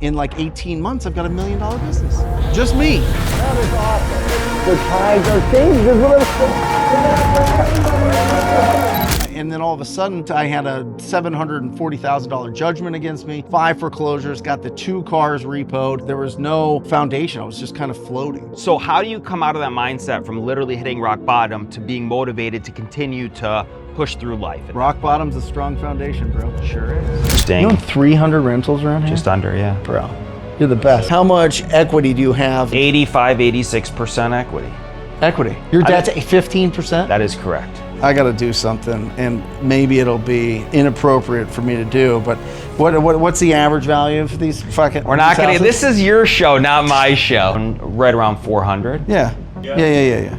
In like 18 months, I've got $1 million business. Just me. That is awesome. The tides are changing. And then all of a sudden, I had a $740,000 judgment against me, 5 foreclosures, got the 2 cars repoed. There was no foundation. I was just kind of floating. So how do you come out of that mindset from literally hitting rock bottom to being motivated to continue to push through life? Rock bottom's a strong foundation, bro. Sure is. You own 300 rentals around here? Just under, yeah. Bro, you're the best. How much equity do you have? 85, 86% equity. Equity. Your debt's 15%? That is correct. I got to do something, and maybe it'll be inappropriate for me to do, but what's the average value of these fucking We're not houses? gonna, this is your show, not my show. Right around 400. Yeah.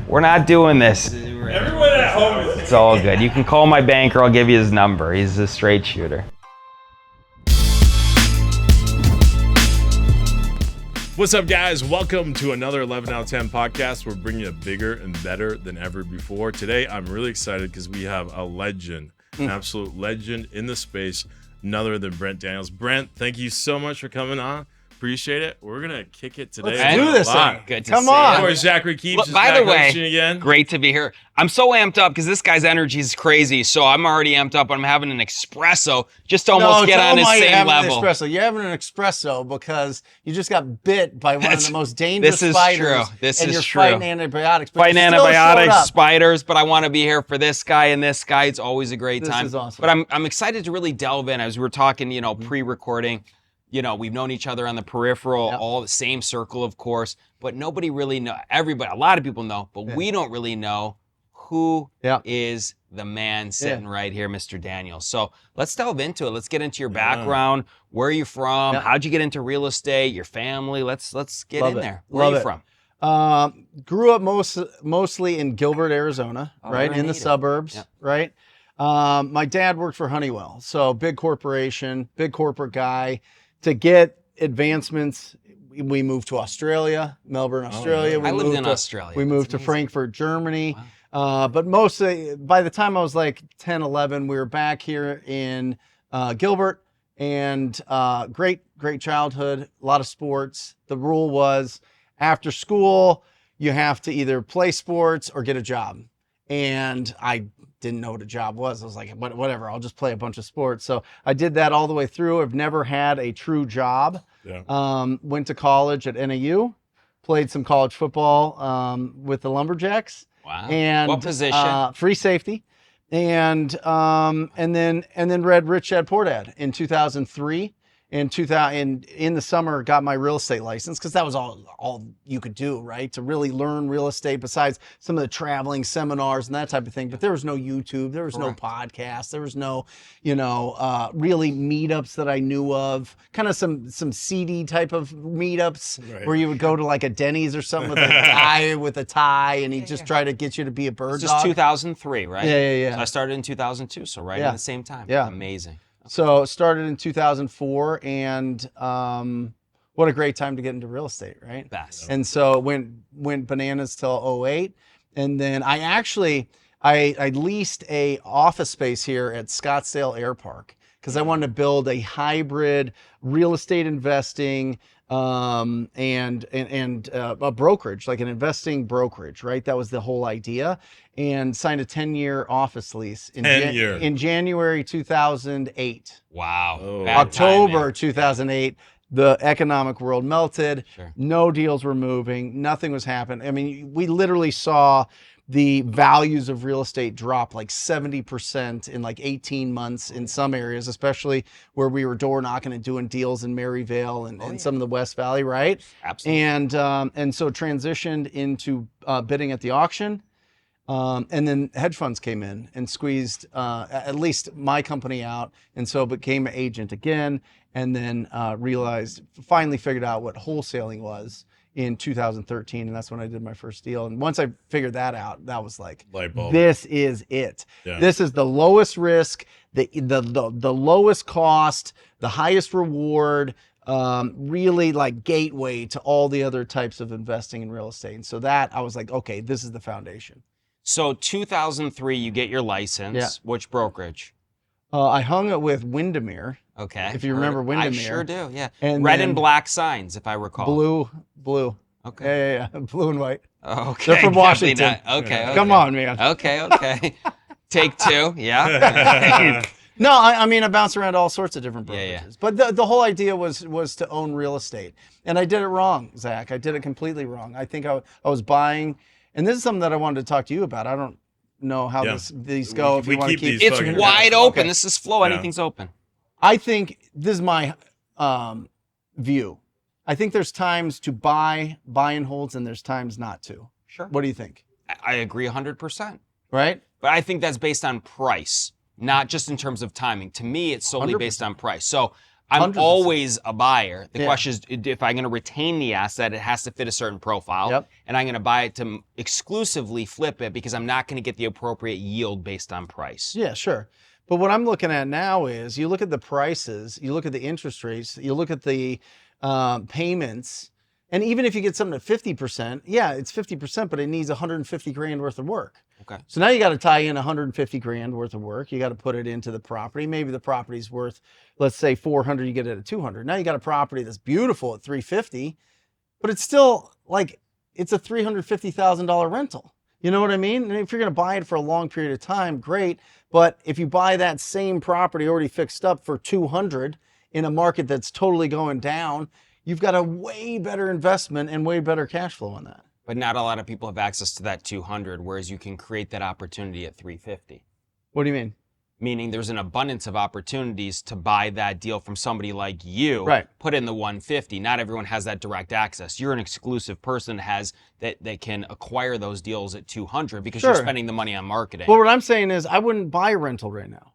We're not doing this. Everyone at home is... It's all good. You can call my banker, I'll give you his number. He's a straight shooter. What's up, guys? Welcome to another 11 out of 10 podcast. We're bringing it bigger and better than ever before. Today, I'm really excited because we have a legend, an absolute legend in the space, none other than Brent Daniels. Brent, thank you so much for coming on. Appreciate it. We're going to kick it today. Let's do this thing. Good to Come see on. you. Of course, Zachary Keeps is By back the way, hosting again. great to be here. I'm so amped up because this guy's energy is crazy. So I'm already amped up. I'm having an espresso just to almost get on his same level. Espresso. You're having an espresso because you just got bit by one of the most dangerous This is spiders. true. This and is you're true. fighting antibiotics. But Fighting you still showed antibiotics, up. spiders, but I want to be here for this guy and this guy. It's always a great time. This is awesome. But I'm excited to really delve in. As we were talking, pre-recording, we've known each other on the peripheral, all the same circle, of course, but nobody really know. Everybody, a lot of people know, but we don't really know who is the man sitting right here, Mr. Daniels. So let's delve into it. Let's get into your background. Where are you from? How'd you get into real estate? Your family? Let's get in there. Where are you from? Grew up mostly in Gilbert, Arizona, right in the suburbs, right. My dad worked for Honeywell, so big corporation, big corporate guy. To get advancements, we moved to Australia, Melbourne, Australia. I lived in Australia. We moved to Frankfurt, Germany. Wow. But mostly, by the time I was like 10, 11, we were back here in Gilbert, and great childhood, a lot of sports. The rule was after school, you have to either play sports or get a job. And I didn't know what a job was. I was like, whatever, I'll just play a bunch of sports. So I did that all the way through. I've never had a true job. Went to college at NAU, played some college football with the Lumberjacks. Wow. And what position? Free safety. And then read Rich Dad Poor Dad in 2003. In the summer, got my real estate license because that was all you could do, right? To really learn real estate, besides some of the traveling seminars and that type of thing. But there was no YouTube, there was no podcast, there was no, really meetups that I knew of. Kind of some seedy type of meetups where you would go to like a Denny's or something with a guy with a tie, and he'd just try to get you to be a bird dog. This is 2003, right? Yeah. So I started in 2002, so right at the same time. Yeah. Amazing. So started in 2004, and what a great time to get into real estate, right? Best. And so went bananas till 08, and then I leased a office space here at Scottsdale Air Park because I wanted to build a hybrid real estate investing and a brokerage, like an investing brokerage, right? That was the whole idea. And signed a 10-year office lease in January 2008. Wow. October 2008, the economic world melted. Sure. No deals were moving. Nothing was happening. I mean, we literally saw the values of real estate drop like 70% in like 18 months in some areas, especially where we were door knocking and doing deals in Maryvale and some of the West Valley, right? Absolutely. And so transitioned into bidding at the auction. And then hedge funds came in and squeezed at least my company out, and so became an agent again, and then finally figured out what wholesaling was in 2013, and that's when I did my first deal. And once I figured that out, that was like, this is it. Yeah. This is the lowest risk, the lowest cost, the highest reward, really like gateway to all the other types of investing in real estate. And so that I was like, okay, this is the foundation. So 2003, you get your license. Yeah. Which brokerage? I hung it with Windermere Okay. If you remember I Windermere. sure do, yeah. And Red then and black signs, if I recall. Blue. Okay. Yeah. Blue and white. Okay. They're from definitely Washington. not- Okay. Come on, man. Okay. Take two, yeah. No, I mean, I bounced around all sorts of different brokerages. Yeah. But the whole idea was to own real estate. And I did it wrong, Zach. I did it completely wrong. I think I was buying, and this is something that I wanted to talk to you about. I don't know how these go. If We you want to keep keep these It's fucking wide guys. open. Okay. This is flow. Yeah. Anything's open. I think this is my view. I think there's times to buy and holds, and there's times not to. Sure. What do you think? I agree 100%. Right? But I think that's based on price, not just in terms of timing. To me, it's solely 100%. based on price. So I'm 100%. always a buyer. The Yeah. question is, if I'm going to retain the asset, it has to fit a certain profile. Yep. And I'm going to buy it to exclusively flip it because I'm not going to get the appropriate yield based on price. Yeah, sure. But what I'm looking at now is you look at the prices, you look at the interest rates, you look at the payments, and even if you get something at 50%, yeah, it's 50%, but it needs 150 grand worth of work. Okay. So now you got to tie in 150 grand worth of work. You got to put it into the property. Maybe the property's worth, let's say 400, you get it at 200. Now you got a property that's beautiful at 350, but it's still like, it's a $350,000 rental. You know what I mean? And if you're going to buy it for a long period of time, great. But if you buy that same property already fixed up for 200 in a market that's totally going down, you've got a way better investment and way better cash flow on that. But not a lot of people have access to that 200, whereas you can create that opportunity at 350. What do you mean? Meaning there's an abundance of opportunities to buy that deal from somebody like you. Right. Put in the 150. Not everyone has that direct access. You're an exclusive person that can acquire those deals at 200 because you're Sure. spending the money on marketing. Well, what I'm saying is I wouldn't buy a rental right now.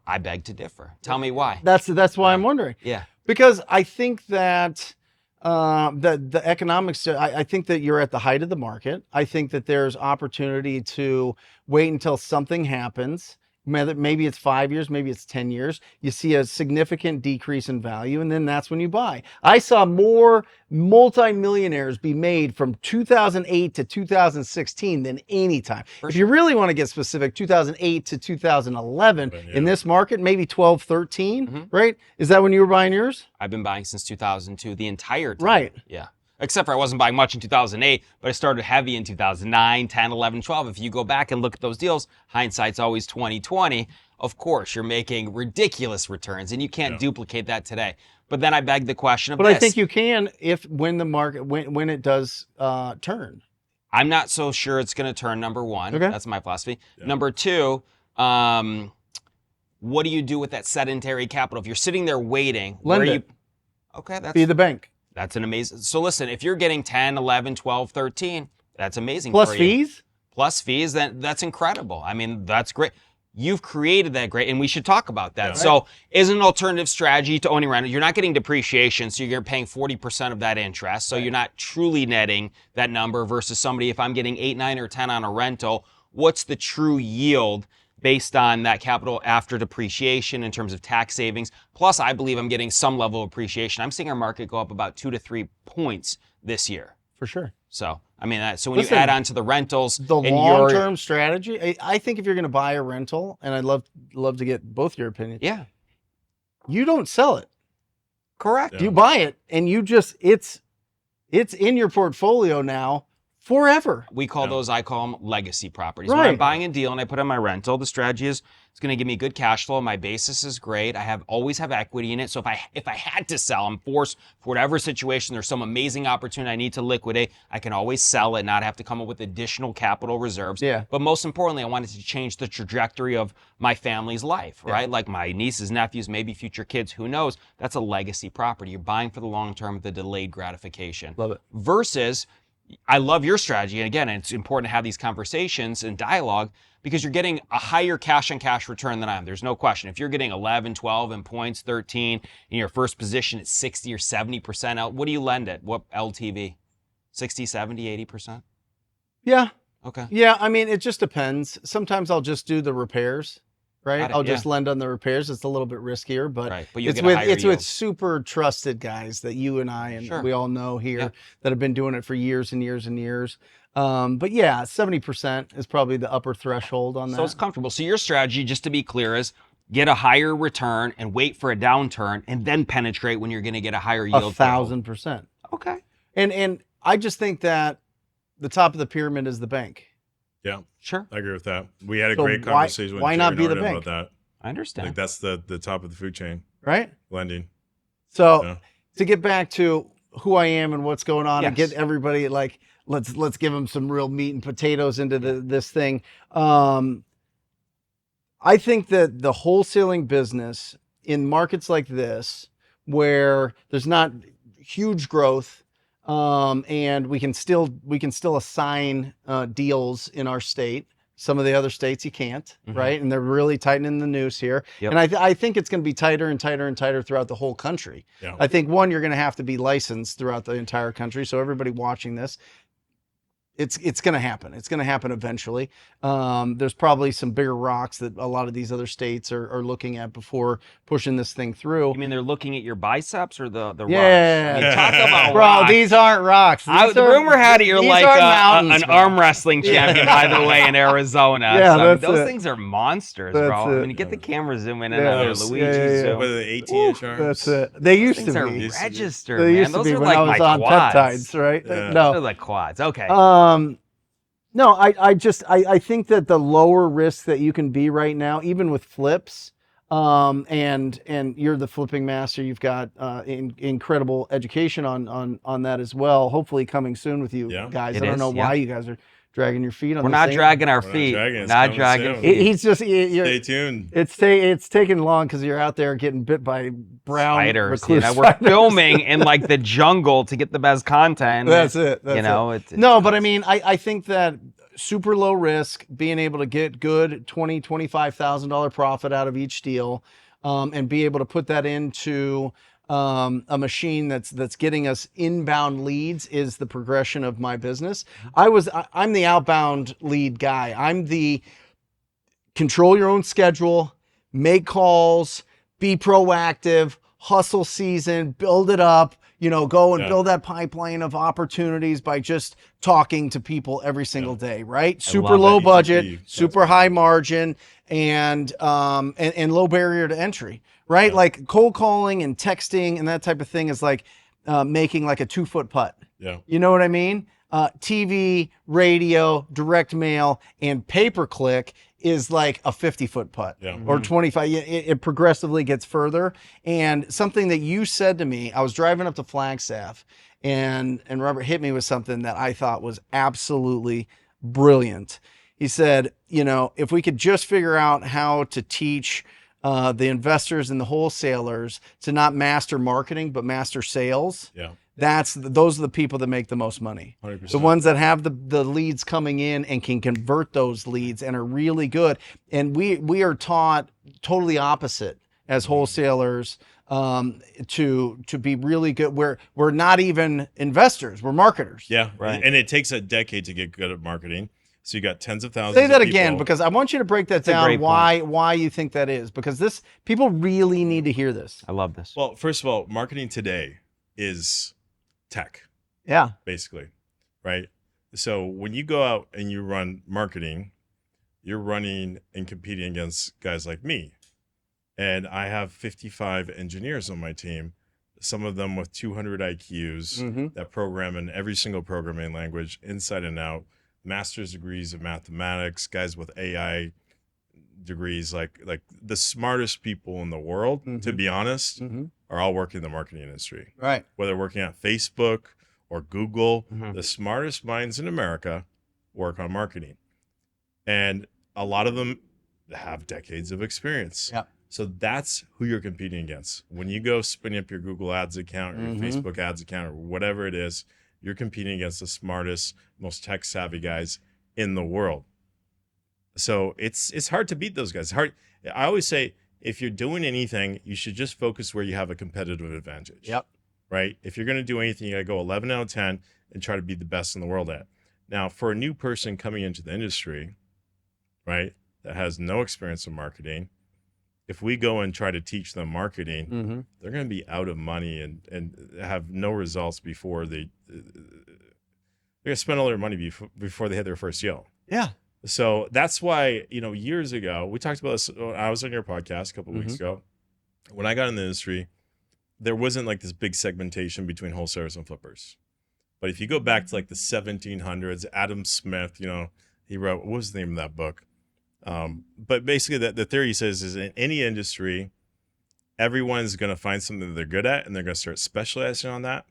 I beg to differ. Tell me why. That's why I'm wondering. Yeah. Because I think that the economics, I think that you're at the height of the market. I think that there's opportunity to wait until something happens. Maybe it's 5 years, maybe it's 10 years. You see a significant decrease in value, and then that's when you buy. I saw more multimillionaires be made from 2008 to 2016 than any time. If you really want to get specific, 2008 to 2011 in this market, maybe 12, 13, right? Is that when you were buying yours? I've been buying since 2002, the entire time. Right. Yeah. Except for I wasn't buying much in 2008, but I started heavy in 2009, 10, 11, 12. If you go back and look at those deals, hindsight's always 20/20. Of course, you're making ridiculous returns, and you can't duplicate that today. But then I beg the question of But this. I think you can when the market, when it does turn. I'm not so sure it's going to turn, number one. Okay. That's my philosophy. Yeah. Number two, what do you do with that sedentary capital? If you're sitting there waiting, Lend it. Okay, Be the bank. That's an amazing. So listen, if you're getting 10, 11, 12, 13, that's amazing. Plus for you. fees? Plus fees, that's incredible. I mean, that's great. You've created that great, and we should talk about that. Yeah. So is an alternative strategy to owning rental. You're not getting depreciation, so you're paying 40% of that interest. So you're not truly netting that number versus somebody, if I'm getting 8, 9, or 10 on a rental, what's the true yield based on that capital after depreciation in terms of tax savings? Plus, I believe I'm getting some level of appreciation. I'm seeing our market go up about 2 to 3 points this year. For sure. So, I mean, so when Listen, you add on to the rentals, the and long-term strategy, I think if you're going to buy a rental, and I'd love to get both your opinions. Yeah, You don't sell it. correct. You buy it, and you just it's in your portfolio now forever. We call those, I call them legacy properties. When I'm Right. buying a deal and I put on my rental, the strategy is it's going to give me good cash flow. My basis is great. I always have equity in it. So if I had to sell, I'm forced for whatever situation, there's some amazing opportunity I need to liquidate, I can always sell it, not have to come up with additional capital reserves. Yeah. But most importantly, I wanted to change the trajectory of my family's life, right? Like my nieces, nephews, maybe future kids, who knows? That's a legacy property. You're buying for the long term with the delayed gratification. Love it. Versus, I love your strategy. And again, it's important to have these conversations and dialogue because you're getting a higher cash on cash return than I am. There's no question. If you're getting 11, 12 in points, 13 in your first position at 60 or 70% out, what do you lend at? What LTV? 60, 70, 80%? Yeah. Okay. Yeah. I mean, it just depends. Sometimes I'll just do the repairs, right? Got it, I'll just lend on the repairs. It's a little bit riskier, but, Right, but you it's get a with higher it's with yield. super trusted guys that you and I and Sure. we all know here Yeah. that have been doing it for years and years and years. But yeah, 70% is probably the upper threshold on that. So it's comfortable. So your strategy, just to be clear, is get a higher return and wait for a downturn and then penetrate when you're going to get a higher yield? 1,000%. Okay. And I just think that the top of the pyramid is the bank. Yeah, Sure. I agree with that. We had a So great why- conversation with why not Jerry be the Narden bank? about that. I understand. Like that's the top of the food chain, Right? lending. So Yeah. to get back to who I am and what's going on and Yes. get everybody like, let's give them some real meat and potatoes into this thing. I think that the wholesaling business in markets like this, where there's not huge growth, and we can still assign deals in our state. Some of the other states you can't, right? And they're really tightening the noose here. Yep. And I think it's going to be tighter and tighter and tighter throughout the whole country. Yeah. I think one, you're going to have to be licensed throughout the entire country. So everybody watching this, it's going to happen. It's going to happen eventually. There's probably some bigger rocks that a lot of these other states are looking at before pushing this thing through. You mean they're looking at your biceps or the Yeah. rocks? I mean, talk about Bro, rocks. these aren't rocks. The rumor had it you're these like are mountains, an bro. arm wrestling champion, by the way, in Arizona. Yeah, So, I mean, that's those it. things are monsters, That's bro. I it. mean, get the camera zooming in Yeah, on there, Those- Luigi. yeah. Zoom. What are the 18-inch arms? That's it. They used Things to are be. Used to be. registered, They man. used to Those be are when like I was my on quads. peptides, right? Yeah. Those No. are like quads. Okay. No, I think that the lower risk that you can be right now, even with flips, and you're the flipping master, you've got incredible education on that as well. Hopefully coming soon with you Yeah. guys. It I don't is, know yeah. why you guys are dragging your feet on We're this not thing. dragging our We're not feet. dragging, it's Not coming dragging soon. feet. He's just Stay tuned. it's taking long because you're out there getting bit by brown Spiders. recluse You know, we're spiders. filming in like the jungle to get the best content. That's it. That's you know, it. it's No, but I mean, I think that super low risk, being able to get good $25,000 profit out of each deal, and be able to put that into a machine that's getting us inbound leads is the progression of my business. I'm the outbound lead guy. I'm the control your own schedule, make calls, be proactive, hustle season, build it up, go and Yeah. build that pipeline of opportunities by just talking to people every single day, right? Super love low it. budget, Easy. super high margin, and low barrier to entry, right? Yeah. Like cold calling and texting and that type of thing is like making like a 2-foot putt. Yeah. You know what I mean? TV, radio, direct mail, and pay-per-click is like a 50-foot putt Yeah. or 25. It progressively gets further. And something that you said to me, I was driving up to Flagstaff, and Robert hit me with something that I thought was absolutely brilliant. He said, if we could just figure out how to teach the investors and the wholesalers to not master marketing, but master sales, Yeah. those are the people that make the most money. 100%. The ones that have the leads coming in and can convert those leads and are really good. And we are taught totally opposite as wholesalers, to be really good. We're not even investors, we're marketers. Yeah. Right. And it takes a decade to get good at marketing. So you got tens of thousands Say that of again, people. because I want you to break that That's a down. great Why you think that is? Because people really need to hear this. I love this. Well, first of all, marketing today is tech, Yeah. basically, right? So when you go out and you run marketing, you're running and competing against guys like me. And I have 55 engineers on my team, some of them with 200 IQs Mm-hmm. that program in every single programming language, inside and out, master's degrees of mathematics, guys with AI degrees, like the smartest people in the world, to Mhm. be honest, Mm-hmm. are all working in the marketing industry. Right. Whether working at Facebook or Google, Mhm. the smartest minds in America work on marketing. And a lot of them have decades of experience. Yep. So that's who you're competing against. When you go spin up your Google Ads account or your Mhm. Facebook Ads account or whatever it is, you're competing against the smartest, most tech savvy guys in the world. So it's hard to beat those guys. Hard. I always say, if you're doing anything, you should just focus where you have a competitive advantage. Yep. Right? If you're going to do anything, you got to go 11 out of 10 and try to be the best in the world at. Now, for a new person coming into the industry, right, that has no experience in marketing, if we go and try to teach them marketing, Mm-hmm. they're going to be out of money and have no results before they're going to spend all their money before they hit their first deal. Yeah. So that's why, years ago, we talked about this. I was on your podcast a couple of weeks ago. When I got in the industry, there wasn't like this big segmentation between wholesalers and flippers. But if you go back to like the 1700s, Adam Smith, he wrote, what was the name of that book? But basically the theory says is in any industry, everyone's going to find something that they're good at and they're going to start specializing on that.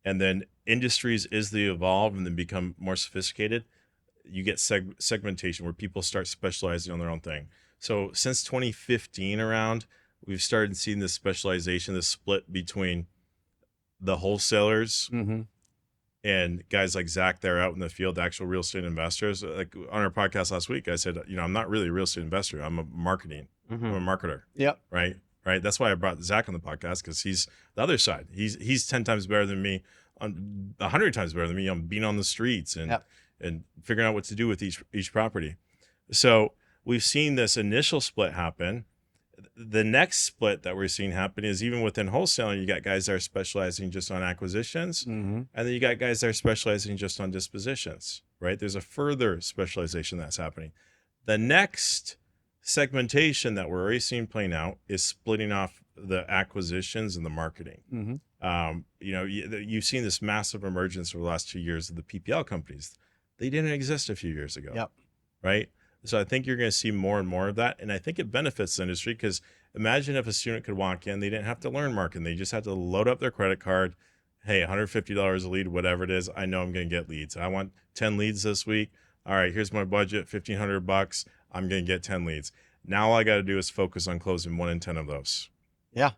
And then industries, as they evolve and then become more sophisticated, you get segmentation where people start specializing on their own thing. So since 2015 around, we've started seeing this specialization, this split between the wholesalers and guys like Zack that are out in the field, the actual real estate investors. Like on our podcast last week, I said, I'm not really a real estate investor. I'm a I'm a marketer. Yep. Right. That's why I brought Zack on the podcast, because he's the other side. He's 10 times better than me, 100 times better than me on being on the streets and figuring out what to do with each property. So we've seen this initial split happen. The next split that we're seeing happen is even within wholesaling, you got guys that are specializing just on acquisitions, and then you got guys that are specializing just on dispositions, right? There's a further specialization that's happening. The next segmentation that we're already seeing playing out is splitting off the acquisitions and the marketing. You've seen this massive emergence over the last 2 years of the PPL companies. They didn't exist a few years ago, right? So I think you're going to see more and more of that. And I think it benefits the industry, because imagine if a student could walk in, they didn't have to learn marketing. They just had to load up their credit card. Hey, $150 a lead, whatever it is. I know I'm going to get leads. I want 10 leads this week. All right, here's my budget, $1,500. I'm going to get 10 leads. Now all I got to do is focus on closing 1 in 10 of those. Yeah.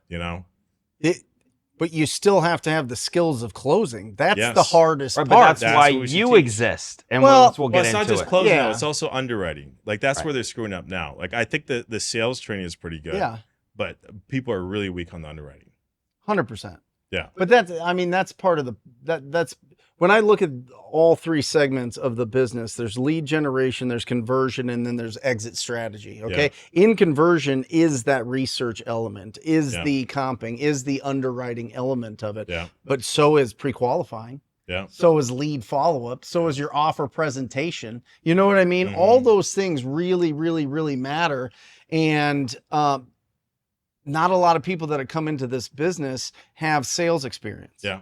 But you still have to have the skills of closing. That's the hardest part. But that's why you exist. And we'll get into it. It's not just closing, it's also underwriting. Like that's where they're screwing up now. Like I think the sales training is pretty good. Yeah. But people are really weak on the underwriting. 100%. Yeah. But that's part of that's when I look at all three segments of the business, there's lead generation, there's conversion, and then there's exit strategy. Okay. Yeah. In conversion is that research element, is the comping, is the underwriting element of it. Yeah. But so is pre-qualifying. Yeah. So is lead follow-up. So is your offer presentation. You know what I mean? All those things really, really, really matter. And not a lot of people that have come into this business have sales experience. Yeah.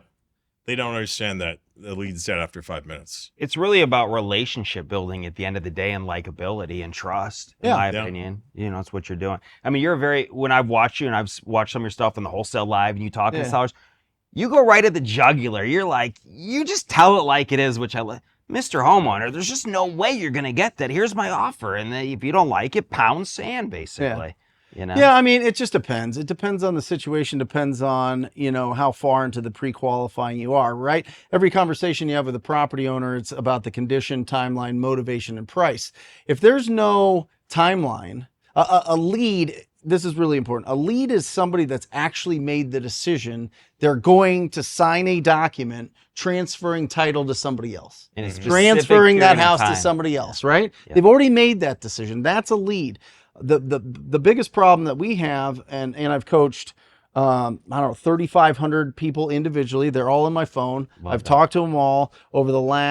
They don't understand that the lead's dead after 5 minutes. It's really about relationship building at the end of the day, and likability and trust, in my opinion. It's what you're doing. I mean, when I've watched you and I've watched some of your stuff on the Wholesale Live and you talk to sellers, you go right at the jugular. You're like, you just tell it like it is, which I like. Mr. Homeowner, there's just no way you're going to get that. Here's my offer. And then if you don't like it, pound sand, basically. Yeah, I mean, it just depends. It depends on the situation, depends on, how far into the pre-qualifying you are, right? Every conversation you have with a property owner, it's about the condition, timeline, motivation, and price. If there's no timeline, a lead, this is really important. A lead is somebody that's actually made the decision. They're going to sign a document transferring title to somebody else, transferring that house to somebody else, right? Yeah. They've already made that decision. That's a lead. The biggest problem that we have, and I've coached, 3,500 people individually. They're all on my phone. I've talked to them all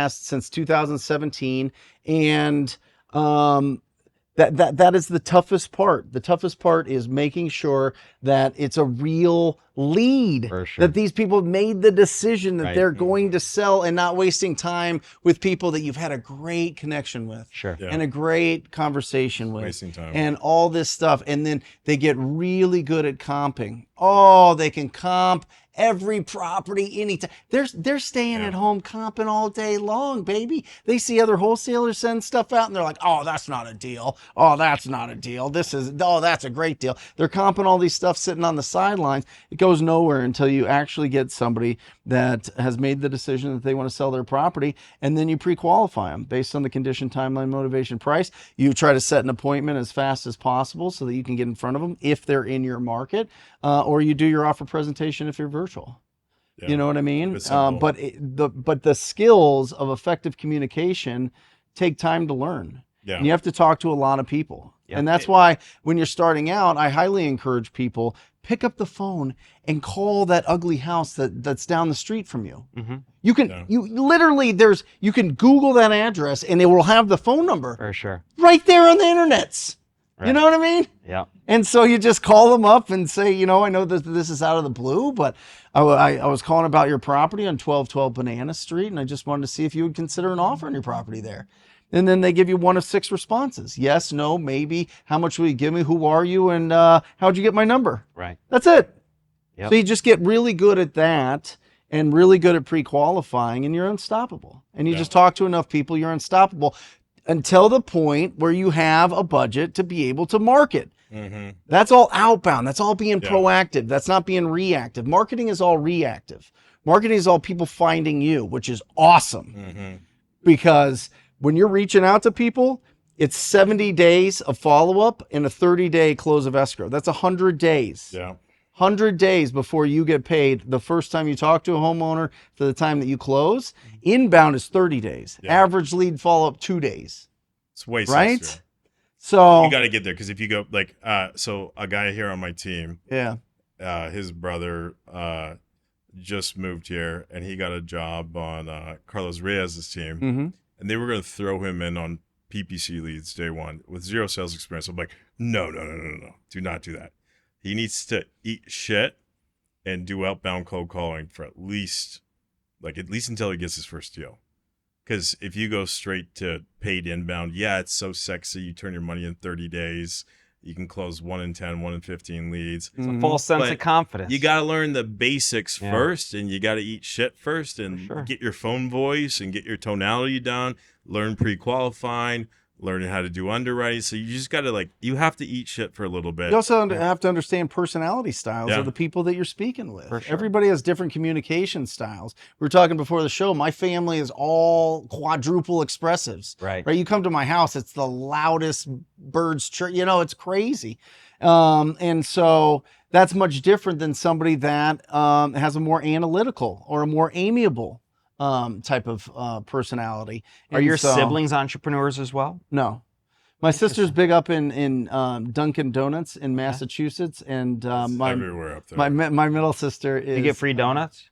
since 2017. And, that is the toughest part. The toughest part is making sure that it's a real lead, that these people made the decision that they're going to sell, and not wasting time with people that you've had a great connection with and a great conversation with, wasting time and all this stuff. And then they get really good at comping. Oh, they can comp every property anytime. They're staying at home comping all day long, baby. They see other wholesalers send stuff out and they're like, oh, that's not a deal. Oh, that's not a deal. That's a great deal. They're comping all these stuff sitting on the sidelines. It goes nowhere until you actually get somebody that has made the decision that they want to sell their property, and then you pre-qualify them based on the condition, timeline, motivation, price. You try to set an appointment as fast as possible so that you can get in front of them if they're in your market, or you do your offer presentation if you're virtual. Yeah. You know what I mean? But the skills of effective communication take time to learn. Yeah. And you have to talk to a lot of people. Yep. And that's why when you're starting out, I highly encourage people pick up the phone and call that ugly house that's down the street from you. Mm-hmm. You can, you literally, you can Google that address and it will have the phone number For sure. right there on the internets. You Right. know what I mean? Yeah. And so you just call them up and say, you know, I know that this is out of the blue, but I was calling about your property on 1212 Banana Street, and I just wanted to see if you would consider an offer on your property there. And then they give you one of 6 responses. Yes, no, maybe. How much will you give me? Who are you? And how'd you get my number? Right. That's it. Yep. So you just get really good at that and really good at pre-qualifying, and you're unstoppable. And you just talk to enough people, you're unstoppable until the point where you have a budget to be able to market. Mm-hmm. That's all outbound. That's all being proactive. That's not being reactive. Marketing is all reactive. Marketing is all people finding you, which is awesome. Mm-hmm. Because when you're reaching out to people, it's 70 days of follow-up and a 30-day close of escrow. That's 100 days. Yeah. 100 days before you get paid the first time you talk to a homeowner to the time that you close. Inbound is 30 days. Yeah. Average lead follow-up 2 days. It's way Right? sexier. So You got to get there because if you go like, so a guy here on my team, yeah. his brother just moved here and he got a job on Carlos Reyes' team, Mm-hmm. and they were going to throw him in on PPC leads day one with 0 sales experience. I'm like, no, do not do that. He needs to eat shit and do outbound cold calling for at least until he gets his first deal. Because if you go straight to paid inbound, yeah, it's so sexy. You turn your money in 30 days. You can close 1 in 10, 1 in 15 leads. It's a false sense But of confidence. You got to learn the basics Yeah. first, and you got to eat shit first, and sure. get your phone voice and get your tonality down. Learn pre-qualifying, learning how to do underwriting. So you just got to you have to eat shit for a little bit. You also have to understand personality styles Yeah. of the people that you're speaking with. For sure. Everybody has different communication styles. We were talking before the show. My family is all quadruple expressives. Right. You come to my house, it's the loudest birds chirp. You know, it's crazy. And so that's much different than somebody that has a more analytical or a more amiable type of personality. Are And your so- siblings entrepreneurs as well? No. My sister's big up in Dunkin' Donuts in Massachusetts, and my Everywhere up there. my middle sister is. You get free donuts?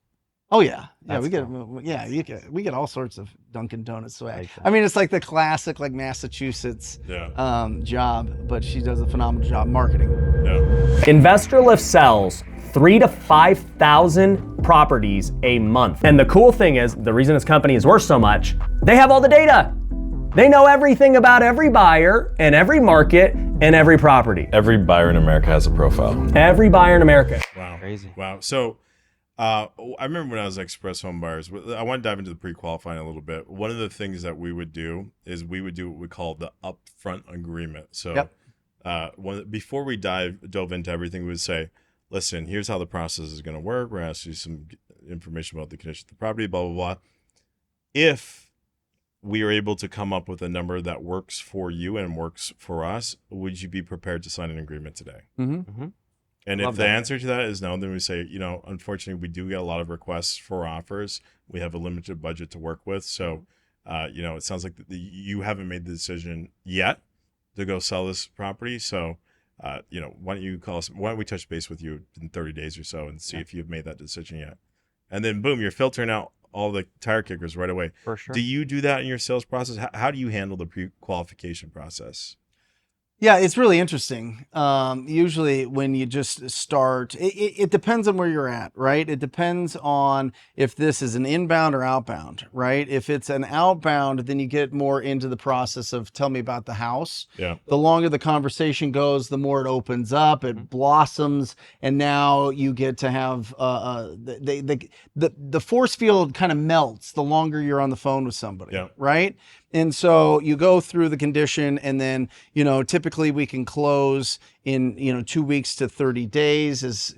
Oh yeah, That's we get all sorts of Dunkin' Donuts swag. Like that. I mean, it's like the classic Massachusetts Yeah. job, but she does a phenomenal job marketing. Yeah. Investorlift sells 3,000 to 5,000 properties a month. And the cool thing is, the reason this company is worth so much, they have all the data. They know everything about every buyer and every market and every property. Every buyer in America has a profile. Every buyer in America. Wow. Crazy. Wow. So I remember when I was Express Home Buyers, I want to dive into the pre-qualifying a little bit. One of the things that we would do is we would do what we call the upfront agreement. So before we dove into everything, we would say, listen, here's how the process is going to work. We're going to ask you some information about the condition of the property, blah, blah, blah. If we are able to come up with a number that works for you and works for us, would you be prepared to sign an agreement today? Mm-hmm. And Love if the that. answer to that is no, then we say, unfortunately, we do get a lot of requests for offers. We have a limited budget to work with. So, it sounds like you haven't made the decision yet to go sell this property. So, why don't you call us? Why don't we touch base with you in 30 days or so and see if you've made that decision yet? And then, boom, you're filtering out all the tire kickers right away. For sure. Do you do that in your sales process? How do you handle the pre-qualification process? Yeah, it's really interesting. Usually when you just start, it depends on where you're at, right? It depends on if this is an inbound or outbound, right? If it's an outbound, then you get more into the process of tell me about the house. Yeah. The longer the conversation goes, the more it opens up, it blossoms, and now you get to have the force field kind of melts the longer you're on the phone with somebody, Yeah. right? And so you go through the condition, and then, typically we can close in, 2 weeks to 30 days.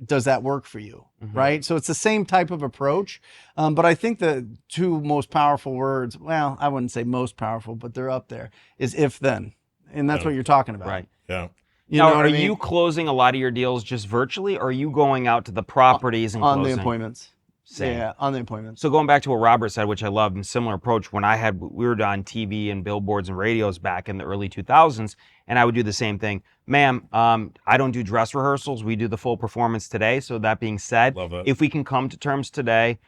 Does that work for you? Right? So it's the same type of approach. But I think the two most powerful words, well, I wouldn't say most powerful, but they're up there, is if then. And that's what you're talking about. Right. Yeah. You Now, know what are I mean? you closing a lot of your deals just virtually, or are you going out to the properties and on closing? the appointments. Same. Yeah, on the appointments. So going back to what Robert said, which I loved, and similar approach, when we were on TV and billboards and radios back in the early 2000s, and I would do the same thing. Ma'am, I don't do dress rehearsals. We do the full performance today. So that being said, Love it. if we can come to terms today,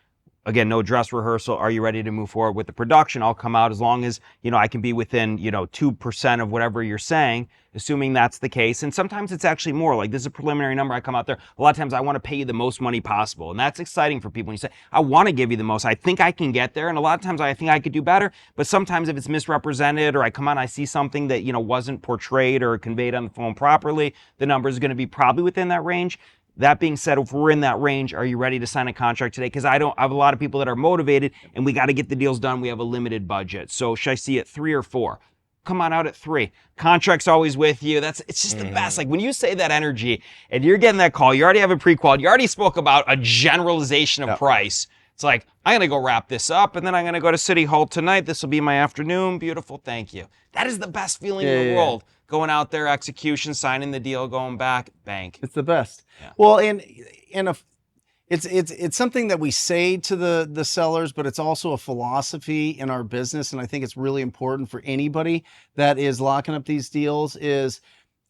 again, no dress rehearsal. Are you ready to move forward with the production? I'll come out as long as, I can be within, 2% of whatever you're saying, assuming that's the case. And sometimes it's actually more. Like, this is a preliminary number. I come out there. A lot of times I want to pay you the most money possible. And that's exciting for people. When you say, I want to give you the most. I think I can get there. And a lot of times I think I could do better. But sometimes if it's misrepresented or I come out and I see something that, wasn't portrayed or conveyed on the phone properly, the number is going to be probably within that range. That being said, if we're in that range, are you ready to sign a contract today? Because I have a lot of people that are motivated and we got to get the deals done. We have a limited budget. So should I see it 3 or 4? Come on out at 3. Contract's always with you. It's just the best. Like when you say that energy and you're getting that call, you already have a pre-qual, you already spoke about a generalization of price. It's like, I'm going to go wrap this up and then I'm going to go to City Hall tonight. This will be my afternoon. Beautiful. Thank you. That is the best feeling in the world. Going out there, execution, signing the deal, going back, bank. It's the best. Yeah. Well, and it's something that we say to the sellers, but it's also a philosophy in our business. And I think it's really important for anybody that is locking up these deals is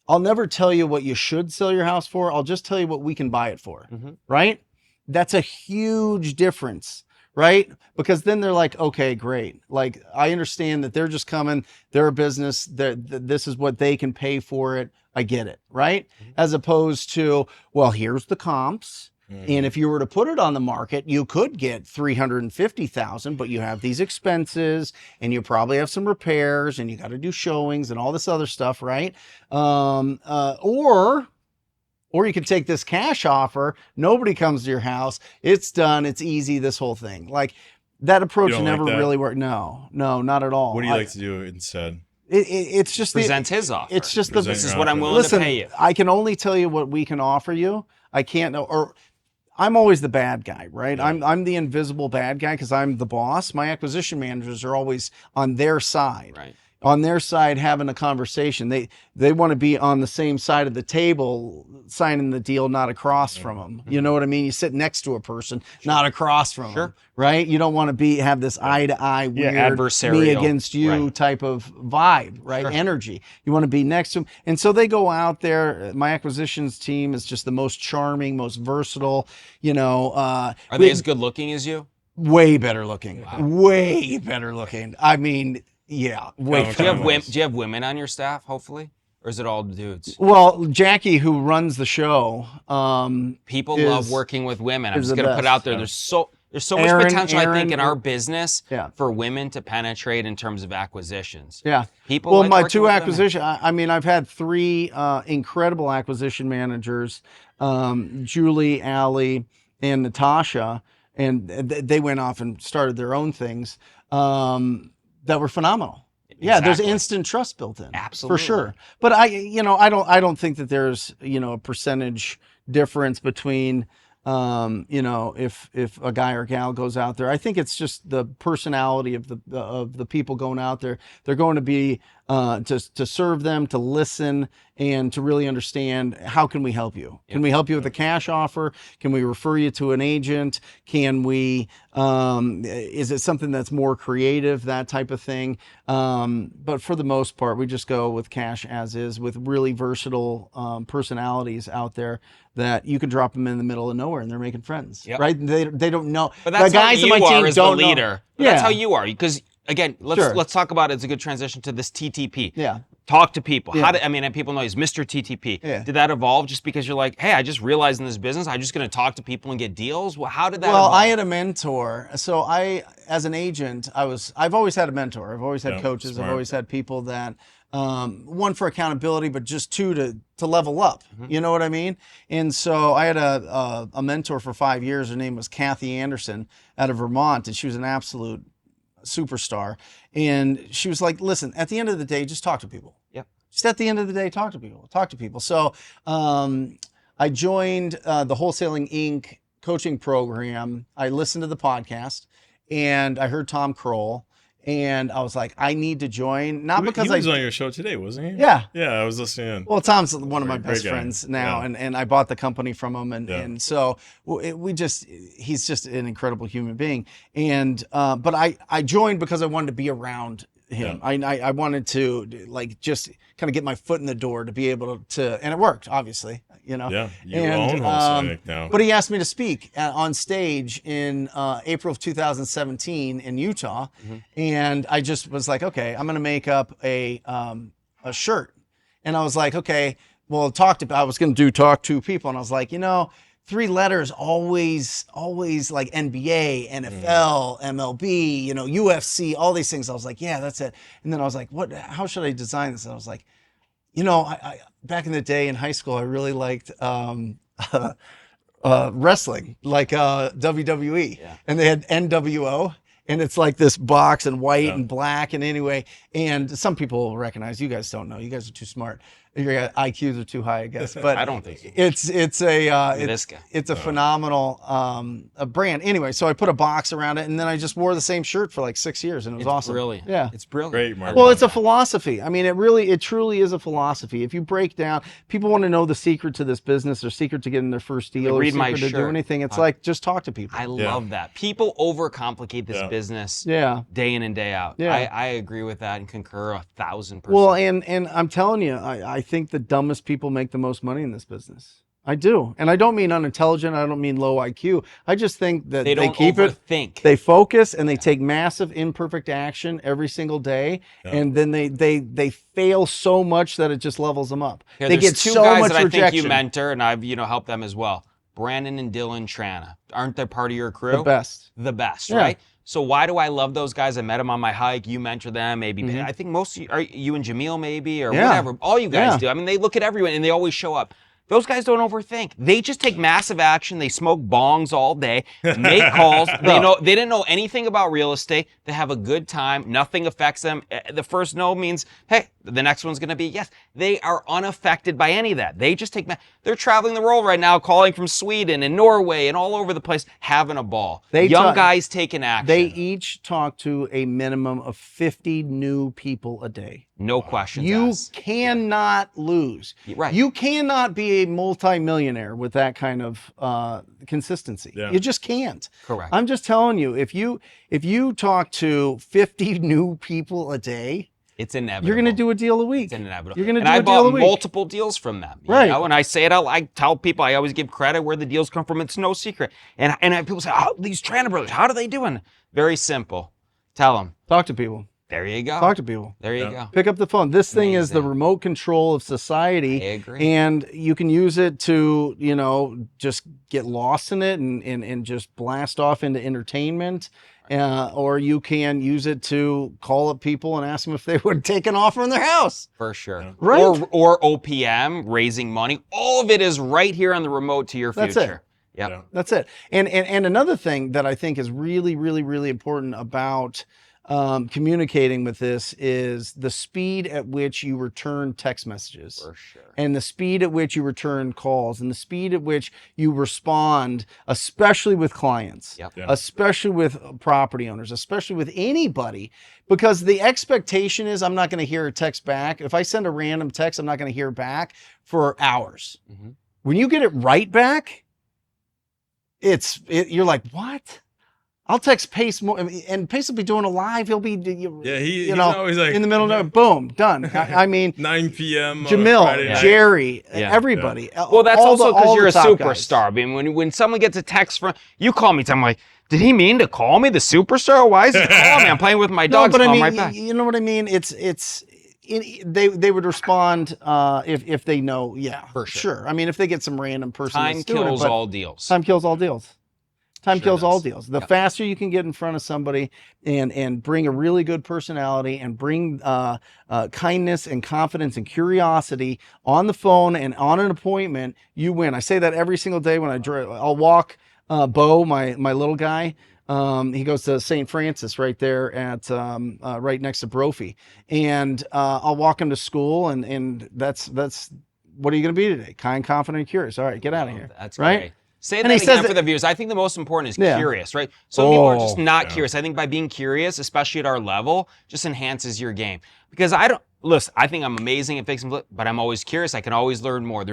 I'll never tell you what you should sell your house for. I'll just tell you what we can buy it for, right? That's a huge difference. Right? Because then they're like, okay, great. Like, I understand that they're just coming, they're a business, this is what they can pay for it. I get it, right? As opposed to, well, here's the comps. And if you were to put it on the market, you could get $350,000, but you have these expenses and you probably have some repairs and you got to do showings and all this other stuff, right? Or you could take this cash offer. Nobody comes to your house. It's done. It's easy. This whole thing. Like that approach never really worked. No, not at all. What do you like to do instead? It's just Present his offer. It's just this is what I'm willing to pay you. I can only tell you what we can offer you. I can't know, or I'm always the bad guy, right? Yeah. I'm the invisible bad guy because I'm the boss. My acquisition managers are always on their side. Right. On their side having a conversation. They want to be on the same side of the table signing the deal, not across from them. You know what I mean? You sit next to a person, not across from them, right? You don't want to have this eye-to-eye weird adversarial, me against you type of vibe, right? Energy. You want to be next to them. And so they go out there. My acquisitions team is just the most charming, most versatile, Are they as good looking as you? Way better looking. Wow. Way better looking. I mean... Yeah. Wait. Do you have women on your staff, hopefully? Or is it all dudes? Well, Jackie, who runs the show, people love working with women. I'm just going to put it out there. There's so much potential, I think, in our business for women to penetrate in terms of acquisitions. Yeah. People well, my 2 acquisition, I mean, I've had 3 incredible acquisition managers, Julie, Allie, and Natasha, and they went off and started their own things. That were phenomenal. Yeah, there's instant trust built in. Absolutely. For sure. But I don't think that there's, a percentage difference between if a guy or gal goes out there. I think it's just the personality of the people going out there. They're going to be to serve them, to listen, and to really understand how can we help you? Can we help you with a cash offer? Can we refer you to an agent? Can we is it something that's more creative, that type of thing? But for the most part, we just go with cash as is, with really versatile personalities out there that you can drop them in the middle of nowhere and they're making friends, right? They don't know. But that's the guys how you on my team are as don't the leader. know. But that's how you are. Because again, let's talk about it as a good transition to this TTP. Yeah. Talk to people. Yeah. People know he's Mr. TTP. Yeah. Did that evolve just because you're like, hey, I just realized in this business, I'm just going to talk to people and get deals? Well, how did that evolve? I had a mentor. So as an agent, I've always had a mentor. I've always had coaches. Smart. I've always had people that, one, for accountability, but just 2, to level up. You know what I mean? And so I had a mentor for 5 years. Her name was Kathy Anderson out of Vermont, and she was an absolute superstar. And she was like, listen, at the end of the day, just talk to people. Yep. Just at the end of the day, talk to people. So I joined the Wholesaling Inc. coaching program. I listened to the podcast and I heard Tom Kroll. And I was like, I need to join. Not because he was on your show today, wasn't he? Yeah. Yeah, I was listening in. Well, Tom's one of my best friends now, and I bought the company from him, and so he's just an incredible human being. And but I joined because I wanted to be around him. I wanted to like just kind of get my foot in the door to be able to, and it worked, obviously, you know. Yeah, you and, own Wholesale now. But he asked me to speak on stage in April of 2017 in Utah, and I just was like, okay, I'm going to make up a shirt, and I was like, okay, well, I was going to talk to people, and I was like, you know, 3 letters always like NBA, NFL, MLB, you know, UFC, all these things. I was like, yeah, that's it. And then I was like, how should I design this? And I was like, you know, I back in the day in high school, I really liked wrestling, like WWE, and they had NWO. And it's like this box and white and black, and anyway, and some people will recognize. You guys don't know. You guys are too smart. Your IQs are too high, I guess. But I don't think so. It's a phenomenal a brand. Anyway, so I put a box around it, and then I just wore the same shirt for like 6 years, and it was awesome. Brilliant. Yeah, it's brilliant. Great marketing. Well, it's a philosophy. I mean, it truly is a philosophy. If you break down, people want to know the secret to this business, or secret to getting their first deal, or read my secret to do shirt. anything. It's like, just talk to people. I love that. People overcomplicate this business day in and day out. Yeah. I agree with that and concur 1,000%. Well, and I'm telling you, I think the dumbest people make the most money in this business. I do. And I don't mean unintelligent. I don't mean low IQ. I just think that they don't keep overthink. They focus, and they take massive imperfect action every single day. And then they fail so much that it just levels them up. Yeah, they get 2 so guys much that I rejection. think you mentor, and I've helped them as well. Brandon and Dylan Trana. Aren't they part of your crew? The best. The best, Yeah. right? So why do I love those guys? I met them on my hike. You mentor them, maybe. I think most of you, are you and Jamil maybe, or whatever. All you guys do. I mean, they look at everyone and they always show up. Those guys don't overthink. They just take massive action. They smoke bongs all day, make calls. They didn't know anything about real estate. They have a good time. Nothing affects them. The first no means, hey, the next one's going to be yes. They are unaffected by any of that. They just take, they're traveling the world right now, calling from Sweden and Norway and all over the place, having a ball. Young guys taking action. They each talk to a minimum of 50 new people a day. No questions You asked. cannot lose. Right. You cannot be a multimillionaire with that kind of consistency. Yeah. You just can't. Correct. I'm just telling you, if you talk to 50 new people a day, It's inevitable. you're going to do a deal a week. It's inevitable. You're going to and do I a deal a bought week. multiple deals from them. Right. You know? And I say it out, I tell people, I always give credit where the deals come from. It's no secret. And people say, oh, these Trana brothers, how are they doing? Very simple. Tell them. Talk to people. There you go. Talk to people. There you go. Pick up the phone. This thing is the Amazing. remote control of society. I agree. And you can use it to, just get lost in it and just blast off into entertainment. Or you can use it to call up people and ask them if they would take an offer on their house. For sure. Right. Or OPM, raising money. All of it is right here on the remote to your future. That's it. Yep. That's it. And another thing that I think is really, really, really important about communicating with this is the speed at which you return text messages. For sure. And the speed at which you return calls, and the speed at which you respond, especially with clients, Yep. Yeah. especially with property owners, especially with anybody, because the expectation is I'm not going to hear a text back. If I send a random text, I'm not going to hear back for hours. Mhm. When you get it right back, you're like, what? I'll text Pace more, and Pace will be doing a live. He'll be, he's always like in the middle of boom, done. I mean, 9 p.m. Jamil, Friday night. Jerry, Yeah. everybody. Well, that's also because you're a top guys. superstar. I mean, when someone gets a text from you, call me. I'm like, did he mean to call me the superstar? Why is he calling me? I'm playing with my No, dogs. but I Call mean, right back. you know what I mean? They would respond if they know. Yeah, For sure. I mean, if they get some random person, Time that's doing it, kills but all deals. Time kills all deals. Time Sure kills all does. deals. The faster you can get in front of somebody and bring a really good personality and bring kindness and confidence and curiosity on the phone and on an appointment, you win. I say that every single day when I'll walk Bo, my little guy. He goes to St. Francis right there at right next to Brophy, and I'll walk him to school, and that's what are you going to be today? Kind, confident, and curious. All right, get out of here. That's right. great. Say And that he says again for that- the viewers. I think the most important is Yeah. curious, right? Some people are just Oh, not curious. I think by being curious, especially at our level, just enhances your game. Because I think I'm amazing at fixing, but I'm always curious. I can always learn more.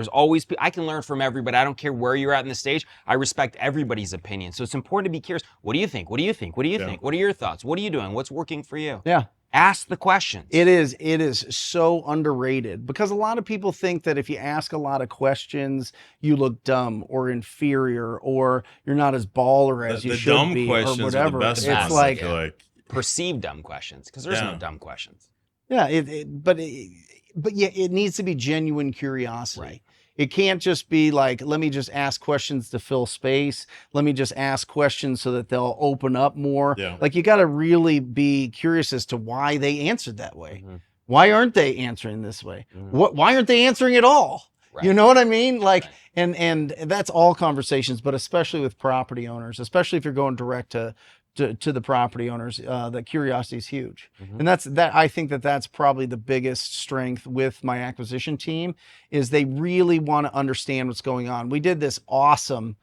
I can learn from everybody. I don't care where you're at in the stage. I respect everybody's opinion. So it's important to be curious. What do you think? What do you think? What do you think? What are your thoughts? What are you doing? What's working for you? Yeah. Ask the questions. It is so underrated because a lot of people think that if you ask a lot of questions, you look dumb or inferior or you're not as baller as you should dumb be or questions whatever. are the best It's ones, like, I feel like. Perceived dumb questions, because there's no dumb questions. yeah, but yeah, it needs to be genuine curiosity. Right. It can't just be like, let me just ask questions to fill space. Let me just ask questions so that they'll open up more. Yeah. Like you got to really be curious as to why they answered that way. Mm-hmm. Why aren't they answering this way? Why aren't they answering at all? Right. You know what I mean? Like, and that's all conversations, but especially with property owners, especially if you're going direct to the property owners, that curiosity is huge. And I think that's probably the biggest strength with my acquisition team is they really want to understand what's going on. We did this awesome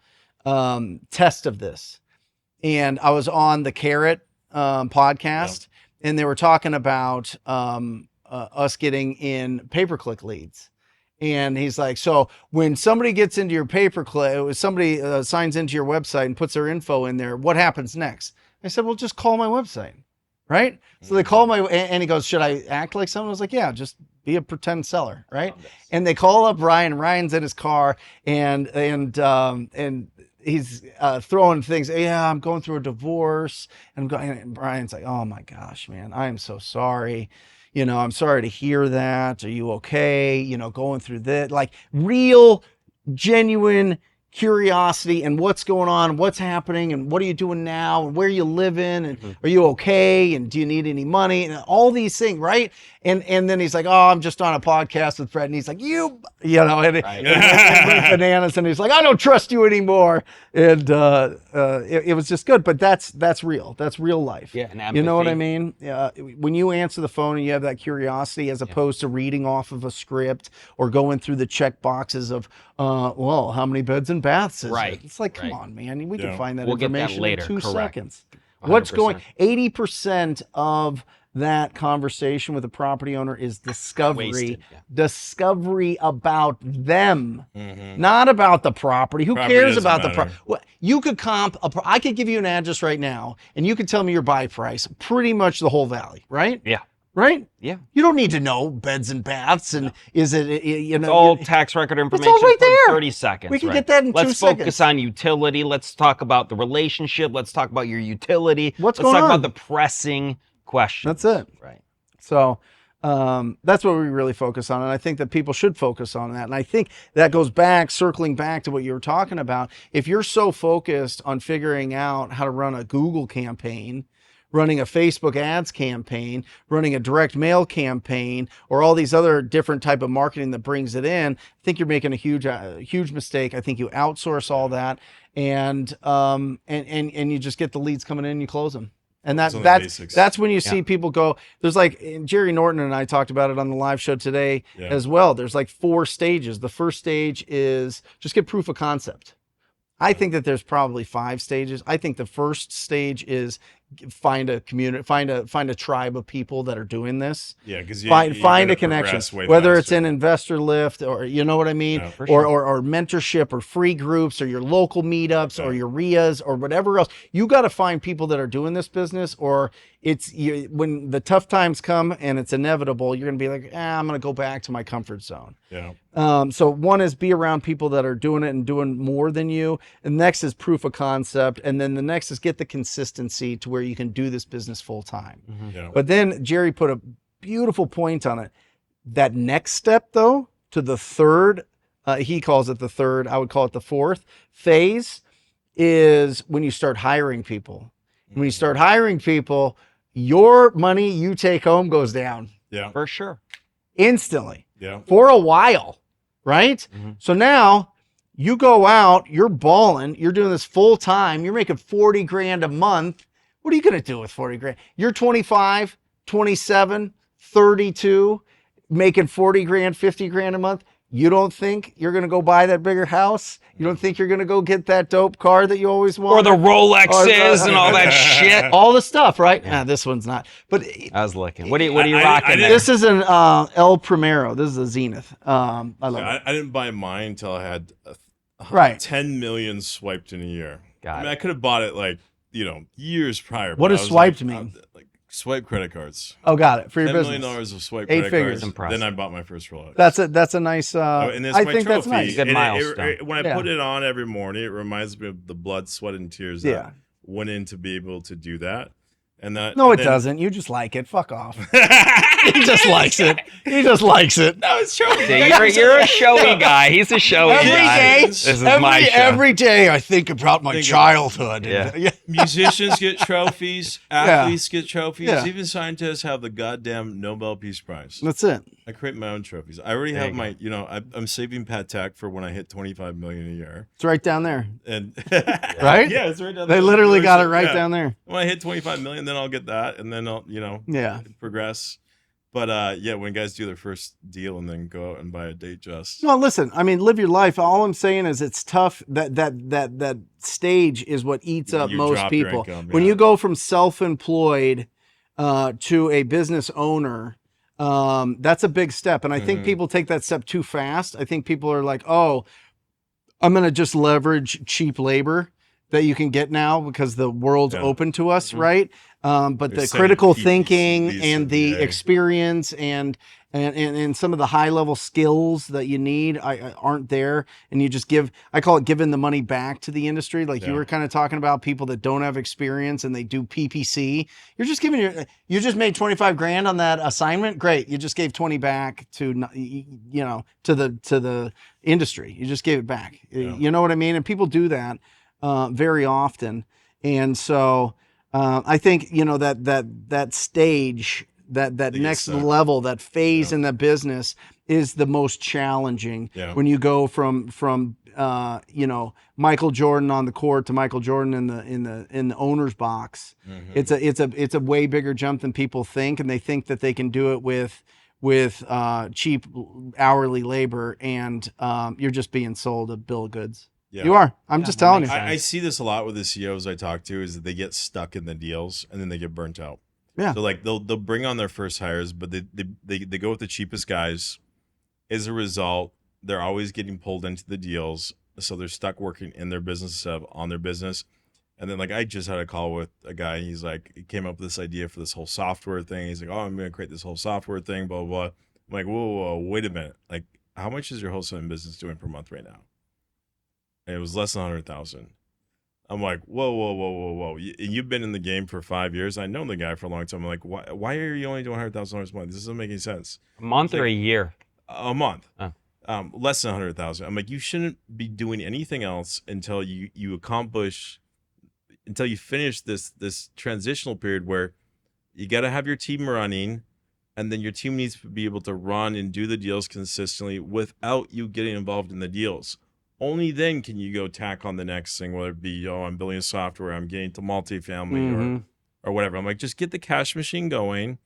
test of this, and I was on the Carrot podcast, and they were talking about us getting in pay-per-click leads. And he's like, so when somebody gets into your pay-per-click, somebody signs into your website and puts their info in there, what happens next? I said, well, just call my website, right? So they call and he goes, should I act like someone? I was like, yeah, just be a pretend seller, right? And they call up Ryan. Ryan's in his car, and he's throwing things. Yeah, I'm going through a divorce, and Brian's like, oh my gosh, man, I am so sorry. I'm sorry to hear that. Are you okay? Going through that, like real, genuine curiosity and what's going on, what's happening, and what are you doing now, and where you living, and are you okay, and do you need any money, and all these things, right? And then he's like, oh, I'm just on a podcast with Brent, and he's like, and bananas, and he's like, I don't trust you anymore, and it was just good, but that's real. That's real life. Yeah, and you know what I empathy. mean? When you answer the phone and you have that curiosity, as opposed to reading off of a script or going through the check boxes of, well, how many beds and baths is it? It's like, come on, man, we can find that We'll get that information later. in 2 Correct. seconds. What's 100%. going? 80% of that conversation with a property owner is discovery. Wasted, Discovery about them, not about the property. Who Property cares doesn't about the matter. property? You could I could give you an address right now, and you could tell me your buy price, pretty much the whole valley, right? Yeah. Right? Yeah. You don't need to know beds and baths, and is it, It's all tax record information. all right for there. 30 seconds. We can get that in 2 Let's focus seconds. on utility. Let's talk about the relationship. Let's talk about your utility. What's Let's going talk on? about the pressing questions. That's it. Right. So that's what we really focus on. And I think that people should focus on that. And I think that goes back, circling back to what you were talking about. If you're so focused on figuring out how to run a Google campaign, running a Facebook ads campaign, running a direct mail campaign, or all these other different type of marketing that brings it in, I think you're making a huge mistake. I think you outsource all that, and you just get the leads coming in and you close them. And that's when you see people go, there's like, Jerry Norton and I talked about it on the live show today as well. There's like 4 stages. The first stage is just get proof of concept. I think that there's probably 5 stages. I think the first stage is find a community, find a tribe of people that are doing this. Yeah, because find a connection, whether it's in Investorlift or you know what I mean, or mentorship or free groups or your local meetups or your RIAs or whatever else. You got to find people that are doing this business, or when the tough times come and it's inevitable, you're gonna be like, I'm gonna go back to my comfort zone. Yeah. So one is be around people that are doing it and doing more than you. And next is proof of concept. And then the next is get the consistency to where you can do this business full time. Yeah. But then Jerry put a beautiful point on it. That next step though, to the third, he calls it the third, I would call it the fourth phase, is when you start hiring people. When you start hiring people, your money you take home goes down. Yeah. For sure. Instantly. Yeah. For a while, right? So now you go out, you're balling, you're doing this full time, you're making 40 grand a month. What are you going to do with 40 grand? You're 25, 27, 32, making 40 grand, 50 grand a month. You don't think you're going to go buy that bigger house? You don't think you're going to go get that dope car that you always want? Or the Rolexes and all that shit. All the stuff, right? Yeah. This one's not. But I was looking. What are you I rocking there? this is an El Primero. This is a Zenith. I love it. I didn't buy mine until I had Right. 10 million swiped in a year. Got I mean, it. I could have bought it like, years prior. What but does I was swiped like, mean? Like Swipe credit cards. Oh, got it. For your $10 business. million of swipe 8 credit figures. cards. Impressive. Then I bought my first Rolex. That's a nice. And that's I my think trophy. that's nice. Good And milestone. when I Yeah. put it on every morning, it reminds me of the blood, sweat, and tears that Yeah. went in to be able to do that. And that. No, and it then- doesn't. You just like it. Fuck off. He just likes it. He just likes it. No, it's trophy. You're a showy guy. He's a showy Every guy. day, This is my show. every day, I think about my childhood. Yeah. Musicians get trophies. Athletes get trophies. Yeah. Even scientists have the goddamn Nobel Peace Prize. That's it. I create my own trophies. I already have my, I'm saving Patek for when I hit 25 million a year. It's right down there. And Right? Yeah, it's right down They there. literally got it right Yeah. down there. When I hit 25 million, then I'll get that, and then I'll, Yeah. progress. But yeah, when guys do their first deal and then go out and buy a date dress. No, listen. I mean, live your life. All I'm saying is, it's tough. That stage is what eats up You most drop your people. income, When yeah. you go from self-employed to a business owner, that's a big step. And I think people take that step too fast. I think people are like, "Oh, I'm going to just leverage cheap labor that you can get now because the world's open to us, right?" But They're the sending critical PPCs thinking and the every day. experience and some of the high level skills that you need aren't there. And you just I call it giving the money back to the industry. Like you were kind of talking about people that don't have experience and they do PPC. You're just you just made 25 grand on that assignment. Great. You just gave 20 back to the industry. You just gave it back. You know what I mean? And people do that very often. And so I think, that stage, that next level, that phase in the business is the most challenging. Yeah. When you go from Michael Jordan on the court to Michael Jordan in the owner's box. It's a way bigger jump than people think, and they think that they can do it with cheap hourly labor, and you're just being sold a bill of goods. Yeah. You are. I'm just telling you. I see this a lot with the CEOs I talk to, is that they get stuck in the deals and then they get burnt out. Yeah. So like they'll bring on their first hires, but they go with the cheapest guys. As a result, they're always getting pulled into the deals, so they're stuck working in their business instead of on their business. And then like I just had a call with a guy. He's like, he came up with this idea for this whole software thing. He's like, "Oh, I'm going to create this whole software thing, blah, blah, blah." I'm like, whoa, wait a minute. Like, how much is your wholesaling business doing per month right now? And it was less than 100,000. I'm like, whoa. You've been in the game for 5 years. I know the guy for a long time. I'm like, why are you only doing $100,000 a month? This doesn't make any sense. A month or a year? A month. Oh. Less than 100,000. I'm like, you shouldn't be doing anything else until you finish this transitional period where you got to have your team running, and then your team needs to be able to run and do the deals consistently without you getting involved in the deals. Only then can you go tack on the next thing, whether it be, I'm building software, I'm getting to multifamily or whatever. I'm like, just get the cash machine going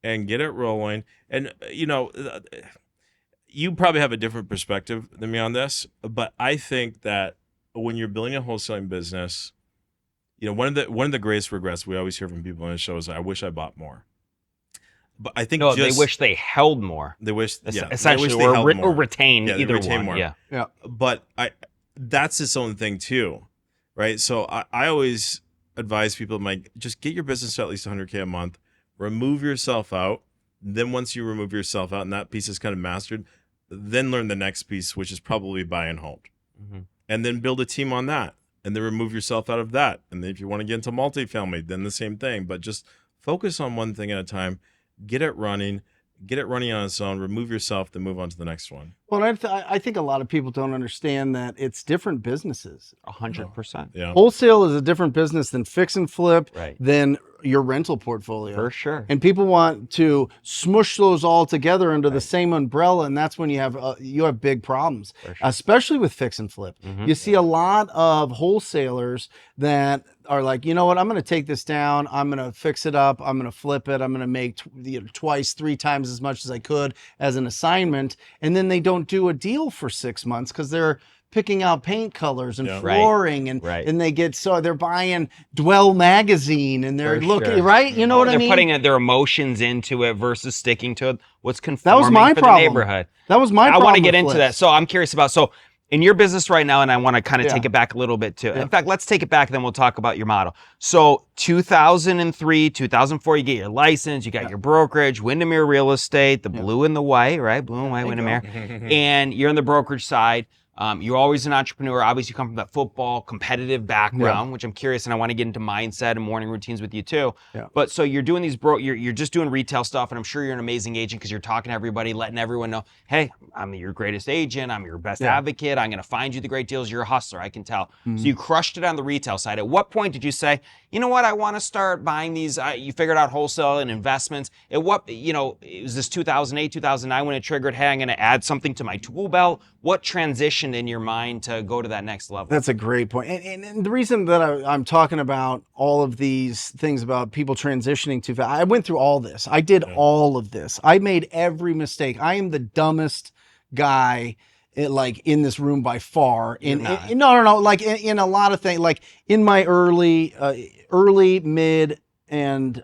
and get it rolling. And, you probably have a different perspective than me on this, but I think that when you're building a wholesaling business, one of the greatest regrets we always hear from people on the show is, I wish I bought more. But I think they wish they held more. They wish, essentially, they wish they held more. or retained, Yeah, they either retain one. more. Yeah. But that's its own thing too, right? So I always advise people, I'm like, just get your business to at least 100K a month, remove yourself out. Then once you remove yourself out and that piece is kind of mastered, then learn the next piece, which is probably buy and hold. And then build a team on that, and then remove yourself out of that. And then if you want to get into multifamily, then the same thing. But just focus on one thing at a time. Get it running on its own, remove yourself, then move on to the next one. Well, I think a lot of people don't understand that it's different businesses. 100%. Yeah. Wholesale is a different business than fix and flip, Right. than your rental portfolio. For sure. And people want to smush those all together under the same umbrella, and that's when you have big problems, especially with fix and flip. You see a lot of wholesalers that are like, you know what, I'm going to take this down, I'm going to fix it up, I'm going to flip it, I'm going to make twice, 3 times as much as I could as an assignment, and then they don't do a deal for 6 months because they're picking out paint colors and flooring, and they're buying Dwell magazine, and they're looking right. You know what I mean? They're putting their emotions into it versus sticking to what's That was conforming my for problem. the neighborhood. That was my I problem. want to get with into flips. that. So I'm curious about in your business right now, and I want to kind of Yeah. take it back a little bit too. Yeah. In fact, let's take it back, then we'll talk about your model. So 2003, 2004, you get your license, you got your brokerage, Windermere Real Estate, the blue and the white, right? Blue and white Windermere. And you're in the brokerage side. You're always an entrepreneur. Obviously, you come from that football competitive background, which I'm curious, and I want to get into mindset and morning routines with you too. Yeah. But so you're doing these you're just doing retail stuff, and I'm sure you're an amazing agent because you're talking to everybody, letting everyone know, hey, I'm your greatest agent, I'm your best advocate, I'm going to find you the great deals. You're a hustler, I can tell. So you crushed it on the retail side. At what point did you say, you know what, I want to start buying these? You figured out wholesale and investments. At what, it was this 2008, 2009 when it triggered, hey, I'm going to add something to my tool belt. What transitioned in your mind to go to that next level? That's a great point. And the reason that I'm talking about all of these things about people transitioning too fast, I went through all this. I did all of this. I made every mistake. I am the dumbest guy in this room by far. No. Like in a lot of things, like in my early, mid, and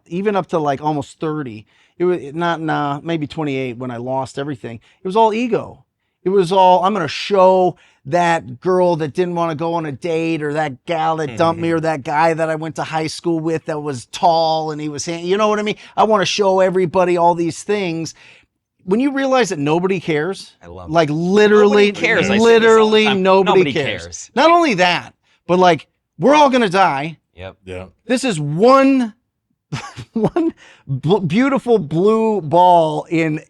even up to like almost 30. It was maybe 28 when I lost everything. It was all ego. It was all, I'm going to show that girl that didn't want to go on a date, or that gal that dumped me, or that guy that I went to high school with that was tall and he was, you know what I mean? I want to show everybody all these things. When you realize that nobody cares, I love like literally, nobody cares. I say this all the literally time. nobody cares. Not only that, but like, we're all going to die. Yep. Yeah. This is one beautiful blue ball in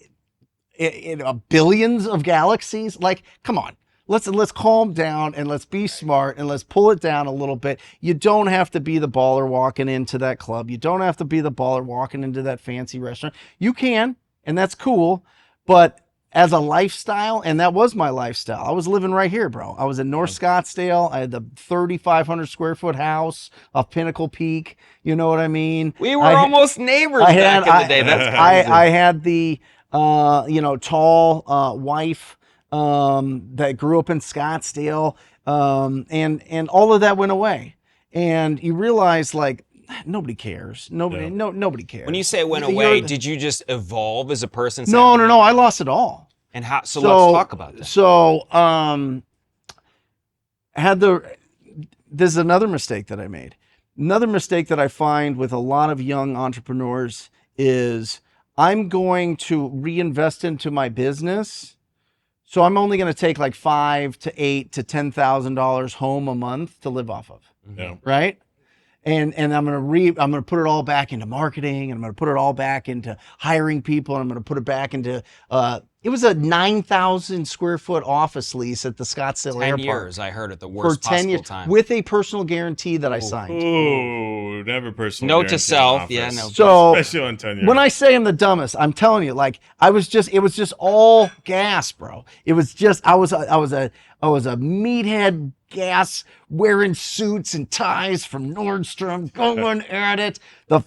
billions of galaxies. Like, come on, let's calm down and let's be smart and let's pull it down a little bit. You don't have to be the baller walking into that club. You don't have to be the baller walking into that fancy restaurant. You can, and that's cool, but as a lifestyle, and that was my lifestyle. I was living right here, bro. I was in North Scottsdale. I had the 3,500 square foot house off Pinnacle Peak. You know what I mean? We were almost neighbors back in the day. That's crazy. I had the tall wife that grew up in Scottsdale, and all of that went away. And you realize, like, nobody cares. Nobody cares. When you say it went away, did you just evolve as a person? No. I lost it all. And how? So let's talk about that. So, there's another mistake that I made. Another mistake that I find with a lot of young entrepreneurs is, I'm going to reinvest into my business, so I'm only going to take like $5,000 to $8,000 to $10,000 home a month to live off of, right? And I'm gonna put it all back into marketing, and I'm gonna put it all back into hiring people, and I'm gonna put it back into it was a 9,000 square foot office lease at the Scottsdale 10 Airport. years, I heard, at the worst for 10 possible years time. with a personal guarantee that I signed. Ooh, never personal. Note to guarantee self, office. yeah, no. So Especially on 10 years. when I say I'm the dumbest, I'm telling you, like, it was just all gas, bro. It was just, I was a meathead gas wearing suits and ties from Nordstrom, going at it. What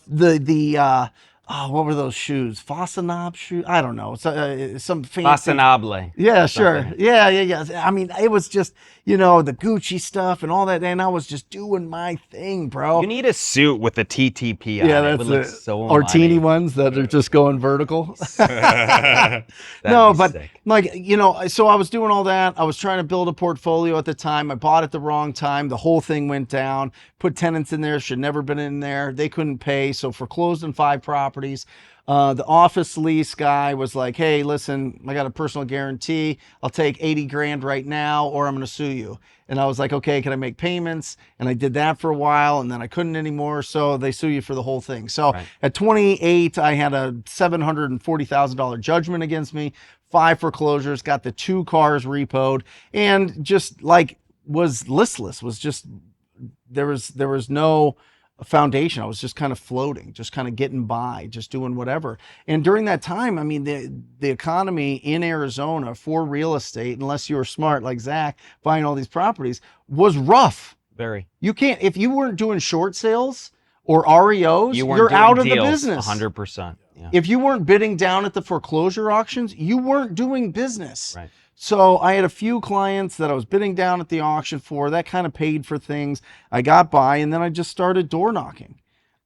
were those shoes? Fossil shoes? I don't know. Some fancy. Fascinable. Yeah, sure. Yeah. I mean, it was just, the Gucci stuff and all that, and I was just doing my thing, bro. You need a suit with a TTP on it. Yeah, It that's would look it. so Ortini money. ones that are just going vertical. That'd No, be but sick. like, so I was doing all that. I was trying to build a portfolio at the time. I bought at the wrong time. The whole thing went down. Put tenants in there, should never been in there. They couldn't pay, so foreclosed on 5 properties. The office lease guy was like, hey, listen, I got a personal guarantee. I'll take 80 grand right now, or I'm going to sue you. And I was like, okay, can I make payments? And I did that for a while, and then I couldn't anymore. So they sue you for the whole thing. So at 28, I had a $740,000 judgment against me, 5 foreclosures, got the 2 cars repoed, and just like was listless, was just, there was no foundation. I was just kind of floating, just kind of getting by, just doing whatever. And during that time, I mean, the economy in Arizona for real estate, unless you were smart like Zack, buying all these properties, was rough. Very. You can't, if you weren't doing short sales or REOs, You weren't you're doing out of deals, the business. 100%. Yeah. If you weren't bidding down at the foreclosure auctions, you weren't doing business. Right. So I had a few clients that I was bidding down at the auction for. That kind of paid for things. I got by, and then I just started door knocking.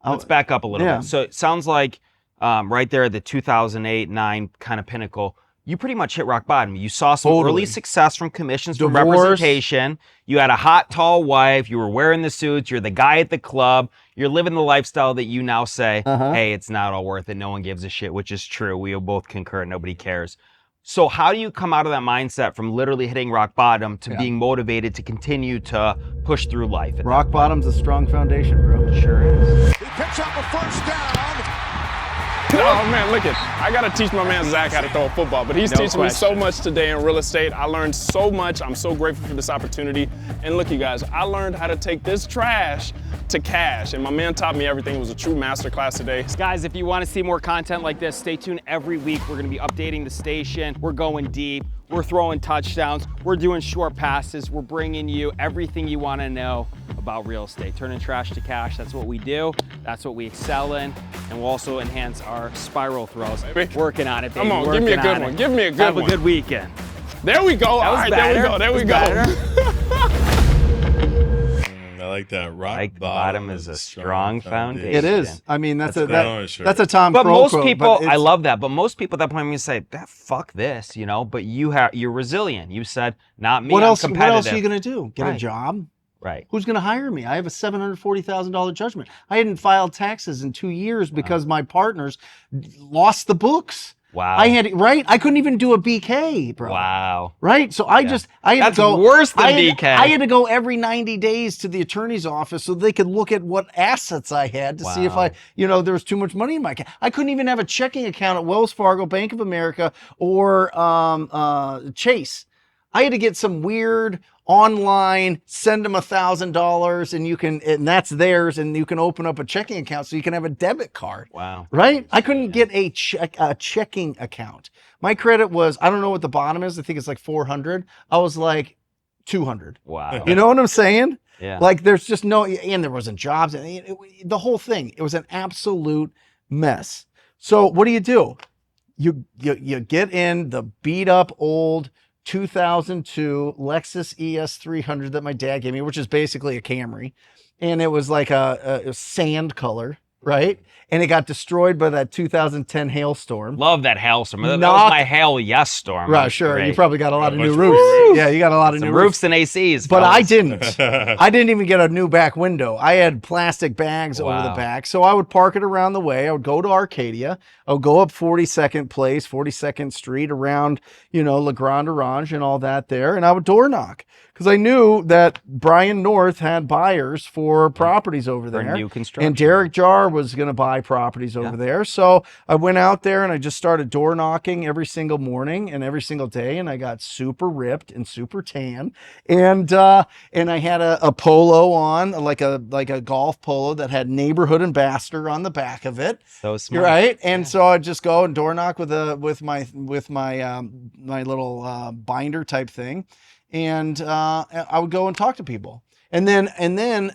Let's back up a little Yeah. bit. So it sounds like right there at the 2008-9 kind of pinnacle, you pretty much hit rock bottom. You saw some Totally. early success from commissions, from Divorce. representation. You had a hot, tall wife. You were wearing the suits. You're the guy at the club. You're living the lifestyle that you now say, hey, it's not all worth it. No one gives a shit, which is true. We both concur. Nobody cares. So how do you come out of that mindset from literally hitting rock bottom to being motivated to continue to push through life? Rock bottom's a strong foundation, bro. Sure is. He picks up a first down. Oh man, look it. I gotta teach my man Zack how to throw a football, but he's teaching me so much today in real estate. I learned so much. I'm so grateful for this opportunity. And look, you guys, I learned how to take this trash to cash. And my man taught me everything. It was a true masterclass today. Guys, if you want to see more content like this, stay tuned every week. We're going to be updating the station. We're going deep. We're throwing touchdowns. We're doing short passes. We're bringing you everything you want to know about real estate. Turning trash to cash. That's what we do. That's what we excel in. And we'll also enhance our spiral throws. Working on it, baby. Come on, give me a good one. Give me a good one. Have a good weekend. There we go. All right, there we go. I like that. Rock bottom is a strong foundation. It is. I mean, that's a Tom But Crow most quote, people, but I love that. But most people at that point are going to say, fuck this, you know. But you're resilient. You said, not me. what I'm else? What competitive. else are you gonna do? Get a Right. job? Right. Who's gonna hire me? I have a $740,000 judgment. I hadn't filed taxes in 2 years because my partners lost the books. Wow. I couldn't even do a BK, bro. Wow. Right? So I had That's to go worse than I BK. I had to go every 90 days to the attorney's office so they could look at what assets I had to see if there was too much money in my account. I couldn't even have a checking account at Wells Fargo, Bank of America, or Chase. I had to get some weird online, send them $1,000 and that's theirs, and you can open up a checking account so you can have a debit card. Wow. Right? I couldn't get a checking account. My credit was, I don't know what the bottom is. I think it's like 400. I was like 200. Wow. You know what I'm saying? Yeah. Like there's just and there wasn't jobs. The whole thing, it was an absolute mess. So what do? You get in the beat up old 2002 Lexus ES300 that my dad gave me, which is basically a Camry. And it was like a sand color, right? And it got destroyed by that 2010 hailstorm. Love that hailstorm. That was my hail yes storm. Right, sure. Great. You probably got a lot of new much roofs. roofs. Yeah, you got a lot of Some new roofs and ACs. But I fellas. didn't. I didn't even get a new back window. I had plastic bags over the back. So I would park it around the way. I would go to Arcadia. I would go up 42nd Place, 42nd Street, around, Le Grand Orange and all that there. And I would door knock because I knew that Brian North had buyers for properties over there. new construction. And Derek Jarr was going to buy properties over there. So I went out there and I just started door knocking every single morning and every single day. And I got super ripped and super tan. And I had a polo on, like a golf polo that had Neighborhood Ambassador on the back of it. So smart. Right. And so I'd just go and door knock with my little binder type thing. And I would go and talk to people. And then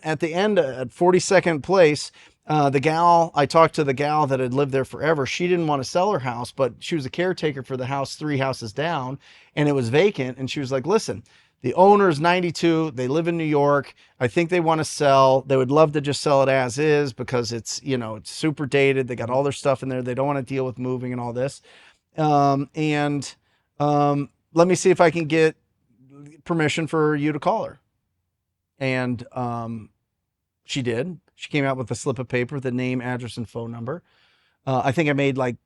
at the end at 42nd Place, I talked to the gal that had lived there forever. She didn't want to sell her house, but she was a caretaker for the house 3 houses down, and it was vacant. And she was like, listen, the owner is 92. They live in New York. I think they want to sell. They would love to just sell it as is because it's super dated. They got all their stuff in there. They don't want to deal with moving and all this. Let me see if I can get permission for you to call her. And she did. She came out with a slip of paper with the name, address, and phone number. I think I made like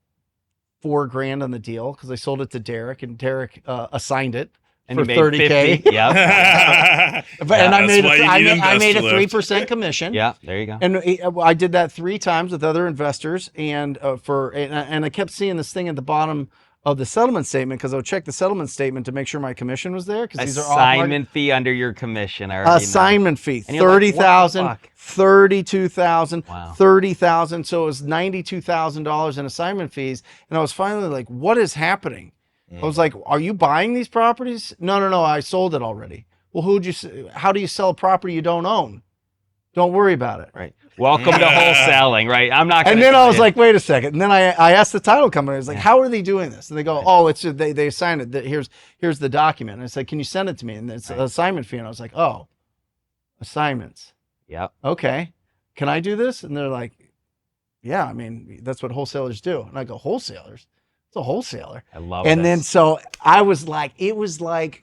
$4,000 on the deal because I sold it to Derek, and Derek assigned it And for you made $30K. 50. Yeah. And I made a Investorlift. 3% commission. Yeah. There you go. And I did that 3 times with other investors, and I kept seeing this thing at the bottom of the settlement statement because I would check the settlement statement to make sure my commission was there because these are Assignment fee under your commission. I already know. assignment fee, And you're like, what the 30,000, fuck? 32,000, Wow. 30,000. So it was $92,000 in assignment fees. And I was finally like, what is happening? I was like, are you buying these properties? No, I sold it already. Well, how do you sell a property you don't own? Don't worry about it. Right. Welcome to wholesaling, right? I'm not going And then I was like, wait a second. And then I asked the title company, I was like, how are they doing this? And they go, oh, it's they signed it. Here's the document. And I said, can you send it to me? And it's an assignment fee. And I was like, oh, assignments. Yep. Okay. Can I do this? And they're like, yeah, I mean, that's what wholesalers do. And I go, wholesalers? It's a wholesaler. I love And this. then so I was like, it was like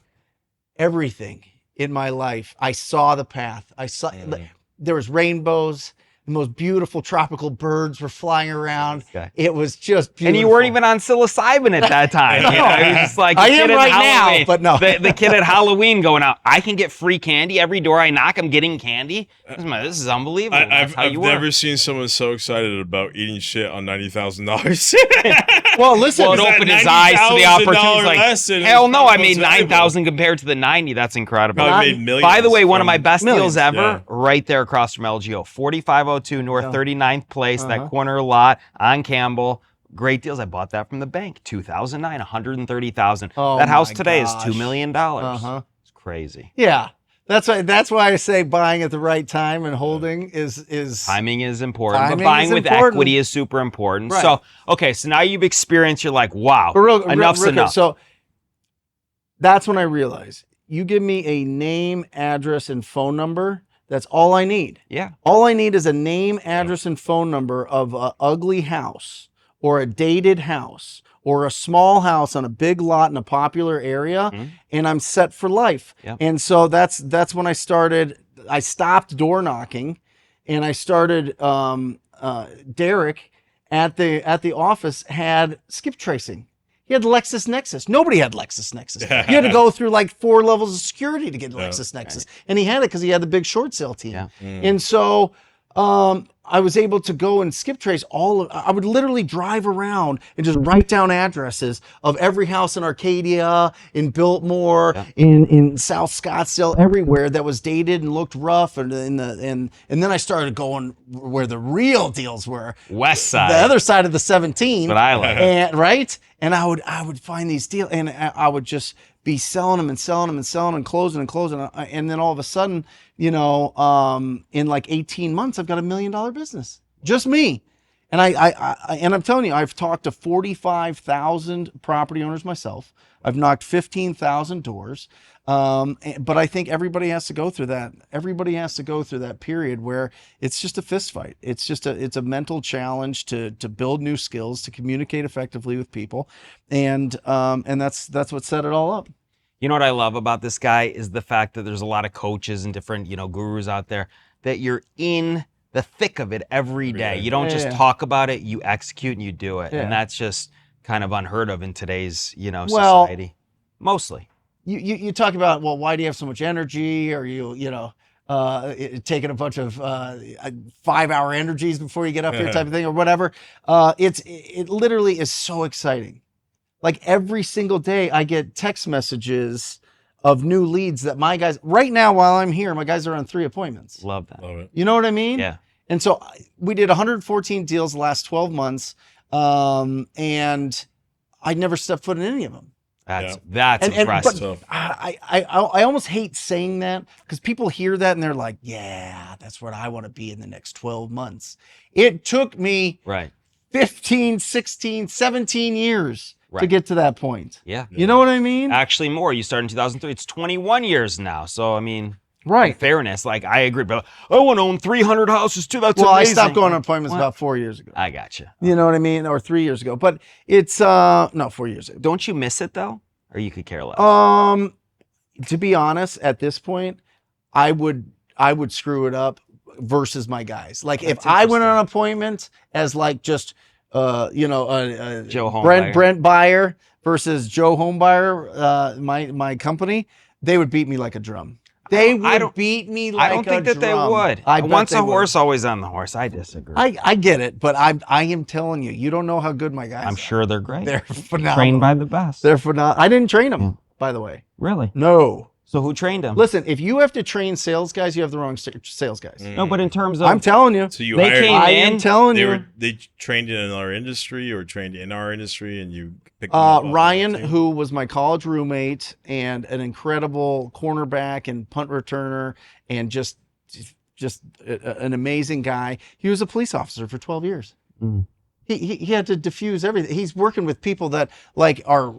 everything in my life. I saw the path. I saw there was rainbows. The most beautiful tropical birds were flying around. Okay. It was just beautiful. And you weren't even on psilocybin at that time. You know, it was just like I the am kid at right now, Halloween- but no. The kid at Halloween going out, I can get free candy. Every door I knock, I'm getting candy. This is unbelievable. That's how I've you never were. seen someone so excited about eating shit on $90,000. Well, listen. Well, it that opened his eyes to the $90,000 opportunity. Like, lesson is hell no, I made most valuable. 9,000 compared to the 90. That's incredible. Probably made millions By the way, one of from my best millions. deals ever, Yeah. right there across from LGO, 4502 North 39th Place, that corner lot on Campbell. Great deals. I bought that from the bank. 2009, 130,000. Oh that house my today gosh. is $2 million. It's crazy. Yeah. That's why I say buying at the right time and holding is Timing is important, Timing but buying is with important. equity is super important. Right. So, okay, so now you've experienced, you're like, wow, enough's real quick. enough. So that's when I realized you give me a name, address, and phone number. That's all I need. Yeah. All I need is a name, address, and phone number of an ugly house or a dated house or a small house on a big lot in a popular area, and I'm set for life. Yep. And so that's when I started. I stopped door knocking, and I started. Derek at the office had skip tracing. He had LexisNexis. Nobody had LexisNexis. You had to go through like 4 levels of security to get LexisNexis. And he had it because he had the big short sale team. Yeah. And so I was able to go and skip trace I would literally drive around and just write down addresses of every house in Arcadia, in Biltmore, in South Scottsdale, everywhere that was dated and looked rough. And then I started going where the real deals were. West side. The other side of the 17. What I like. And right? And I would find these deals and I would just be selling them and selling them and selling and closing and closing. And then all of a sudden, in like 18 months, I've got $1 million business. Just me. And I'm telling you, I've talked to 45,000 property owners myself. I've knocked 15,000 doors. But I think everybody has to go through that. Everybody has to go through that period where it's just a fist fight. It's a mental challenge to build new skills, to communicate effectively with people. And that's what set it all up. You know what I love about this guy is the fact that there's a lot of coaches and different, gurus out there that you're in the thick of it every day. You don't just talk about it, you execute and you do it. Yeah. And that's just kind of unheard of in today's, society. Mostly. You talk about, well, why do you have so much energy? Or taking a bunch of 5-hour energies before you get up here type of thing or whatever. It literally is so exciting. Like every single day I get text messages of new leads that my guys, right now while I'm here, my guys are on 3 appointments. Love that. Love it. You know what I mean? Yeah. And so we did 114 deals the last 12 months. And I never stepped foot in any of them. That's impressive. But I almost hate saying that because people hear that and they're like, yeah, that's what I want to be in the next 12 months. It took me 15, 16, 17 years to get to that point. Yeah. You know what I mean? Actually more. You started in 2003. It's 21 years now. So, I mean, right. In fairness, like I agree, but I want to own 300 houses too. That's well, amazing. I stopped going on appointments about 4 years ago. I gotcha. You know what I mean? Or 3 years ago. But it's, no, 4 years ago. Don't you miss it though? Or you could care less? To be honest, at this point, I would screw it up versus my guys. Like if I went on an appointment as like just Joe Homebuyer. Brent buyer versus Joe Homebuyer, my company, they would beat me like a drum. They would beat me like a drum. I don't think that they would. I bet Once they a horse, would. always on the horse. I disagree. I get it, but I am telling you, you don't know how good my guys I'm are. sure they're great. They're phenomenal. Trained by the best. They're phenomenal. I didn't train them, by the way. Really? No. So who trained them? Listen, if you have to train sales guys, you have the wrong sales guys. No, but in terms of I'm telling you. So you They hired, came I in, am telling you. they trained in another industry or trained in our industry, and you picked them up off Ryan, the team? who was my college roommate and an incredible cornerback and punt returner and just an amazing guy. He was a police officer for 12 years. He had to diffuse everything. He's working with people that like are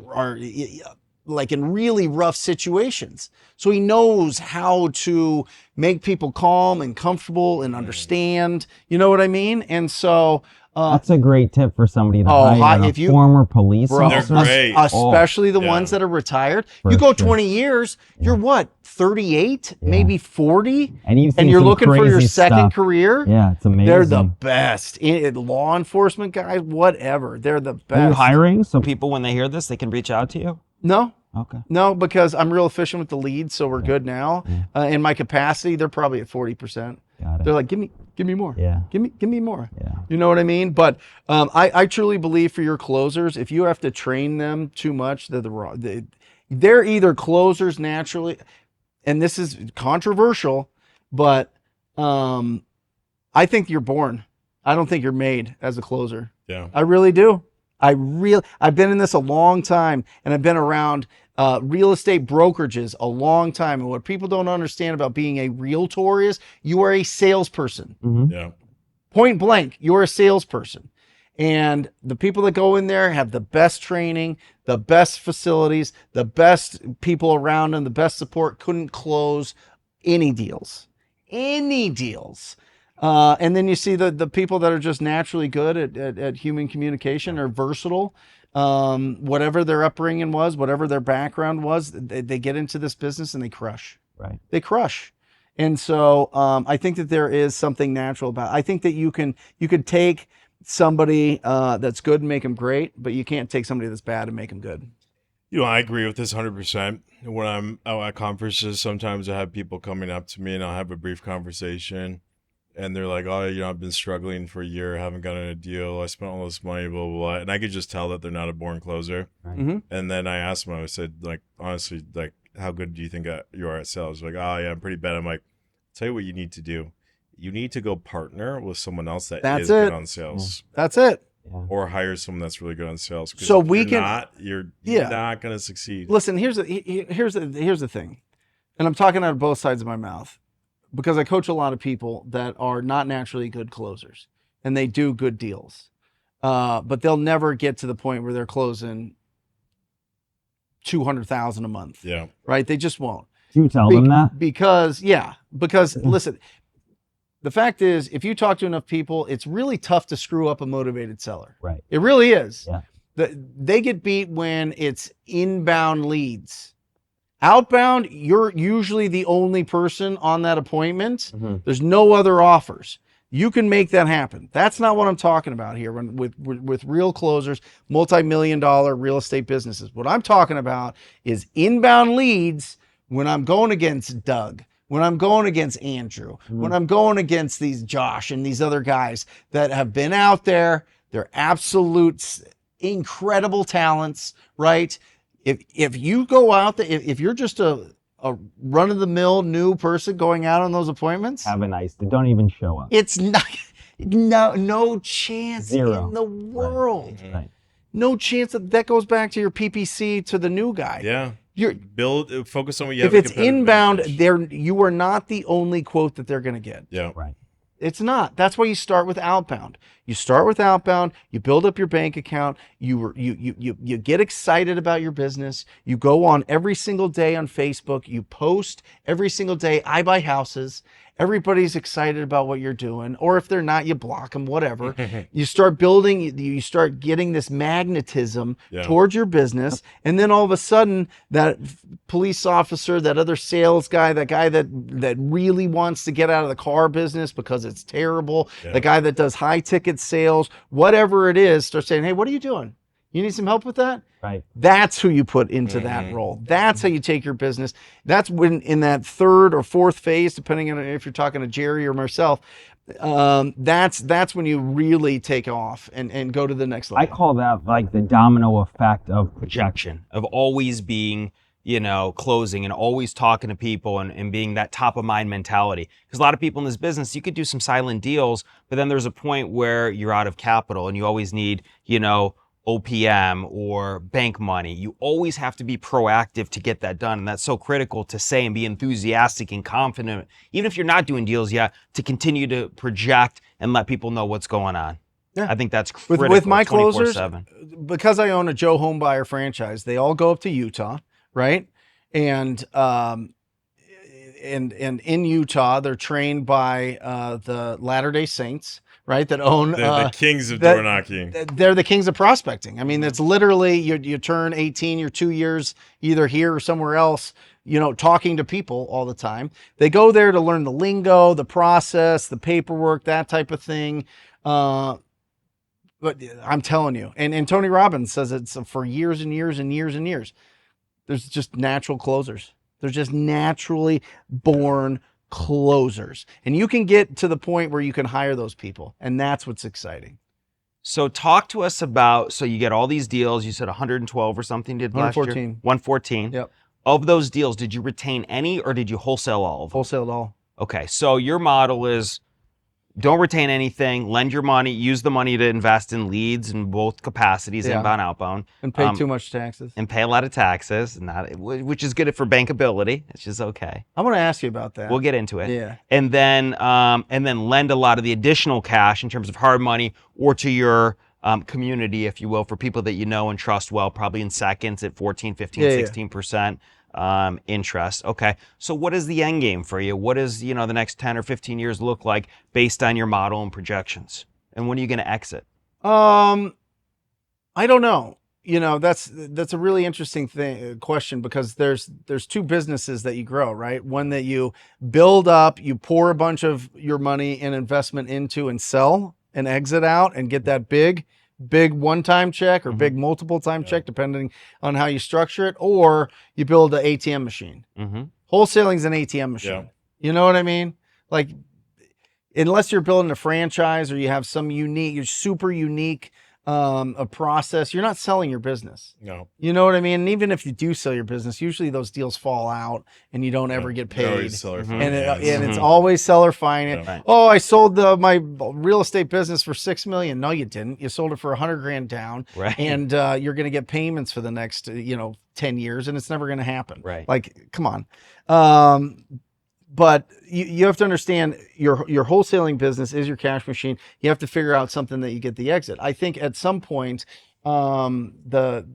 like in really rough situations. So he knows how to make people calm and comfortable and understand, you know what I mean? And so, that's a great tip for somebody to Oh, hire if you- former police bro, officer. They're great. especially the Yeah. ones that are retired. For You go sure. 20 years, you're what, 38, maybe 40? And you've seen you're some looking for your crazy second stuff. career? Yeah, it's amazing. They're the best. Law enforcement guys, whatever. They're the best. Are you hiring? So People, when they hear this, they can reach out to you. No. okay. No, because I'm real efficient with the leads, so we're good now. In my capacity, they're probably at 40%. Got it. They're like, give me more. Yeah. Give me more. Yeah. You know what I mean? But I truly believe for your closers, if you have to train them too much, they're either closers naturally, and this is controversial, but I think you're born. I don't think you're made as a closer. Yeah. I really do. I've been in this a long time, and I've been around real estate brokerages a long time. And what people don't understand about being a realtor is you are a salesperson. Yeah. Point blank, you're a salesperson. And the people that go in there have the best training, the best facilities, the best people around them, the best support. Couldn't close any deals. And then you see the people that are just naturally good at human communication or versatile. Whatever their upbringing was, whatever their background was, they get into this business and they crush. Right. They crush. And so I think that there is something natural about it. I think that you could take somebody that's good and make them great, but you can't take somebody that's bad and make them good. You know, I agree with this 100%. When I'm out at conferences, sometimes I have people coming up to me and I'll have a brief conversation. And they're like, oh, I've been struggling for a year, haven't gotten a deal. I spent all this money, blah, blah, blah. And I could just tell that they're not a born closer. Right. Mm-hmm. And then I asked them, I said, like, honestly, like, how good do you think you are at sales? Like, oh, yeah, I'm pretty bad. I'm like, tell you what you need to do. You need to go partner with someone else that's good on sales. That's it. Or hire someone that's really good on sales. So if we you're can. you're not going to succeed. Listen, here's the thing, and I'm talking out of both sides of my mouth, because I coach a lot of people that are not naturally good closers, and they do good deals, but they'll never get to the point where they're closing $200,000 a month. Yeah. Right? They just won't. You tell them that? Because listen, the fact is, if you talk to enough people, it's really tough to screw up a motivated seller. Right. It really is. Yeah. They get beat when it's inbound leads. Outbound, you're usually the only person on that appointment. Mm-hmm. There's no other offers. You can make that happen. That's not what I'm talking about here with real closers, multi-million-dollar real estate businesses. What I'm talking about is inbound leads when I'm going against Doug, when I'm going against Andrew, when I'm going against these Josh and these other guys that have been out there. They're absolute incredible talents, right? If you go out there, if you're just a run-of-the-mill new person going out on those appointments, Have a nice day. Don't even show up. it's not no chance Zero. in the world. Right. No chance that goes back to your PPC to the new guy. Yeah. You're Focus on what you if have. it's inbound, you are not the only quote that they're going to get. Yeah. Right. It's not. That's why you start with outbound. You start with outbound. You build up your bank account. You get excited about your business. You go on every single day on Facebook. You post every single day. I buy houses. Everybody's excited about what you're doing. Or if they're not, you block them. Whatever. You start building. You start getting this magnetism towards your business, and then all of a sudden, that police officer, that other sales guy, that guy that really wants to get out of the car business because it's terrible, the guy that does high ticket sales, whatever it is, starts saying, "Hey, what are you doing? You need some help with that?" Right. That's who you put into that role. That's how you take your business. That's when in that third or fourth phase, depending on if you're talking to Jerry or myself, that's when you really take off and go to the next level. I call that like the domino effect of Projection of always being, closing and always talking to people and being that top of mind mentality. Because a lot of people in this business, you could do some silent deals, but then there's a point where you're out of capital and you always need, OPM or bank money. You always have to be proactive to get that done. And that's so critical to say and be enthusiastic and confident, even if you're not doing deals yet, to continue to project and let people know what's going on. Yeah. I think that's critical. With my closers, 24/7. because I own a Joe Homebuyer franchise, they all go up to Utah. right? And in Utah, they're trained by the Latter-day Saints, right? That own The kings of door knocking. They're the kings of prospecting. I mean, it's literally you turn 18, you're 2 years either here or somewhere else, talking to people all the time. They go there to learn the lingo, the process, the paperwork, that type of thing. But I'm telling you, and Tony Robbins says it's for years and years and years and years. There's just natural closers. They're just naturally born closers. And you can get to the point where you can hire those people. And that's what's exciting. So talk to us about, so you get all these deals. You said 112 or something did last year? 114. 114. Yep. Of those deals, did you retain any or did you wholesale all of them? Wholesale it all. Okay, so your model is don't retain anything, lend your money, use the money to invest in leads in both capacities, inbound, outbound. And pay too much taxes. And pay a lot of taxes, which is good for bankability. It's just okay. I want to ask you about that. We'll get into it. Yeah. And then lend a lot of the additional cash in terms of hard money or to your community, if you will, for people that you know and trust well, probably in seconds at 14, 15, 16%. Interest. Okay. So what is the end game for you? What does, the next 10 or 15 years look like based on your model and projections? And when are you going to exit? I don't know. That's a really interesting question, because there's two businesses that you grow, right? One that you build up, you pour a bunch of your money and investment into and sell and exit out and get that big one-time check or big multiple-time check, depending on how you structure it, or you build an ATM machine. Wholesaling is an ATM machine. Yeah. You know what I mean? Like, unless you're building a franchise or you have some super unique a process, you're not selling your business. No. You know what I mean? And even if you do sell your business, usually those deals fall out and you don't ever get paid. And it's always seller finance. Yeah. Oh, I sold my real estate business for $6 million. No, you didn't. You sold it for $100,000 down. Right. And you're going to get payments for the next 10 years, and it's never going to happen. Right. Like, come on. But you have to understand your wholesaling business is your cash machine. You have to figure out something that you get the exit. I think at some point, the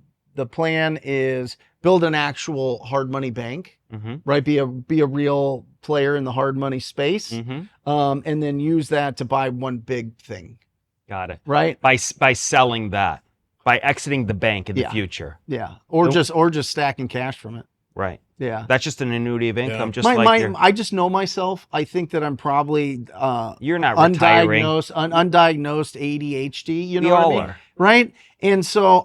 plan is build an actual hard money bank, right? Be a real player in the hard money space, and then use that to buy one big thing. Got it. Right? By selling that, by exiting the bank in the future. Yeah. Or just stacking cash from it. Right. Yeah. That's just an annuity of income, just I just know myself. I think that I'm probably you're not retiring. undiagnosed ADHD, you know We what I all mean? are. Right? And so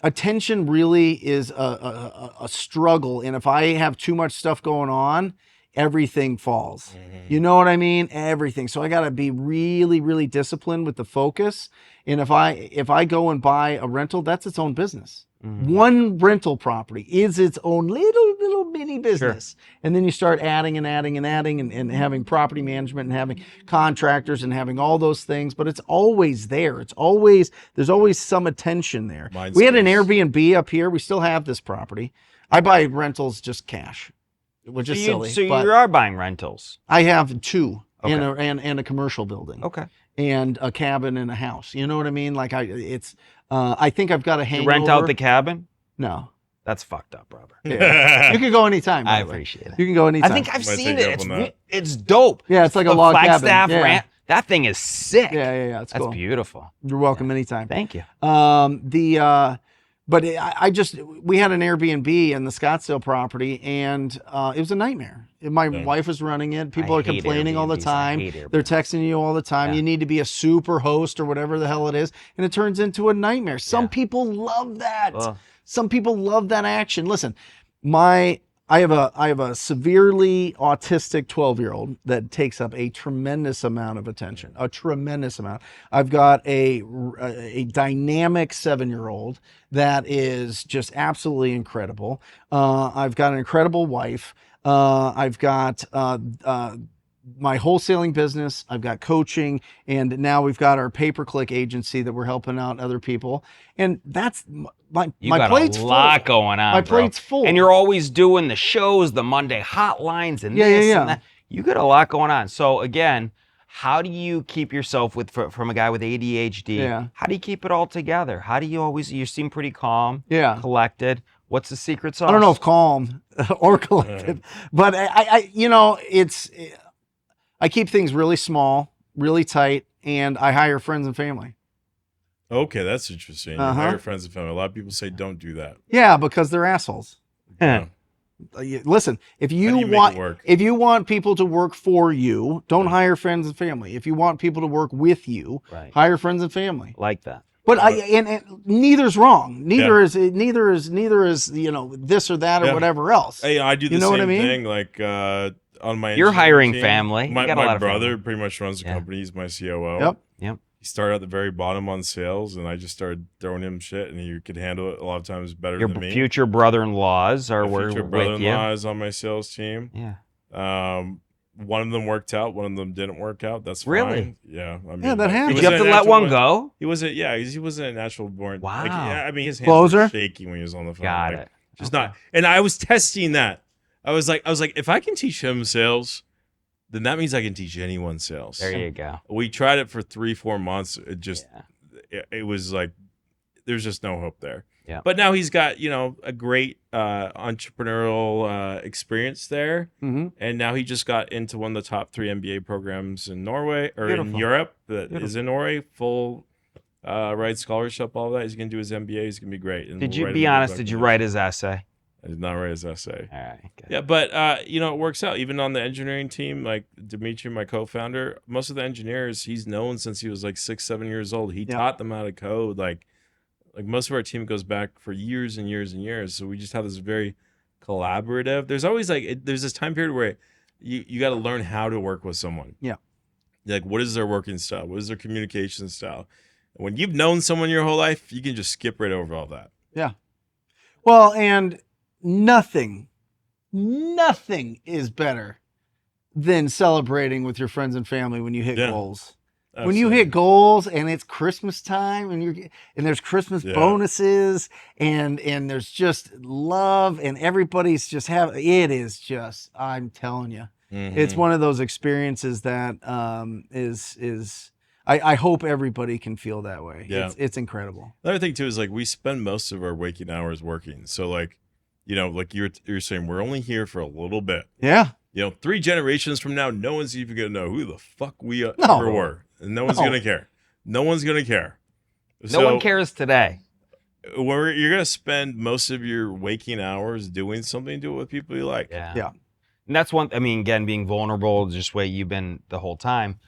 attention really is a struggle. And if I have too much stuff going on, everything falls. You know what I mean? Everything. So I got to be really, really disciplined with the focus. And if I go and buy a rental, that's its own business. One rental property is its own little mini business. Sure. And then you start adding and adding and adding and having property management and having contractors and having all those things, but it's always there. There's always some attention there. We had an Airbnb up here. We still have this property. I buy rentals just cash, which is silly. So you are buying rentals. I have two. Okay. And a commercial building. Okay. And a cabin and a house. You know what I mean? Like I think I've got a hangover. You rent out the cabin? No. That's fucked up, Robert. Yeah. You can go anytime. I appreciate it. You can go anytime. I think I've seen it. It's dope. Yeah, it's like a log cabin. Flagstaff Yeah. rant. That thing is sick. Yeah. That's cool. That's beautiful. You're welcome anytime. Thank you. But we had an Airbnb in the Scottsdale property, and it was a nightmare. My wife was running it. People are complaining all the time. They're texting you all the time. You need to be a super host or whatever the hell it is, and it turns into a nightmare. Some people love that. Some people love that action. Listen, I have a severely autistic 12-year-old that takes up a tremendous amount of attention, a tremendous amount. I've got a dynamic 7-year-old that is just absolutely incredible. I've got an incredible wife. I've got my wholesaling business. I've got coaching, and now we've got our pay-per-click agency that we're helping out other people. And that's my plate's full. You got a lot going on. My plate's full. And you're always doing the shows, the Monday hotlines, and this and that. You got a lot going on. So again, how do you keep yourself from a guy with ADHD? Yeah. How do you keep it all together? How do you you seem pretty calm, Yeah. collected. What's the secret sauce? I don't know if calm or collected, but I I keep things really small, really tight, and I hire friends and family. Okay, that's interesting. You hire friends and family. A lot of people say don't do that. Yeah, because they're assholes. Yeah. Listen, if you want people to work for you, don't hire friends and family. If you want people to work with you, hire friends and family. Like that. But and neither's wrong. Neither is this or that or whatever else. Hey, I do the same thing. Like on my you're hiring team, family. My brother pretty much runs the company. He's my COO. Yep. He started at the very bottom on sales, and I just started throwing him shit, and he could handle it a lot of times better than me. Your future brother-in-laws are with you. Future brother-in-law is on my sales team. Yeah. One of them worked out. One of them didn't work out. That's fine. Really? Yeah. I mean, that happens. Did you have to let one go? He wasn't. Yeah, he wasn't a natural born. Wow. Like, I mean, his hands Closer? were shaky when he was on the phone. Got like, it. Just not. And I was testing that. I was like, if I can teach him sales, then that means I can teach anyone sales. There you go. We tried it for 3-4 months. It just, it was like, there's just no hope there. Yeah. But now he's got, a great entrepreneurial experience there. Mm-hmm. And now he just got into one of the top 3 MBA programs in Norway or in Europe that is in Norway, full right scholarship, all that. He's going to do his MBA. He's going to be great. And Did you be honest? Did you write his essay? I did not write his essay. All right. Good. Yeah, but it works out. Even on the engineering team, like Dimitri, my co-founder, most of the engineers he's known since he was like 6-7 years old. He taught them how to code. Like most of our team goes back for years and years and years. So we just have this very collaborative. There's always there's this time period where you got to learn how to work with someone. Yeah. Like, what is their working style? What is their communication style? And when you've known someone your whole life, you can just skip right over all that. Yeah. Well, and nothing is better than celebrating with your friends and family when you hit goals. Absolutely. When you hit goals and it's Christmas time and there's Christmas bonuses and there's just love and everybody's just I'm telling you, it's one of those experiences that I hope everybody can feel that way. Yeah. It's incredible. Another thing too is we spend most of our waking hours working. So like you're saying, we're only here for a little bit. Yeah. 3 generations from now, no one's even gonna know who the fuck we ever were. And no one's gonna care. No one's gonna care. No one cares today. Where you're gonna spend most of your waking hours doing something, do it with people you like. Yeah. And that's one, again, being vulnerable, just the way you've been the whole time.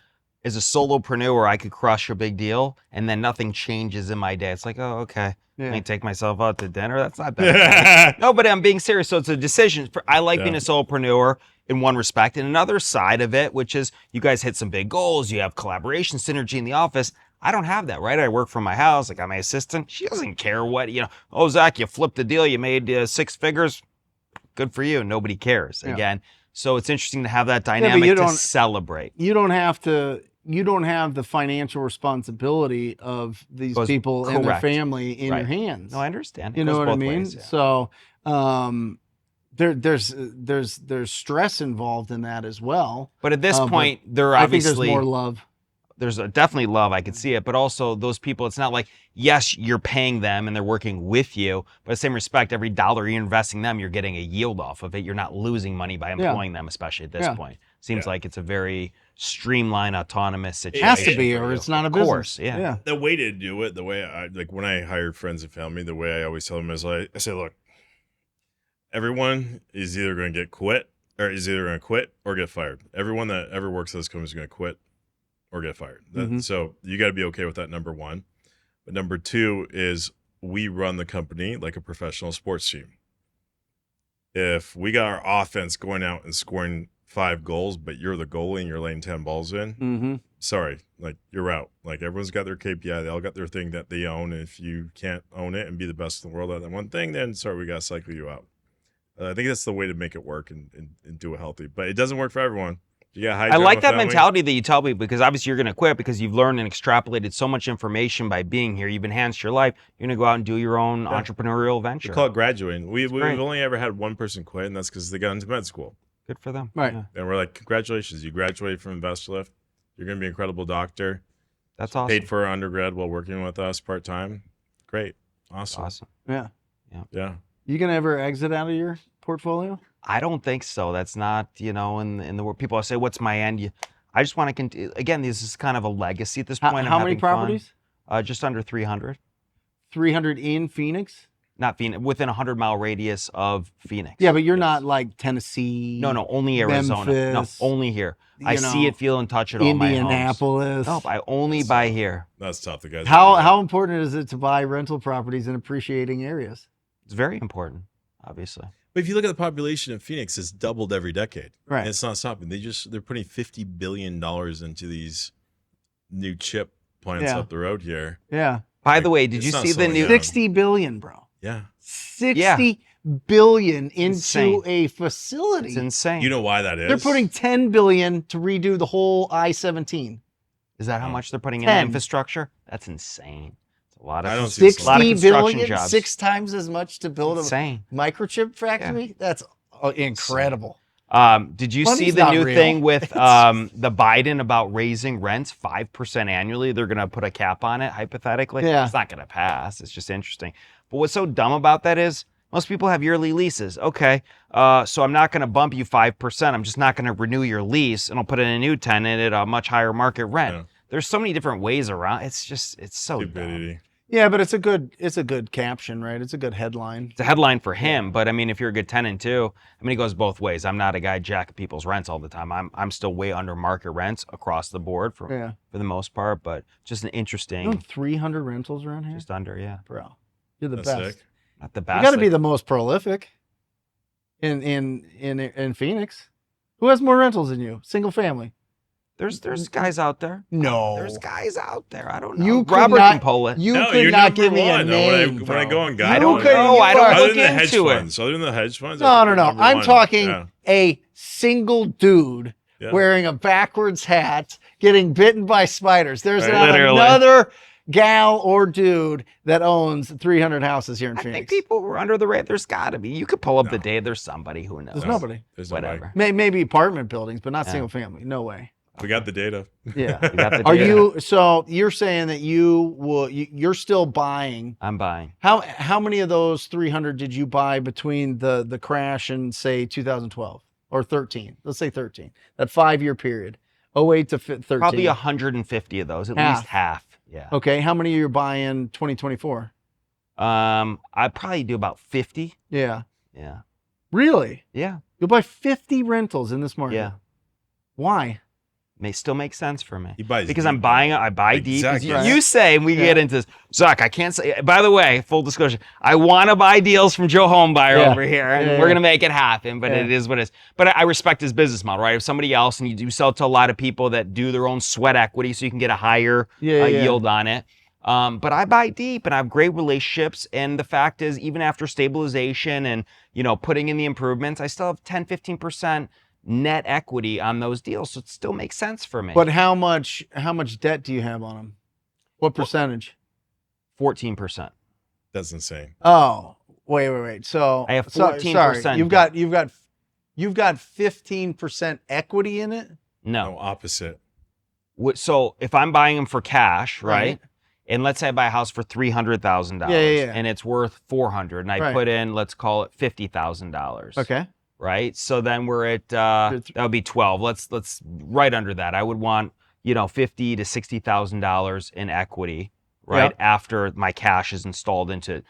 As a solopreneur, I could crush a big deal and then nothing changes in my day. It's like, oh, okay. Yeah. I take myself out to dinner. That's not that. No, but I'm being serious. So it's a decision. I like being a solopreneur in one respect. And another side of it, which is you guys hit some big goals. You have collaboration, synergy in the office. I don't have that, right? I work from my house. I got my assistant. She doesn't care what, oh, Zach, you flipped the deal. You made 6 figures. Good for you. Nobody cares. Again. So it's interesting to have that dynamic to celebrate. You don't have the financial responsibility of these people and their family in your hands. No, I understand. You know what I mean? Ways, yeah. So there's stress involved in that as well. But at this point, there obviously I think there's more love. There's definitely love. I could see it. But also those people, it's not like, yes, you're paying them and they're working with you. But in the same respect, every dollar you're investing them, you're getting a yield off of it. You're not losing money by employing them, especially at this point. Seems like it's a very streamlined, autonomous situation. It has to be, or it's not a business. Of course, yeah. The way to do it, the way I when I hire friends and family, the way I always tell them is I say, look, everyone is either going to quit or get fired. Everyone that ever works at this company is going to quit or get fired. So you got to be okay with that, number one. But number 2 is we run the company like a professional sports team. If we got our offense going out and scoring 5 goals, but you're the goalie and you're laying 10 balls in, sorry, you're out. Everyone's got their KPI. They all got their thing that they own. And if you can't own it and be the best in the world at that one thing, then sorry, we got to cycle you out. I think that's the way to make it work and do it healthy. But it doesn't work for everyone. I like that mentality that you tell people, because obviously you're going to quit because you've learned and extrapolated so much information by being here. You've enhanced your life. You're going to go out and do your own entrepreneurial venture. We call it graduating. We've only ever had one person quit, and that's because they got into med school. Good for them. Right. Yeah. And we're like, congratulations, you graduated from Investorlift. You're going to be an incredible doctor. That's awesome. Paid for our undergrad while working with us part-time. Great. Awesome. Awesome. Yeah. Yeah. You gonna ever exit out of your portfolio? I don't think so. That's not, in the world. People say, "What's my end?" I just want to continue. Again, this is kind of a legacy at this point. How many properties? Just under 300. 300 in Phoenix? Not Phoenix, within a 100-mile radius of Phoenix. Yeah, but you're not like Tennessee. No, only Arizona. Memphis, no, only here. I you see know, it, feel, and touch it all my homes. Indianapolis. No, I only buy here. That's tough. The guys. How important is it to buy rental properties in appreciating areas? It's very important, obviously. But if you look at the population of Phoenix, it's doubled every decade. Right. And it's not stopping. They're putting $50 billion into these new chip plants up the road here. Yeah. By the way, did you see the new 60 billion, bro? Yeah. 60 billion into Insane. a facility. It's insane. You know why that is? They're putting 10 billion to redo the whole I-17. Is that how much they're putting in 10. infrastructure? That's insane. It's a lot of I don't see it. 60 lot of construction billion, jobs. 6 times as much to build Insane. a microchip factory? That's incredible. Did you Money's see the not new real. thing with the Biden about raising rents 5% annually? They're going to put a cap on it, hypothetically. Yeah. It's not going to pass. It's just interesting. But what's so dumb about that is most people have yearly leases. Okay, so I'm not going to bump you 5%. I'm just not going to renew your lease, and I'll put in a new tenant at a much higher market rent. Yeah. There's so many different ways around. It's so dumb. Stupidity. Yeah, but it's a good caption, right? It's a good headline. It's a headline for him, but I mean, if you're a good tenant too, I mean, it goes both ways. I'm not a guy jacking people's rents all the time. I'm still way under market rents across the board for the most part, but just an interesting. 300 rentals around here? Just under, yeah. Bro, you're the That's best. sick. Not the best. You got to be the most prolific in Phoenix. Who has more rentals than you? Single family. There's guys out there. No. There's guys out there. I don't know. You could Robert not- can pull it. You No, could you're not number give me a one. name. When I go on You guide, don't could- know. you I don't are- other look than the hedge into it. funds. Other than the hedge funds. No. number I'm one. talking Yeah. a single dude Yeah. wearing a backwards hat, getting bitten by spiders. There's Right. not Literally. another gal or dude that owns 300 houses here in I think Phoenix. people were under the radar. There's got to be. You could pull up the data. There's somebody who knows. There's nobody. There's no Whatever. way. Maybe apartment buildings, but not Yeah. single family. No way. We got the data. Yeah. You got the Are data. you? So you're saying that you're still buying? I'm buying. How many of those 300 did you buy between the crash and say 2012 or 13? Let's say 13. That 5-year period, 08 to 13. Probably 150 of those. At Half. least half. Yeah. Okay. How many are you buying 2024? I'd probably do about 50. Yeah. Yeah. Really? Yeah. You'll buy 50 rentals in this market. Yeah. Why? May still make sense for me. He buys Because deep, I'm buying. though. I buy Like deep. Zack You, does. you say, and we get into this. Zack, I can't say. By the way, full disclosure, I want to buy deals from Joe Homebuyer Yeah. over here, and Yeah, we're yeah. gonna make it happen. But Yeah. it is what it is. But I respect his business model, right? If somebody else, and you do sell to a lot of people that do their own sweat equity, so you can get a higher Yeah, yeah. yield on it. But I buy deep, and I have great relationships. And the fact is, even after stabilization and putting in the improvements, I still have 10-15% net equity on those deals, so it still makes sense for me. But how much debt do you have on them? What percentage? 14%. That's insane. Oh, wait. So I have sorry, 14%. You've got 15% equity in it. No. No, opposite. So if I'm buying them for cash, right? Right. And let's say I buy a house for $300,000, Yeah. and it's worth $400,000, and I Right. put in, let's call it $50,000. Okay. Right. So then we're at that would be 12. Let's right under that. I would want $50,000 to $60,000 in equity, right? After my cash is installed into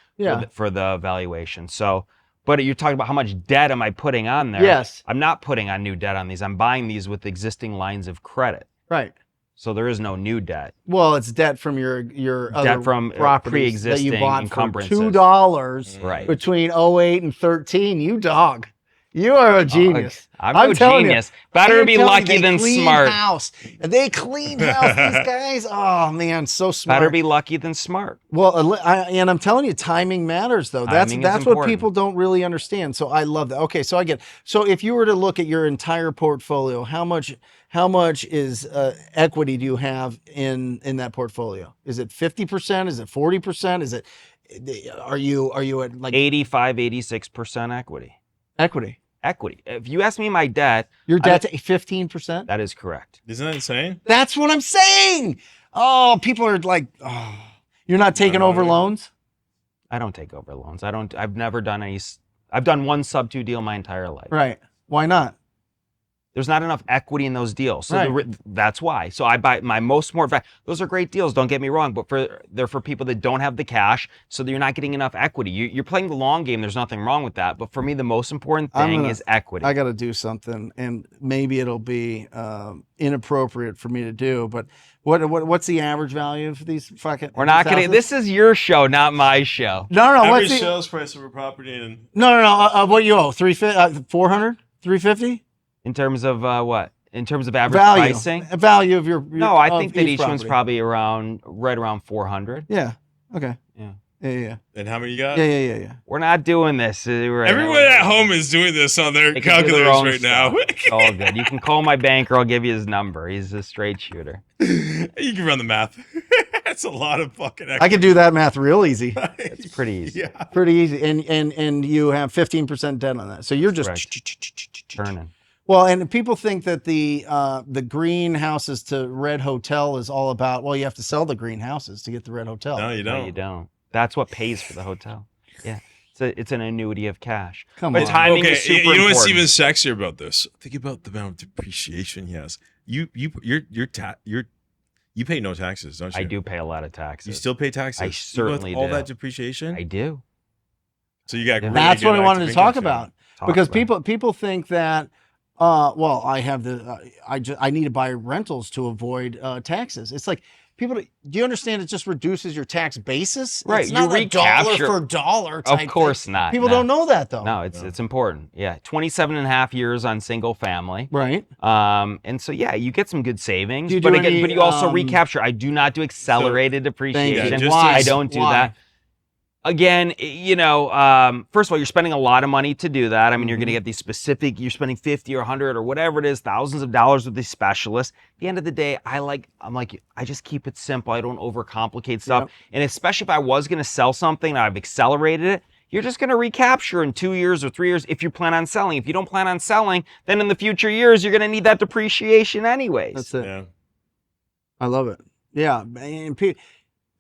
for the valuation. So, but you're talking about how much debt am I putting on there? Yes. I'm not putting on new debt on these. I'm buying these with existing lines of credit. Right. So there is no new debt. Well, it's debt from your other from, properties that you pre-existing bought for encumbrances. $2 Right. between 08 and 13. You dog. You are a genius. I'm no telling you. genius. Better I'm be telling you, lucky they than clean smart. House. They clean house. These guys. Oh man, so smart. Better be lucky than smart. Well, and I'm telling you, timing matters though. Timing is That's what important. people don't really understand. So I love that. Okay, so I get. So if you were to look at your entire portfolio, how much is equity do you have in that portfolio? Is it 50%? Is it 40%? Is it? Are you at like 85, 86% equity. equity? Equity. If you ask me my debt, Your debt's 15%. that is correct. Isn't that insane? That's what I'm saying. Oh, people are like, oh, you're not taking over loans. I don't take over loans. I've never done I've done one sub 2 deal my entire life. Right. Why not? There's not enough equity in those deals. So Right. that's why. So I buy my most more, those are great deals, don't get me wrong, but they're for people that don't have the cash, so that you're not getting enough equity. You're playing the long game, there's nothing wrong with that. But for me, the most important thing is equity. I got to do something, and maybe it'll be inappropriate for me to do, but what's the average value of these fucking We're not going to, this is your show, not my show. No, Average what's the sales price of a property in No, what you owe? 400? 350? In terms of what? In terms of average Value. pricing? Value of your No, I think that each one's property. probably right around 400. Yeah. Okay. Yeah. Yeah. and how many you got? Yeah. We're not doing this. Right Everyone now. at home is doing this on their They can do their calculators own right now. stuff. It's all good. You can call my banker. I'll give you his number. He's a straight shooter. You can run the math. That's a lot of fucking I could do that math real easy. It's pretty easy. Yeah. Pretty easy. And you have 15% debt on that. So you're just Turning. Well, and people think that the greenhouses to red hotel is all about, well, you have to sell the greenhouses to get the red hotel. No, you No, don't. you don't. That's what pays for the hotel. Yeah. It's an annuity of cash. Come But on. timing Okay, is super you know what's important. even sexier about this? Think about the amount of depreciation he has. You pay no taxes, don't you? I do pay a lot of taxes. You still pay taxes? I Even certainly with all do. that depreciation? I do. So you got really That's good what I wanted active to talk income about. Talk Because about it. people think that, well, I have I need to buy rentals to avoid taxes. It's like, do you understand it just reduces your tax basis? Right, It's not you a dollar recapture- for dollar type Of course thing. not. People no. don't know that though. No, it's important. Yeah. 27 and a half years on single family. Right. And so yeah, you get some good savings. Do you but do again, any, but you also recapture. I do not do accelerated depreciation. just Why? I don't do Why? that. Again, first of all, you're spending a lot of money to do that. I mean, you're going to get these specific, you're spending 50 or 100 or whatever it is, thousands of dollars with these specialists. At the end of the day, I just keep it simple. I don't overcomplicate stuff. Yep. And especially if I was going to sell something and I've accelerated it, you're just going to recapture in 2 years or 3 years if you plan on selling. If you don't plan on selling, then in the future years, you're going to need that depreciation anyways. That's it. Yeah. I love it. Yeah. And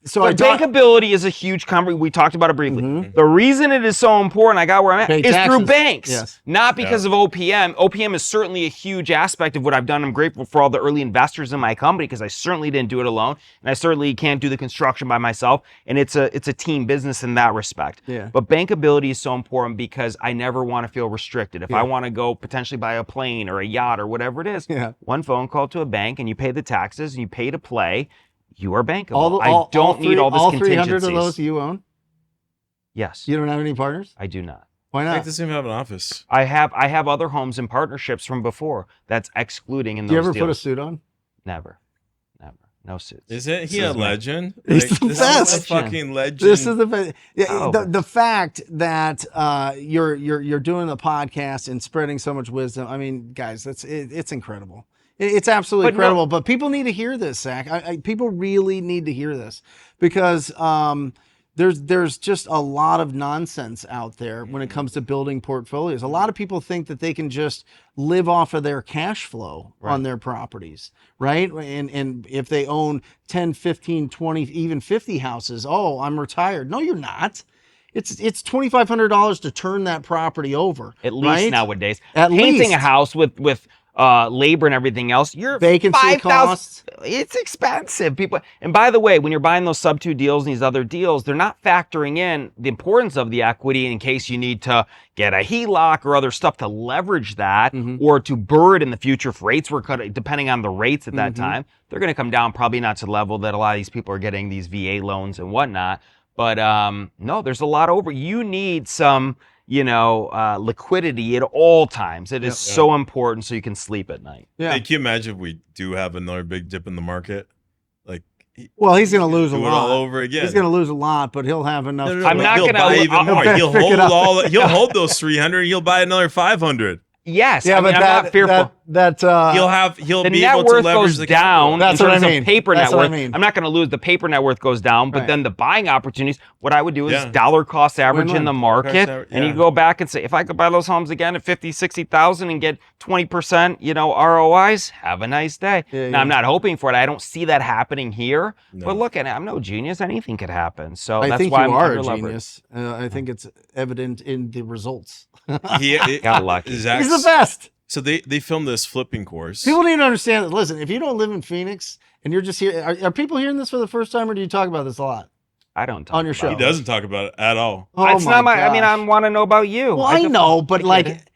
so But bankability is a huge company. We talked about it briefly. Mhm. The reason it is so important, I got where I'm at, Pay is through taxes. banks. Yes. Not because of OPM. OPM is certainly a huge aspect of what I've done. I'm grateful for all the early investors in my company because I certainly didn't do it alone. And I certainly can't do the construction by myself. And it's a team business in that respect. Yeah. But bankability is so important because I never want to feel restricted. If Yeah. I want to go potentially buy a plane or a yacht or whatever it is, Yeah. one phone call to a bank and you pay the taxes and you pay to play. You are bankable. I don't need all this all contingencies. 300 of those you own? Yes, You don't have any partners? I do not. Why I not? think doesn't even have an office. I have other homes and partnerships from before. That's excluding in Do you those ever deals. put a suit on? Never. No suits. Isn't he This a is me. legend? He's the this best. is a fucking legend. This is the Oh. the fact that you're doing the podcast and spreading so much wisdom. I mean, guys, it's incredible. It's absolutely But no- incredible. But people need to hear this, Zach. People really need to hear this because there's just a lot of nonsense out there when it comes to building portfolios. A lot of people think that they can just live off of their cash flow on their properties, right? And if they own 10, 15, 20, even 50 houses, oh, I'm retired. No, you're not. It's $2,500 to turn that property over. At least right? nowadays. At Painting least. a house with labor and everything else, you're Vacancy 5,000 costs. It's expensive. People, and by the way, when you're buying those sub 2 deals and these other deals, they're not factoring in the importance of the equity in case you need to get a HELOC or other stuff to leverage that or to burr it in the future if rates were cut, depending on the rates at that time. They're going to come down probably not to the level that a lot of these people are getting these VA loans and whatnot. But no, there's a lot over. You need some, liquidity at all times. It is so important so you can sleep at night. Yeah. Hey, can you imagine if we do have another big dip in the market? Like, Well, he's going to lose a do it lot. all over again. He's going to lose a lot, but he'll have enough. No, I'm but not he'll gonna- buy even more. He'll He'll pick hold it up. all. He'll hold those 300. He'll buy another 500. Yes, Yeah, I mean, but I'm not fearful. that he'll The be net able to worth leverage goes the down That's in what I terms mean. of paper That's net what I worth. mean. I'm not going to lose. The paper net worth goes down, but Right. then the buying opportunities, what I would do is Yeah. dollar cost average in the Cost market, average, and you yeah. go back and say, if I could buy those homes again at 50, 60,000 and get 20%, ROIs, have a nice day. Now, I'm not hoping for it. I don't see that happening here, but look at it. I'm no genius. Anything could happen. So I that's think why you I'm are a underleveraged. genius. I think it's evident in the results. Got lucky. He's the best. So they filmed this flipping course. People need to understand that. Listen, if you don't live in Phoenix and you're just here, are people hearing this for the first time, or do you talk about this a lot? I don't talk On your about show. He doesn't talk about it at all. Oh It's not my. I mean, I gosh. want to know about you. Well, I know, but get like, it.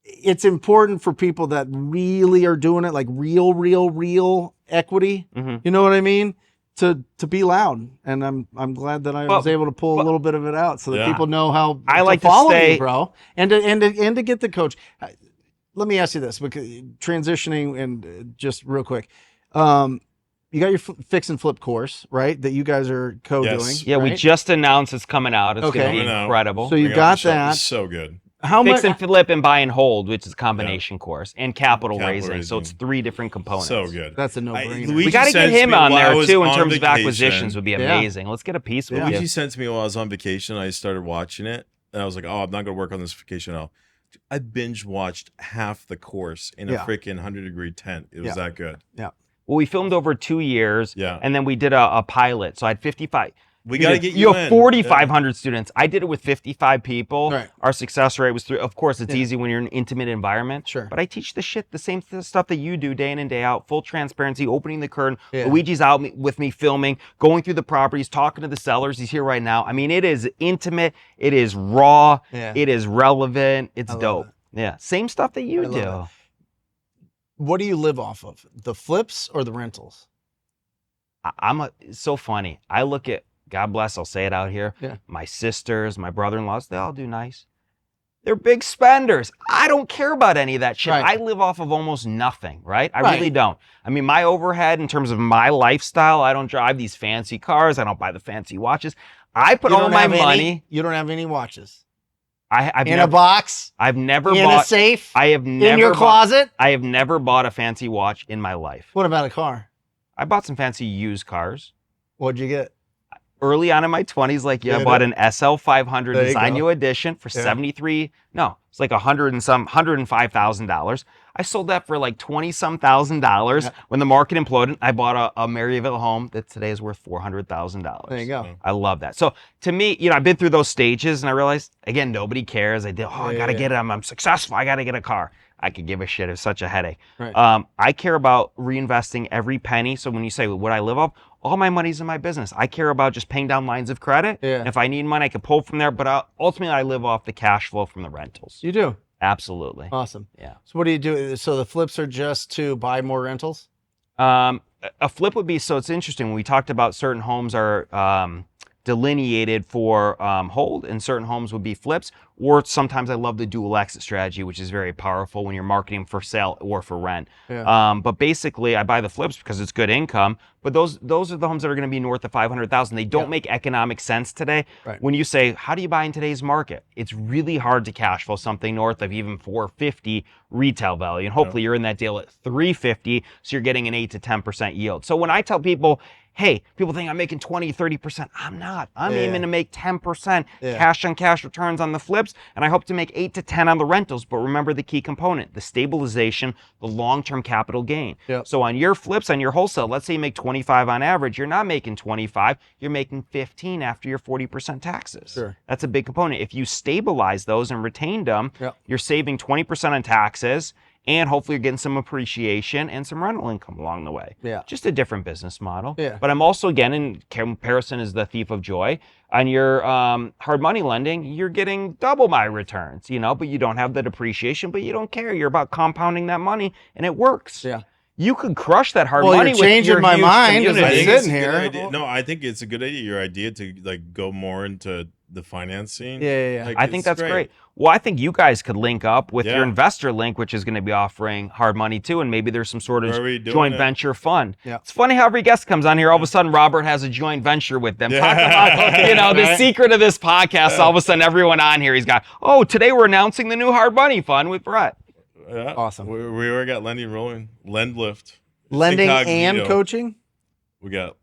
it's important for people that really are doing it, like real equity. Mhm. You know what I mean? To be loud, and I'm glad that I was able to pull a little bit of it out, so that Yeah. people know how I to like to follow stay- you, bro, and to get the coach. Let me ask you this, because transitioning and just real quick. You got your fix and flip course, right? That you guys are co-doing. Yes. Yeah, we right? just announced it's coming out. It's Okay. going to be Coming out. incredible. So you Bring up got the show. that. It's so good. How Fix much? and flip and buy and hold, which is a combination course, and capital Capital raising. So it's raising. 3 different components. So good. That's a no-brainer. Luigi We got to get sent him me on while I there was too in on terms of vacation. acquisitions. Would be Yeah. amazing. Let's get a piece with Luigi you. sent to me while I was on vacation. I started watching it, and I was like, "Oh, I'm not going to work on this vacation at all." I binge watched half the course in a Yeah. freaking 100-degree tent. It was that good. Well, we filmed over 2 years, Yeah. and then we did a pilot. So I had 55. We got to get you You in. have 4,500 students. I did it with 55 people. Right. Our success rate was 3. Of course, it's easy when you're in an intimate environment. Sure. But I teach the same stuff that you do day in and day out. Full transparency, opening the curtain. Yeah. Luigi's out with me filming, going through the properties, talking to the sellers. He's here right now. I mean, it is intimate. It is raw. Yeah. It is relevant. It's love dope. Yeah. Same stuff that you I love do. What do you live off of? The flips or the rentals? It's so funny. I look at, God bless, I'll say it out here. Yeah. My sisters, my brother-in-laws, they all do nice. They're big spenders. I don't care about any of that shit. Right. I live off of almost nothing, right? I Right. really don't. I mean, my overhead in terms of my lifestyle, I don't drive these fancy cars. I don't buy the fancy watches. I put You all don't my have any- money. You don't have any watches I've in never, a box, I've never in bought. a safe, I have never in your bought- closet. I have never bought a fancy watch in my life. What about a car? I bought some fancy used cars. What'd you get? Early on in my 20s, like I Yeah, bought no. an SL500 There you Design go. New Edition for it's like $105,000. I sold that for like $20-some thousand. When the market imploded, I bought a Maryville home that today is worth $400,000. There you go. I love that. So to me, I've been through those stages and I realized, again, nobody cares. I got to get it. I'm successful. I got to get a car. I could give a shit. It's such a headache. Right. I care about reinvesting every penny. So when you say, would I live off? All my money's in my business. I care about just paying down lines of credit. Yeah. And if I need money, I can pull from there. But ultimately, I live off the cash flow from the rentals. You do. Absolutely. Awesome. Yeah. So what do you do? So the flips are just to buy more rentals? A flip would be, so it's interesting. When we talked about certain homes are delineated for hold and certain homes would be flips, or sometimes I love the dual exit strategy, which is very powerful when you're marketing for sale or for rent. Yeah. But basically I buy the flips because it's good income, but those are the homes that are going to be north of 500,000. They don't make economic sense today. Right. When you say, how do you buy in today's market? It's really hard to cash flow something north of even 450 retail value. And hopefully you're in that deal at 350. So you're getting an 8 to 10% yield. So when I tell people, hey, people think I'm making 20, 30%. I'm not. I'm aiming to make 10% cash on cash returns on the flips. And I hope to make 8 to 10 on the rentals. But remember the key component, the stabilization, the long-term capital gain. Yep. So on your flips, on your wholesale, let's say you make 25 on average, you're not making 25, you're making 15 after your 40% taxes. Sure. That's a big component. If you stabilize those and retained them, Yep. you're saving 20% on taxes, and hopefully you're getting some appreciation and some rental income along the way. Yeah. Just a different business model. Yeah. But I'm also, again, in comparison is the thief of joy. On your hard money lending, you're getting double my returns, but you don't have the depreciation, but you don't care. You're about compounding that money, and it works. Yeah. You could crush that hard Well, money you're with changing your my huge mind as community. I'm I think it's sitting a good here. idea. No, I think it's a good idea. Your idea to go more into the financing. Yeah. Like, I think it's that's great. Well, I think you guys could link up with your Yeah. investor link, which is going to be offering hard money too, and maybe there's some sort of Where are we doing joint it? venture fund. Yeah. It's funny how every guest comes on here, all of a sudden Robert has a joint venture with them. Yeah. Talk about, the secret of this podcast. All of a sudden everyone on here, he's got, today we're announcing the new hard money fund with Brett. Yeah. Awesome. We already got lending rolling. Lendlift. It's Lending and incognito. coaching. We got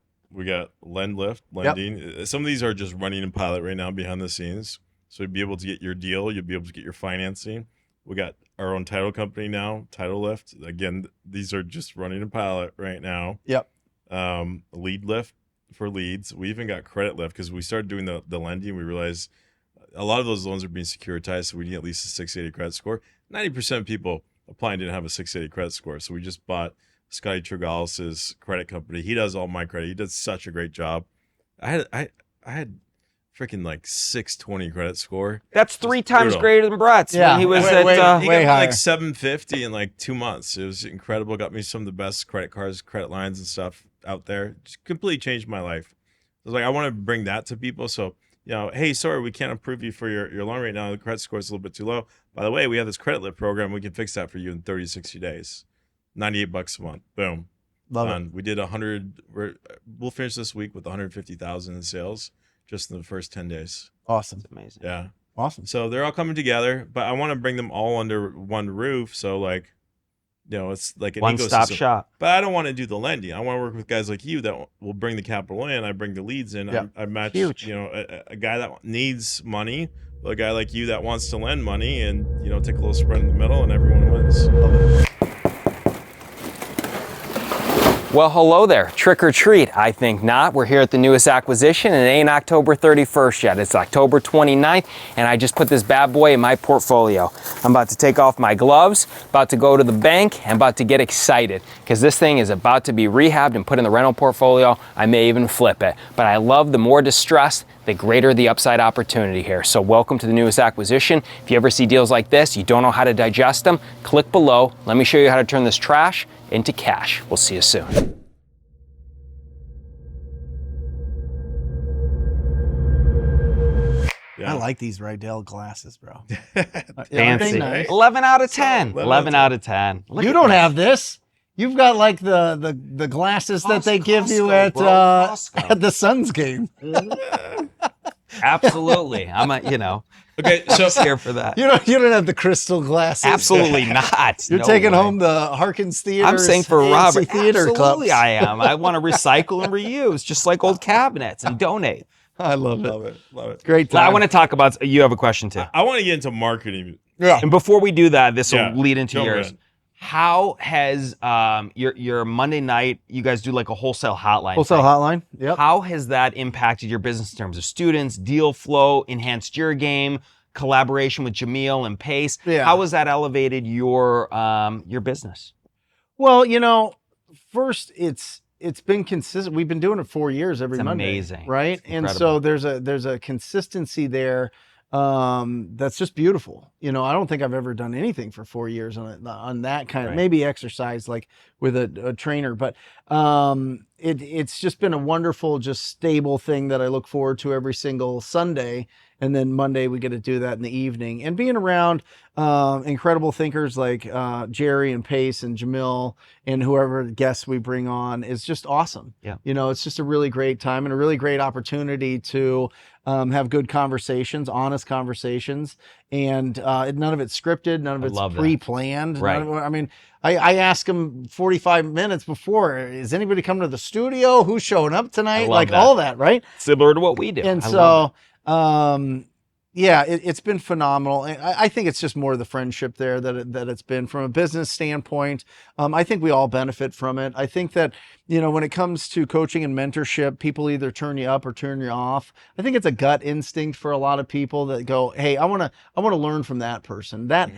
Lendlift, lending. Some of these are just running in pilot right now behind the scenes. So you'll be able to get your deal. You'll be able to get your financing. We got our own title company now, Title Lift. Again, these are just running in pilot right now. Yep. Lead Lift for leads. We even got Credit Lift because we started doing the lending. We realized a lot of those loans are being securitized, so we need at least a 680 credit score. 90% of people applying didn't have a 680 credit score, so we just bought Scotty Tregalis's credit company. He does all my credit. He does such a great job. I had freaking like 620 credit score. That's 3 times greater than Brett's Yeah. when he was He at. got He way got me higher. like 750 in like 2 months. It was incredible. Got me some of the best credit cards, credit lines and stuff out there. Just completely changed my life. I was like, I want to bring that to people. So, hey, sorry, we can't approve you for your loan right now. The credit score is a little bit too low. By the way, we have this credit lift program. We can fix that for you in 30 to 60 days. $98 a month. Boom. Love Done. We did 100. We'll finish this week with 150,000 in sales just in the first 10 days. Awesome. Amazing. Yeah. Awesome. So they're all coming together, but I want to bring them all under one roof. So like, it's like an One-stop ecosystem. shop. But I don't want to do the lending. I want to work with guys like you that will bring the capital in. I bring the leads in. Yeah. I match, Huge. a guy that needs money with a guy like you that wants to lend money, and take a little spread in the middle, and everyone wins. Well, hello there. Trick or treat? I think not. We're here at the newest acquisition, and it ain't October 31st yet. It's October 29th, and I just put this bad boy in my portfolio. I'm about to take off my gloves, about to go to the bank, and about to get excited because this thing is about to be rehabbed and put in the rental portfolio. I may even flip it. But I love the more distressed, the greater the upside opportunity here. So welcome to the newest acquisition. If you ever see deals like this, you don't know how to digest them, click below. Let me show you how to turn this trash into cash. We'll see you soon. Yeah. I like these Rydell glasses, bro. Fancy. Nice? 11 out of 10. 11 11 out of 10. Look You at don't this. have this. You've got like the glasses that they give you Costco, at bro. Costco. at the Suns game. Absolutely. I'm Okay, so just here for that. You don't have the crystal glasses. Absolutely not. You're No taking way. home the Harkins Theater. I'm saying for Robert, Theater absolutely cups. I am. I want to recycle and reuse, just like old cabinets, and donate. I love it. love it. Great Now, time. I want to talk about, you have a question too. I want to get into marketing. Yeah. And before we do that, this will Yeah, lead into go yours. ahead. How has your Monday night, you guys do like a wholesale hotline. Wholesale thing. hotline. Yep. How has that impacted your business in terms of students, deal flow, enhanced your game, collaboration with Jameel and Pace? Yeah. How has that elevated your business? Well, first it's been consistent. We've been doing it 4 years every It's Monday. amazing. Right? It's And so there's a consistency there that's just beautiful. I don't think I've ever done anything for 4 years on that kind of, Right. maybe exercise like with a trainer, but it's just been a wonderful, just stable thing that I look forward to every single Sunday. And then Monday we get to do that in the evening, and being around incredible thinkers like Jerry and Pace and Jamil and whoever guests we bring on is just awesome. Yeah. It's just a really great time and a really great opportunity to have good conversations, honest conversations, and none of it's scripted, none of it's love that. pre-planned. Right. I ask them 45 minutes before, is anybody coming to the studio? Who's showing up tonight? love Like that. all that, right? Similar to what we do. And I love so, yeah, it's been phenomenal. I think it's just more the friendship there that it's been from a business standpoint. I think we all benefit from it. I think that, when it comes to coaching and mentorship, people either turn you up or turn you off. I think it's a gut instinct for a lot of people that go, hey, I want to learn from that person. That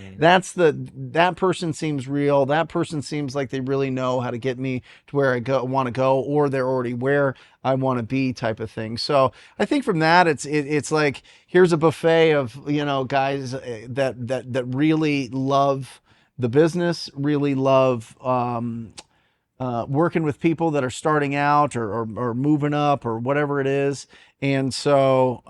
person seems real. That person seems like they really know how to get me to where I want to go, or they're already where I want to be, type of thing. So I think from that, it's like, here's a buffet of, guys that really love the business, really love working with people that are starting out or moving up or whatever it is. And so,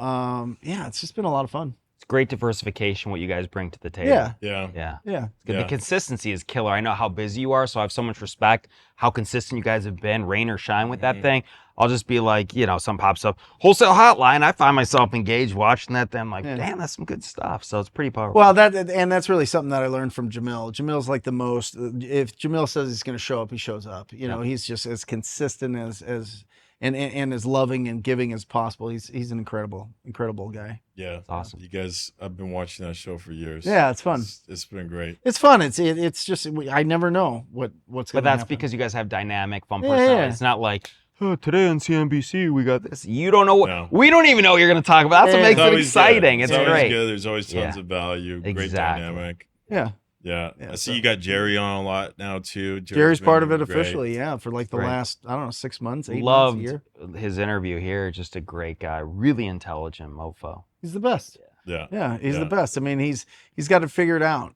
yeah, it's just been a lot of fun. great diversification what you guys bring to the table. Yeah. Yeah. Yeah. The consistency is killer. I know how busy you are, so I have so much respect how consistent you guys have been, rain or shine with that thing. I'll just be like, something pops up, Wholesale Hotline. I find myself engaged watching that thing. I'm like, damn, that's some good stuff. So it's pretty powerful. Well, that's really something that I learned from Jamil. Jamil's like the most. If Jamil says he's going to show up, he shows up. He's just as consistent as and as loving and giving as possible. He's an incredible guy. Yeah, it's awesome. You guys, I've been watching that show for years. Yeah, it's fun. It's been great. It's fun. It's just I never know what's going to happen. But that's because you guys have dynamic, fun personalities. Yeah. It's not like, today on CNBC we got this. You don't know what we don't even know what you're going to talk about. That's what makes it exciting. It's great. Good. There's always tons of value. Great dynamic. Yeah. Yeah. I see you got Jerry on a lot now too. Jerry's part of it officially, for like the last, I don't know, 6 months, 8 months, a year. His interview here. Just a great guy, really intelligent mofo. He's the best. Yeah, he's the best. I mean, he's got it figured out.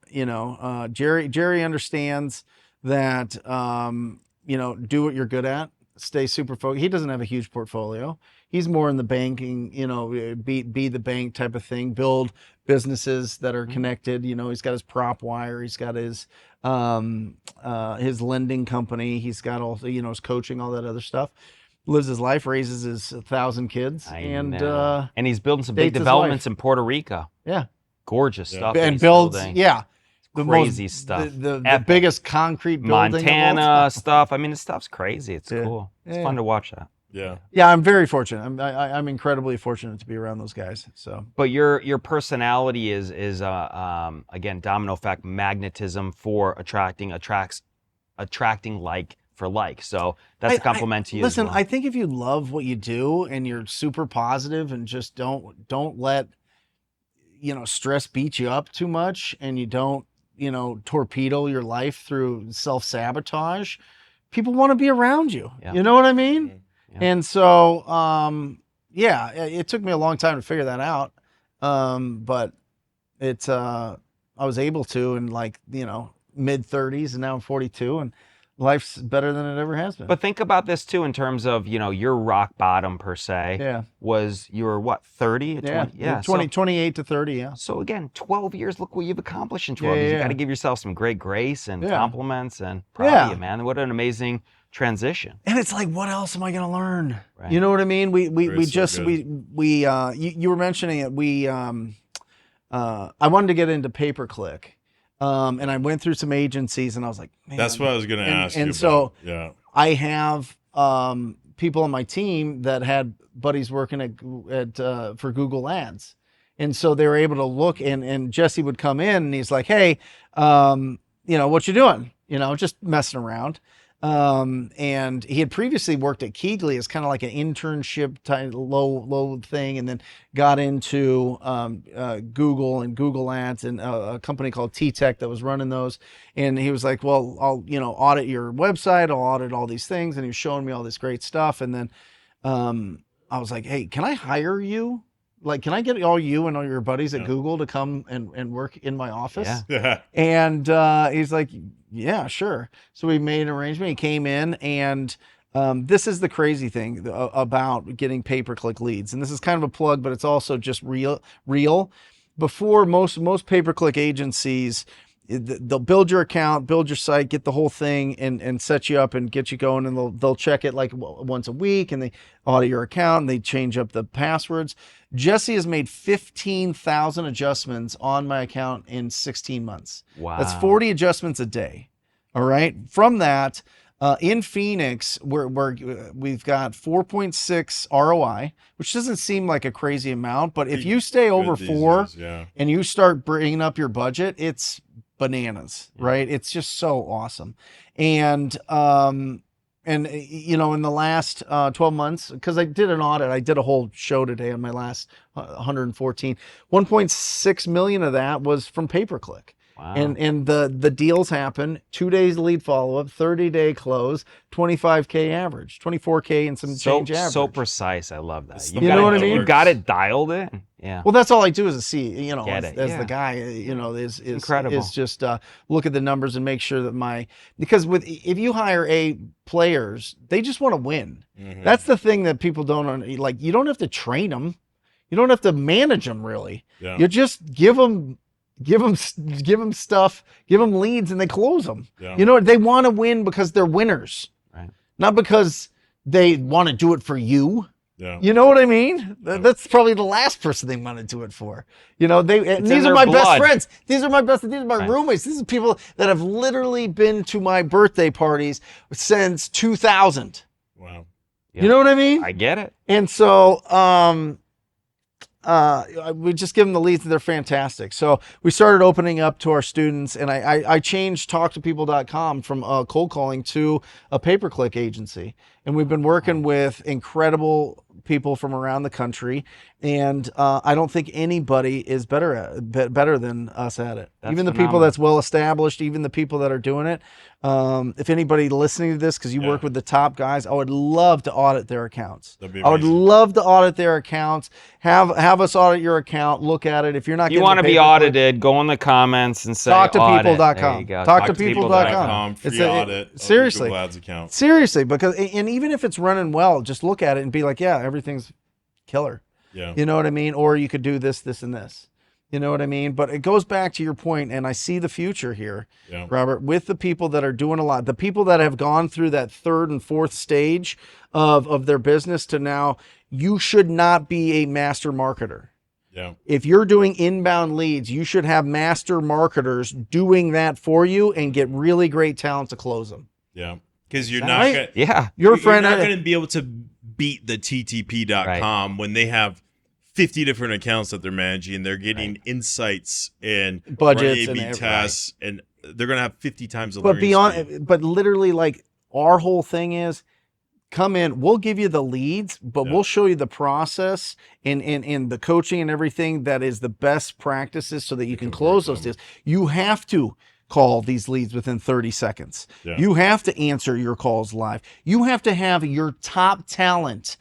Jerry understands that. Do what you're good at. Stay super focused. He doesn't have a huge portfolio. He's more in the banking, be the bank type of thing. Build businesses that are connected. He's got his prop wire. He's got his lending company. He's got also his coaching, all that other stuff. Lives his life, raises his 1,000 kids, and he's building some big developments in Puerto Rico. Yeah, gorgeous stuff. And builds, the crazy stuff. The biggest concrete building. Montana stuff. I mean, this stuff's crazy. It's cool. It's fun to watch that. Yeah, I'm very fortunate. I'm incredibly fortunate to be around those guys. So, but your personality is again, domino effect, magnetism for attracting like for like. So that's a compliment to you. Listen, as well. I think if you love what you do and you're super positive and just don't let stress beat you up too much, and you don't torpedo your life through self-sabotage, people want to be around you. You know what I mean? Yeah. And so, it took me a long time to figure that out. But I was able to in mid 30s, and now I'm 42, and life's better than it ever has been. But think about this too, in terms of, your rock bottom per se. Yeah. Was you were what, 30? 28 to 30. Yeah. So again, 12 years. Look what you've accomplished in 12 years. You got to give yourself some great grace and compliments, and proud of you, man. What an amazing transition. And it's like, what else am I going to learn? Right. You know what I mean? You were mentioning it. I wanted to get into pay-per-click. And I went through some agencies, and I was like, man. That's what I was going to ask you. And so I have people on my team that had buddies working at for Google Ads. And so they were able to look, and Jesse would come in, and he's like, hey, what you doing? Just messing around. And he had previously worked at Keegley as kind of like an internship type low thing, and then got into Google and Google Ads, and a company called T-Tech that was running those. And he was like, well, I'll audit your website, I'll audit all these things, and he was showing me all this great stuff. And then I was like, hey, can I hire you? Like, can I get all you and all your buddies at Google to come and work in my office? Yeah. And he's like, yeah, sure. So we made an arrangement. He came in, and this is the crazy thing about getting pay-per-click leads. And this is kind of a plug, but it's also just real. Before, most pay-per-click agencies, they'll build your account, build your site, get the whole thing, and set you up and get you going, and they'll check it like once a week, and they audit your account, and they change up the passwords. Jesse has made 15,000 adjustments on my account in 16 months. Wow. That's 40 adjustments a day. All right. From that, in Phoenix, we've got 4.6 ROI, which doesn't seem like a crazy amount, but if you stay over 4 and you start bringing up your budget, it's bananas, right? It's just so awesome. And in the last 12 months, because I did an audit, I did a whole show today on my last 114, 1.6 million of that was from pay-per-click. Wow. And the deals happen 2 days lead follow-up, 30-day close, 25K average, 24K and some change average. So precise. I love that. You know what I mean? You got it dialed in. Yeah. Well, that's all I do is as the guy, is incredible. Is just look at the numbers and make sure that because if you hire players, they just want to win. Mm-hmm. That's the thing that people don't like. You don't have to train them. You don't have to manage them really. Yeah. You just give them stuff, give them leads, and they close them. Yeah. You know, they want to win because they're winners, Right. not because they want to do it for you. Yeah. You know what I mean? That's probably the last person they want to do it for. You know, and these in are my their best blood. friends. These are my roommates. These are people that have literally been to my birthday parties since 2000. Wow. You know what I mean? I get it. And so, we just give them the leads and they're fantastic. So we started opening up to our students, and I changed talktopeople.com from cold calling to a pay-per-click agency. And we've been working with incredible people from around the country. And I don't think anybody is better than us at it. That's even the people phenomenal. that's well established, even the people that are doing it. If anybody listening to this, because you work with the top guys, I would love to audit their accounts. That'd be I would amazing. love to audit their accounts. Have us audit your account. Look at it. If you're not, You want to be audited? Go in the comments and say talktopeople.com. audit. There you go. Talktopeople.com. Free It's a- audit. seriously. Google Ads account. Seriously, because and even if it's running well, just look at it and be like, yeah, everything's killer. Yeah. You know what I mean? Or you could do this, this, and this. You know what I mean? But it goes back to your point, and I see the future here, Yeah. Robert, with the people that are doing a lot, the people that have gone through that third and fourth stage of their business to now, you should not be a master marketer. Yeah. If you're doing inbound leads, you should have master marketers doing that for you and get really great talent to close them. Yeah. Because you're Is not that right? gonna, Yeah. Your you're friend, not going to be able to beat the TTP.com when they have 50 different accounts that they're managing. They're getting insights and Budgets running and A/B tests, and they're going to have 50 times the but learning speed. beyond, but literally, like, our whole thing is, come in, we'll give you the leads, but we'll show you the process and the coaching and everything that is the best practices so that you can close those deals. You have to call these leads within 30 seconds. Yeah. You have to answer your calls live. You have to have your top talent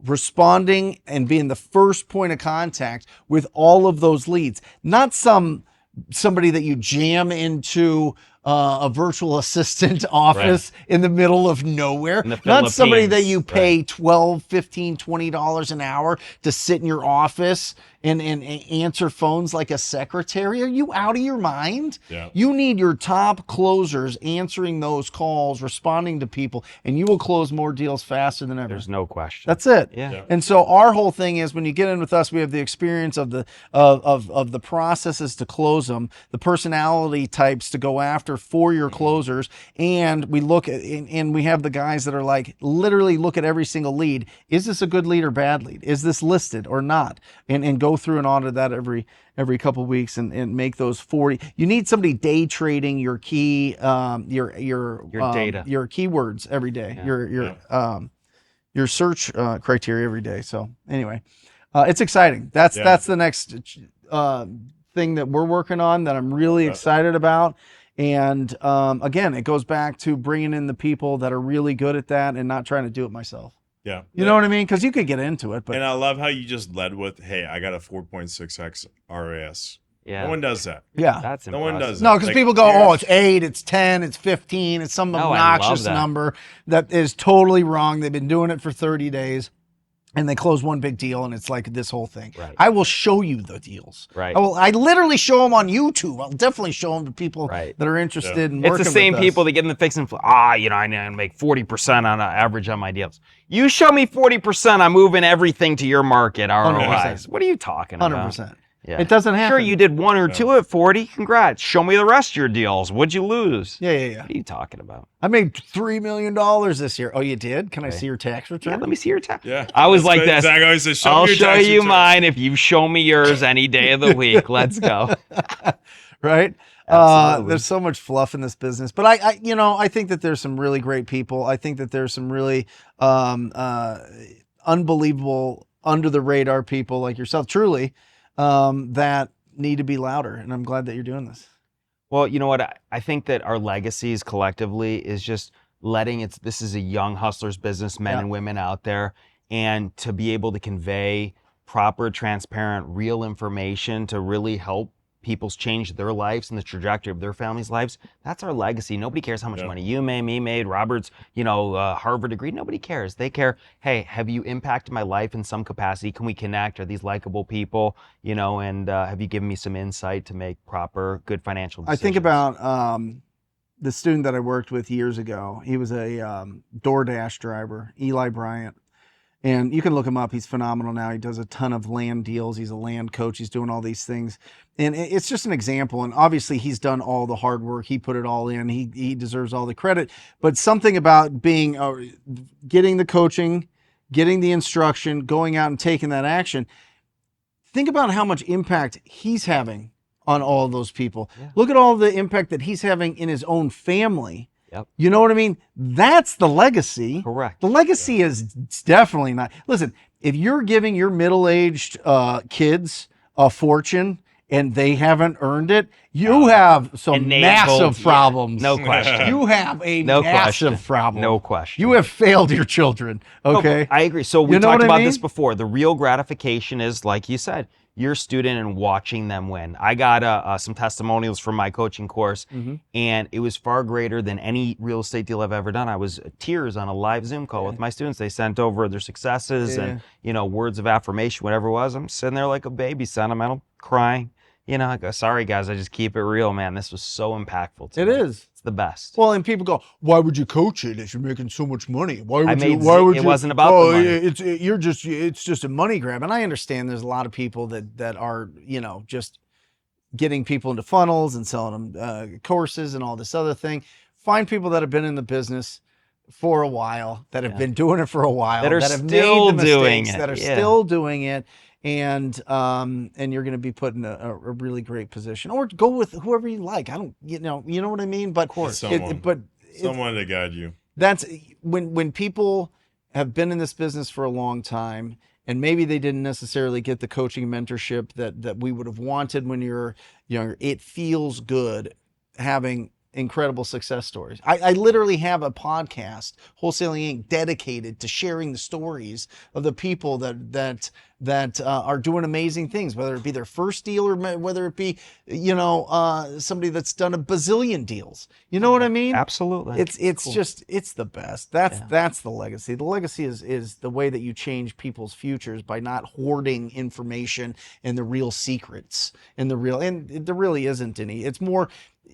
responding and being the first point of contact with all of those leads, not somebody that you jam into a virtual assistant office in the middle of nowhere, In the not somebody that Philippines. you pay $12, $15, $20 an hour to sit in your office and answer phones like a secretary. Are you out of your mind? Yeah. You need your top closers answering those calls, responding to people, and you will close more deals faster than ever. There's no question. That's it. Yeah. And so our whole thing is, when you get in with us, we have the experience of the of the processes to close them, the personality types to go after for your closers, and we look at and we have the guys that are like, literally look at every single lead. Is this a good lead or bad lead? Is this listed or not? And go through and audit that every couple of weeks and make those 40. You need somebody day trading your key your data, your keywords every day. Your search criteria every day. So anyway, it's exciting. That's the next thing that we're working on that I'm really excited about. And again, it goes back to bringing in the people that are really good at that and not trying to do it myself. Yeah. You know what I mean? Because you could get into it, but And I love how you just led with, hey, I got a 4.6x RAS. Yeah. No one does that. yeah. That's No one impressive. does that. No, because Like, people go, you're- oh, it's 8, it's 10, it's 15, it's some No, I love obnoxious that. number that is totally wrong. They've been doing it for 30 days. And they close one big deal, and it's like this whole thing. Right. I will show you the deals. Right. I literally show them on YouTube. I'll definitely show them to people Right. that are interested in It's working the same with us. people that get in the fix and I need to make 40% on average on my deals. You show me 40%, I'm moving everything to your market ROIs. 100%. What are you talking about? 100%. Yeah. It doesn't happen. Sure, you did 1 or 2 at 40. Congrats. Show me the rest of your deals. What'd you lose? Yeah. What are you talking about? I made $3 million this year. Oh, you did? Can I see your tax return? Yeah, let me see your tax. Yeah. I was That's like good. this. Zach always says, I'll me your show tax you return. mine if you show me yours any day of the week. Let's go. Right? Absolutely. There's so much fluff in this business, but I think that there's some really great people. I think that there's some really unbelievable under the radar people like yourself, truly, that need to be louder. And I'm glad that you're doing this. Well, you know what? I think that our legacies collectively is just letting this is a young hustlers business, men and women out there, and to be able to convey proper, transparent, real information to really help people's changed their lives and the trajectory of their families' lives, that's our legacy. Nobody cares how much money you made, me made, Robert's, Harvard degree. Nobody cares. They care, hey, have you impacted my life in some capacity? Can we connect? Are these likable people? And have you given me some insight to make proper, good financial decisions? I think about the student that I worked with years ago. He was a DoorDash driver, Eli Bryant. And you can look him up. He's phenomenal now. He does a ton of land deals. He's a land coach. He's doing all these things. And it's just an example. And obviously he's done all the hard work. He put it all in. He deserves all the credit. But something about getting the coaching, getting the instruction, going out and taking that action. Think about how much impact he's having on all of those people. Yeah. Look at all the impact that he's having in his own family. Yep. You know what I mean? That's the legacy. Correct. The legacy is definitely not. Listen, if you're giving your middle-aged kids a fortune and they haven't earned it, you have some massive problems. No question. You have a massive problem. No question. You have failed your children. Okay. No, I agree. So we talked what I about mean? this before. The real gratification is, like you said, your student and watching them win. I got some testimonials from my coaching course, and it was far greater than any real estate deal I've ever done. I was tears on a live Zoom call with my students. They sent over their successes and words of affirmation, whatever it was. I'm sitting there like a baby, sentimental, crying. I go, sorry guys, I just keep it real, man. This was so impactful to me. It is. It's the best. Well, and people go, why would you coach it if you're making so much money? Why would you? It wasn't about the money. It's just a money grab. And I understand there's a lot of people that are, just getting people into funnels and selling them courses and all this other thing. Find people that have been in the business for a while, that have been doing it for a while, that have still made the doing mistakes, it. that are still doing it. And you're going to be put in a really great position, or go with whoever you like. I don't, you know what I mean? But someone to guide you. That's when people have been in this business for a long time, and maybe they didn't necessarily get the coaching mentorship that we would have wanted when you're younger. It feels good having incredible success stories. I literally have a podcast, Wholesaling Inc., dedicated to sharing the stories of the people that are doing amazing things, whether it be their first deal or whether it be, somebody that's done a bazillion deals. You know what I mean? Absolutely. It's cool. It's the best. That's the legacy. The legacy is the way that you change people's futures by not hoarding information and the real secrets and there really isn't any. It's more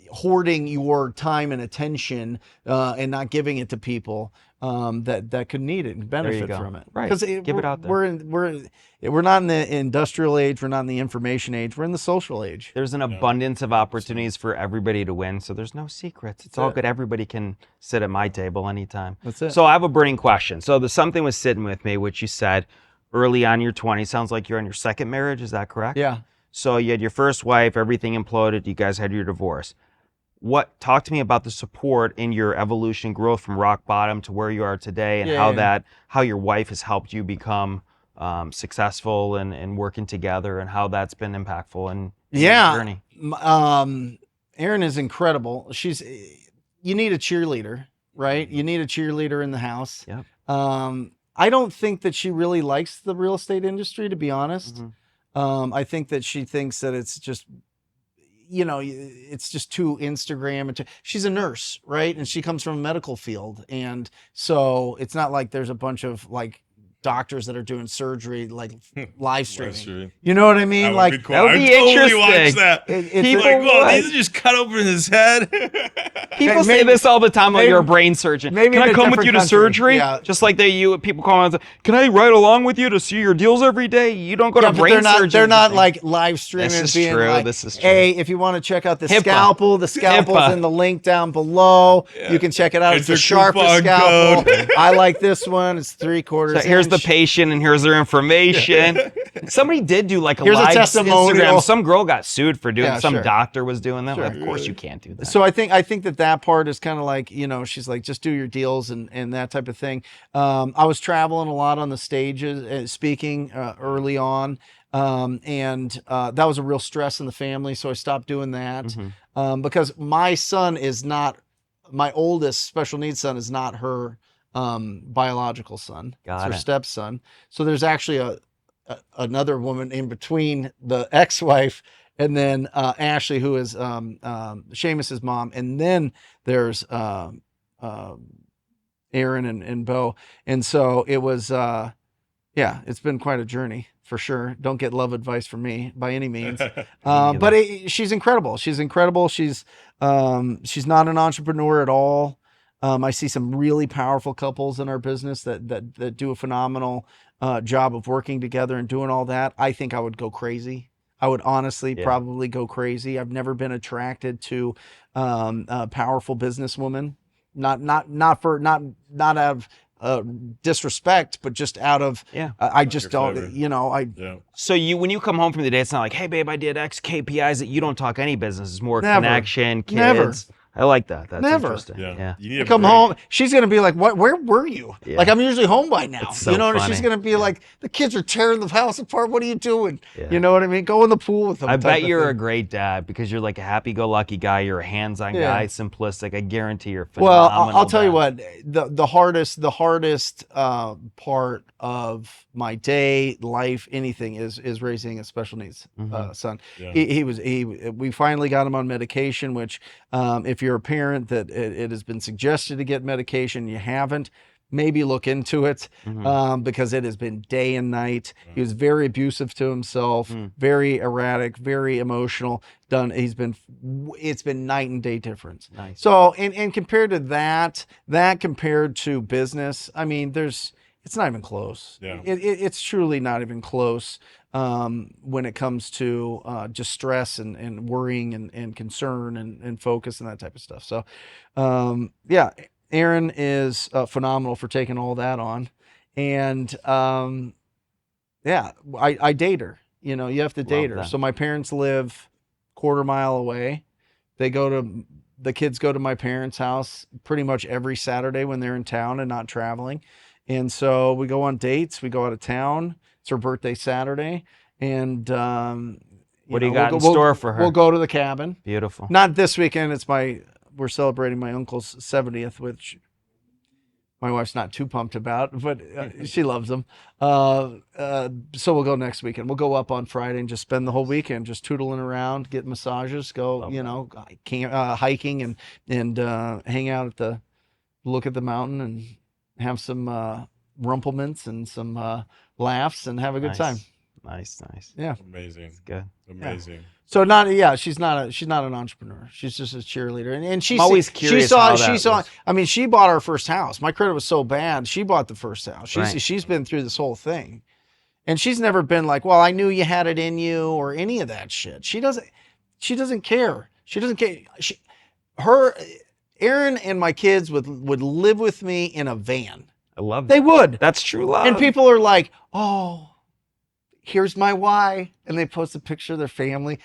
hoarding your time and attention and not giving it to people that could need it and benefit from it. Right. Because give it out there. We're not in the industrial age. We're not in the information age. We're in the social age. There's an abundance of opportunities for everybody to win, so there's no secrets. It's all good. Everybody can sit at my table anytime. That's it. So I have a burning question. So something was sitting with me, which you said early on in your 20s. Sounds like you're on your second marriage. Is that correct? Yeah. So you had your first wife. Everything imploded. You guys had your divorce. Talk to me about the support in your evolution, growth from rock bottom to where you are today, and how your wife has helped you become successful and working together, and how that's been impactful in your journey. Erin is incredible. You need a cheerleader, right? You need a cheerleader in the house. Yep. I don't think that she really likes the real estate industry, to be honest. I think that she thinks that it's just, it's just too Instagram. She's a nurse, right? And she comes from a medical field. And so it's not like there's a bunch of doctors that are doing surgery, live streaming. You know what I mean? That would be cool. That would be totally interesting. watch that. These are just cut open his head. People say this all the time, like you're a brain surgeon. Maybe can I in a come with you different to surgery? country. Yeah. Just like people call me, can I ride along with you to see your deals every day? You don't go to brain surgery. They're not live streaming. This is being true. This is true. Hey, if you want to check out the HIPAA. scalpel's in the link down below. You can check it out. It's the sharpest coupon scalpel. code. I like this one. It's 3/4 So here's the inch. patient, and here's their information. Somebody did do a Here's a live testimonial. Instagram. Some girl got sued for doing. Some sure. doctor was doing that. Of course, you can't do that. So I think that part is kind of she's like, just do your deals and that type of thing. I was traveling a lot on the stages, speaking early on. And that was a real stress in the family. So I stopped doing that because my oldest special needs son is not her biological son. It's her stepson. So there's actually another woman in between the ex-wife and then Ashley, who is Seamus's mom, and then there's Aaron and Bo. And so it was, it's been quite a journey for sure. Don't get love advice from me by any means. But she's incredible. She's incredible. She's not an entrepreneur at all. I see some really powerful couples in our business that do a phenomenal job of working together and doing all that. I think I would go crazy. I would honestly probably go crazy. I've never been attracted to a powerful businesswoman. Not out of disrespect, but just out of I just don't, So when you come home from the day, it's not like, hey babe, I did X KPIs. That you don't talk any business. It's more connection, kids. Never. I like that. That's Never. interesting. Yeah. You need I come home, she's gonna be like, "What? Where were you?" Yeah. Like I'm usually home by now. It's so And funny. she's gonna be like, "The kids are tearing the house apart. What are you doing?" Yeah. You know what I mean? Go in the pool with them. I type bet of you're a thing. great dad because you're like a happy-go-lucky guy. You're a hands-on Yeah. guy, simplistic. I guarantee you're Well, phenomenal. I'll tell you dad. what, the hardest part of my day, life, anything is raising a special needs son. Yeah. We finally got him on medication, which if you're a parent that it has been suggested to get medication, you haven't, maybe look into it because it has been day and night. He was very abusive to himself, very erratic, very emotional. It's been night and day difference. Nice. So, and compared to that compared to business, I mean, it's not even close. Yeah. It's truly not even close when it comes to just stress and worrying and concern and focus and that type of stuff. So, Aaron is phenomenal for taking all that on. And I date her. You have to date her. that. So my parents live quarter mile away. The kids go to my parents' house pretty much every Saturday when they're in town and not traveling. And so we go on dates, we go out of town. It's her birthday Saturday. And What do you got in store for her? We'll go to the cabin. Beautiful. Not this weekend. We're celebrating my uncle's 70th, which my wife's not too pumped about, but she loves them. So we'll go next weekend. We'll go up on Friday and just spend the whole weekend just tootling around, get massages, go, hiking and hang out look at the mountain and have some rumplements and some laughs and have a good time. Nice. Yeah. Amazing. Good. Amazing. So she's not an entrepreneur. She's just a cheerleader. And she's I'm always curious how that was. I mean, she bought our first house. My credit was so bad. She bought the first house. She's been through this whole thing. And she's never been like, well, I knew you had it in you or any of that shit. She doesn't care. She doesn't care. Aaron and my kids would live with me in a van. I love They that. would. That's true love. And people are like, oh, here's my why. And they post a picture of their family.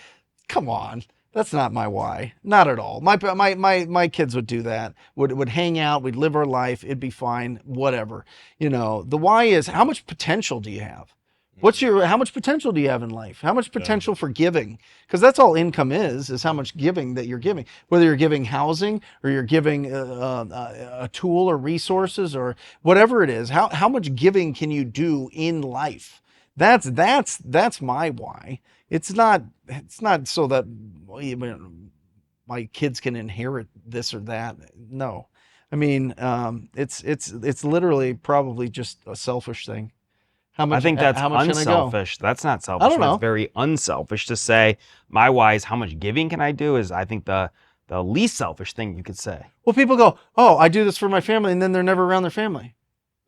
Come on. That's not my why. Not at all. My kids would do that. Would hang out. We'd live our life. It'd be fine. Whatever. The why is, how much potential do you have? How much potential do you have in life? How much potential for giving? Because that's all income is how much giving that you're giving. Whether you're giving housing or you're giving a tool or resources or whatever it is, how much giving can you do in life? That's my why. It's not so that my kids can inherit this or that. No, I mean it's literally probably just a selfish thing. I think that's how much unselfish. That's not selfish. I don't know. That's very unselfish to say my why is how much giving can I do is I think the least selfish thing you could say. Well, people go, oh, I do this for my family, and then they're never around their family.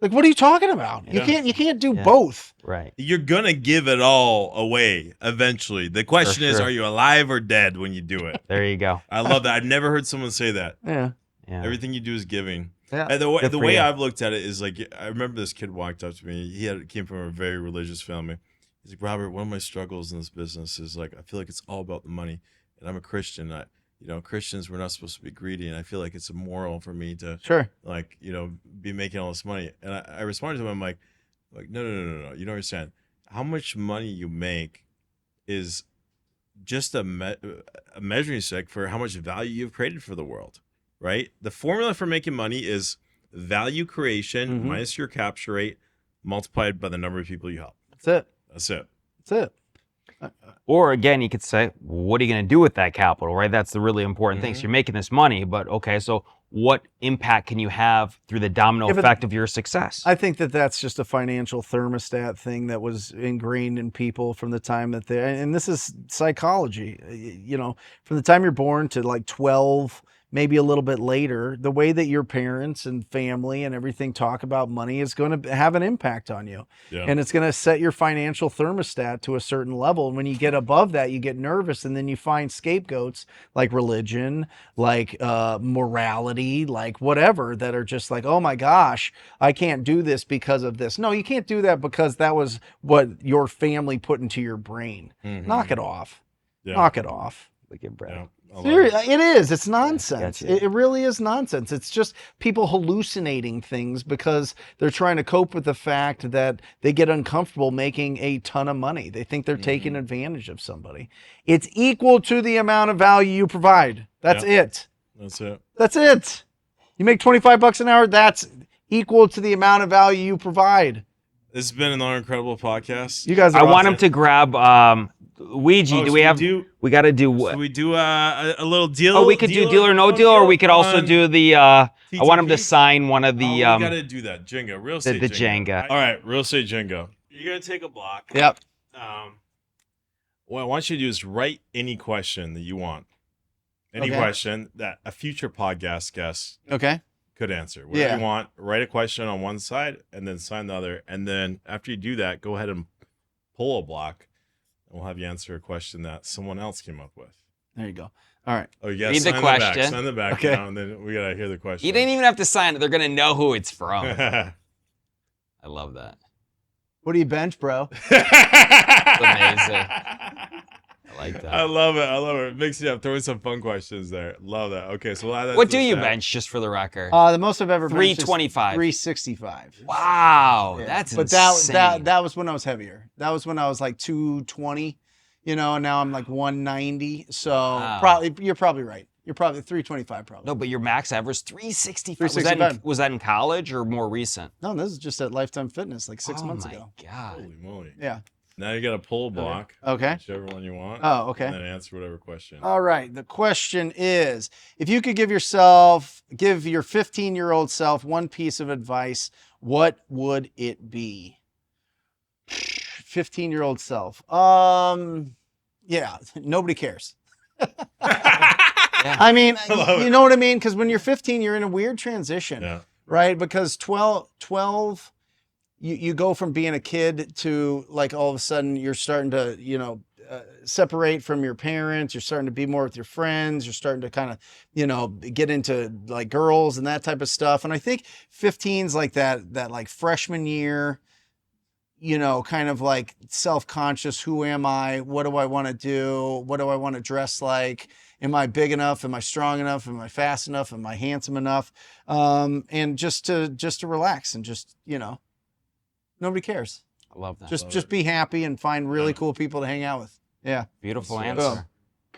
Like, what are you talking about? Yeah. You can't do both. Right. You're gonna give it all away eventually. The question is, sure. are you alive or dead when you do it? There you go. I love that. I've never heard someone say that. Yeah. Yeah. Everything you do is giving. Yeah. And the Good for way you. I've looked at it is like, I remember this kid walked up to me. He came from a very religious family. He's like, Robert, one of my struggles in this business is like, I feel like it's all about the money. And I'm a Christian. Christians, we're not supposed to be greedy. And I feel like it's immoral for me to be making all this money. And I responded to him. I'm like, no. You don't understand. How much money you make is just a measuring stick for how much value you've created for the world. Right? The formula for making money is value creation minus your capture rate multiplied by the number of people you help. That's it. That's it. That's it. Or again, you could say, what are you going to do with that capital, right? That's the really important thing. So you're making this money, but okay, so what impact can you have through the domino effect of your success? I think that that's just a financial thermostat thing that was ingrained in people from the time that and this is psychology, you know, from the time you're born to like 12, maybe a little bit later, the way that your parents and family and everything talk about money is going to have an impact on you. Yeah. And it's going to set your financial thermostat to a certain level. And when you get above that, you get nervous, and then you find scapegoats like religion, like morality, like whatever, that are just like, oh my gosh, I can't do this because of this. No, you can't do that because that was what your family put into your brain. Knock it off. Yeah. Knock it off. Look at Brent. Yeah. Seriously, it is. It's nonsense. Gotcha. It really is nonsense. It's just people hallucinating things because they're trying to cope with the fact that they get uncomfortable making a ton of money. They think they're taking advantage of somebody. It's equal to the amount of value you provide. That's it. That's it. That's it. You make $25 an hour. That's equal to the amount of value you provide. This has been another incredible podcast. You guys are I want awesome. him to grab Ouija. Oh, do so we have? do- We got to do So what? we do a little deal. Oh, we could do deal or no deal, or we could also on do the. I want him to TTP? sign one of the. we gotta do that. Jenga, real estate. the Jenga. All right, real estate Jenga. You're gonna take a block. Yep. What I want you to do is write any question that you want. Any Okay. question that a future podcast guest Okay. could answer. Whatever Yeah. you want, write a question on one side and then sign the other. And then after you do that, go ahead and pull a block, and we'll have you answer a question that someone else came up with. There you go. All right. Oh, you gotta Read the sign the back. question. Sign the back Okay. now, and then we gotta hear the question. You didn't even have to sign it. They're gonna know who it's from. I love that. What do you bench, bro? Amazing. I like that. I love it. I love it. It makes you have throwing some fun questions there. Love that. Okay, so we'll add that What to do the you chat. bench, just for the record? The most I've ever benched is 325. 365. Wow, Yeah. that's but insane. that was when I was heavier. That was when I was like 220, you know, and now I'm like 190. So Wow. you're probably right. You're probably 325 probably. No, but your max average 365. 365. Was that in college or more recent? No, this is just at Lifetime Fitness like 6 months my ago. God. Holy moly. Yeah. Now you got to pull a block. Okay. Whichever one you want. Oh, okay. And then answer whatever question. All right. The question is, if you could give your 15-year-old self one piece of advice, what would it be? 15-year-old self. Yeah, nobody cares. I mean, you know what I mean? Because when you're 15, you're in a weird transition, Yeah. right? Because 12, you go from being a kid to like all of a sudden you're starting to, you know, separate from your parents. You're starting to be more with your friends. You're starting to kind of, you know, get into like girls and that type of stuff. And I think 15's like that like freshman year, you know, kind of like self-conscious. Who am I? What do I want to do? What do I want to dress like? Am I big enough? Am I strong enough? Am I fast enough? Am I handsome enough? And just to relax and just, you know, nobody cares. I love that. Just be happy and find really cool people to hang out with. Yeah. Beautiful Boom. answer.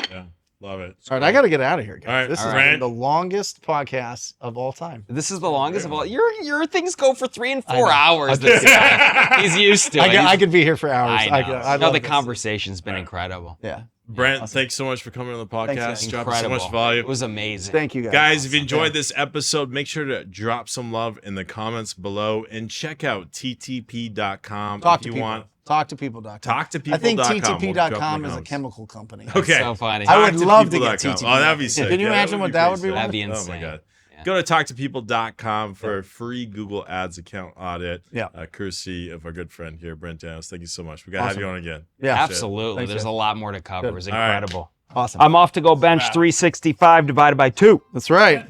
Yeah. Love it. All right, I got to get out of here, guys. All right, This all is right. the longest podcast of all time. This is the longest of all. Your things go for 3 and 4 hours. This guy. He's used to it. I could be here for hours. I know. I No, love the this. conversation's been incredible. Yeah. Brent, thanks so much for coming on the podcast. Thanks, Dropping so Incredible. much value. It was amazing. Thank you, guys. Guys, if you enjoyed this episode, make sure to drop some love in the comments below and check out ttp.com Talk if to you people. want. Talk to people.com. Talk to I think people.com. TTP.com is a chemical company. Okay. So funny. I would love to get Talk TTP. Oh, that'd be sick. Can you imagine what that would be? pretty That'd be sick. insane. Oh my god. Yeah. Go to talktopeople.com for a free Google Ads account audit. Yeah. Courtesy of our good friend here, Brent Danos. Thank you so much. We gotta have you on again. Yeah. Absolutely. Thanks, There's Jeff. a lot more to cover. It was All right. incredible. Awesome. I'm off to go bench 365 divided by 2. That's right.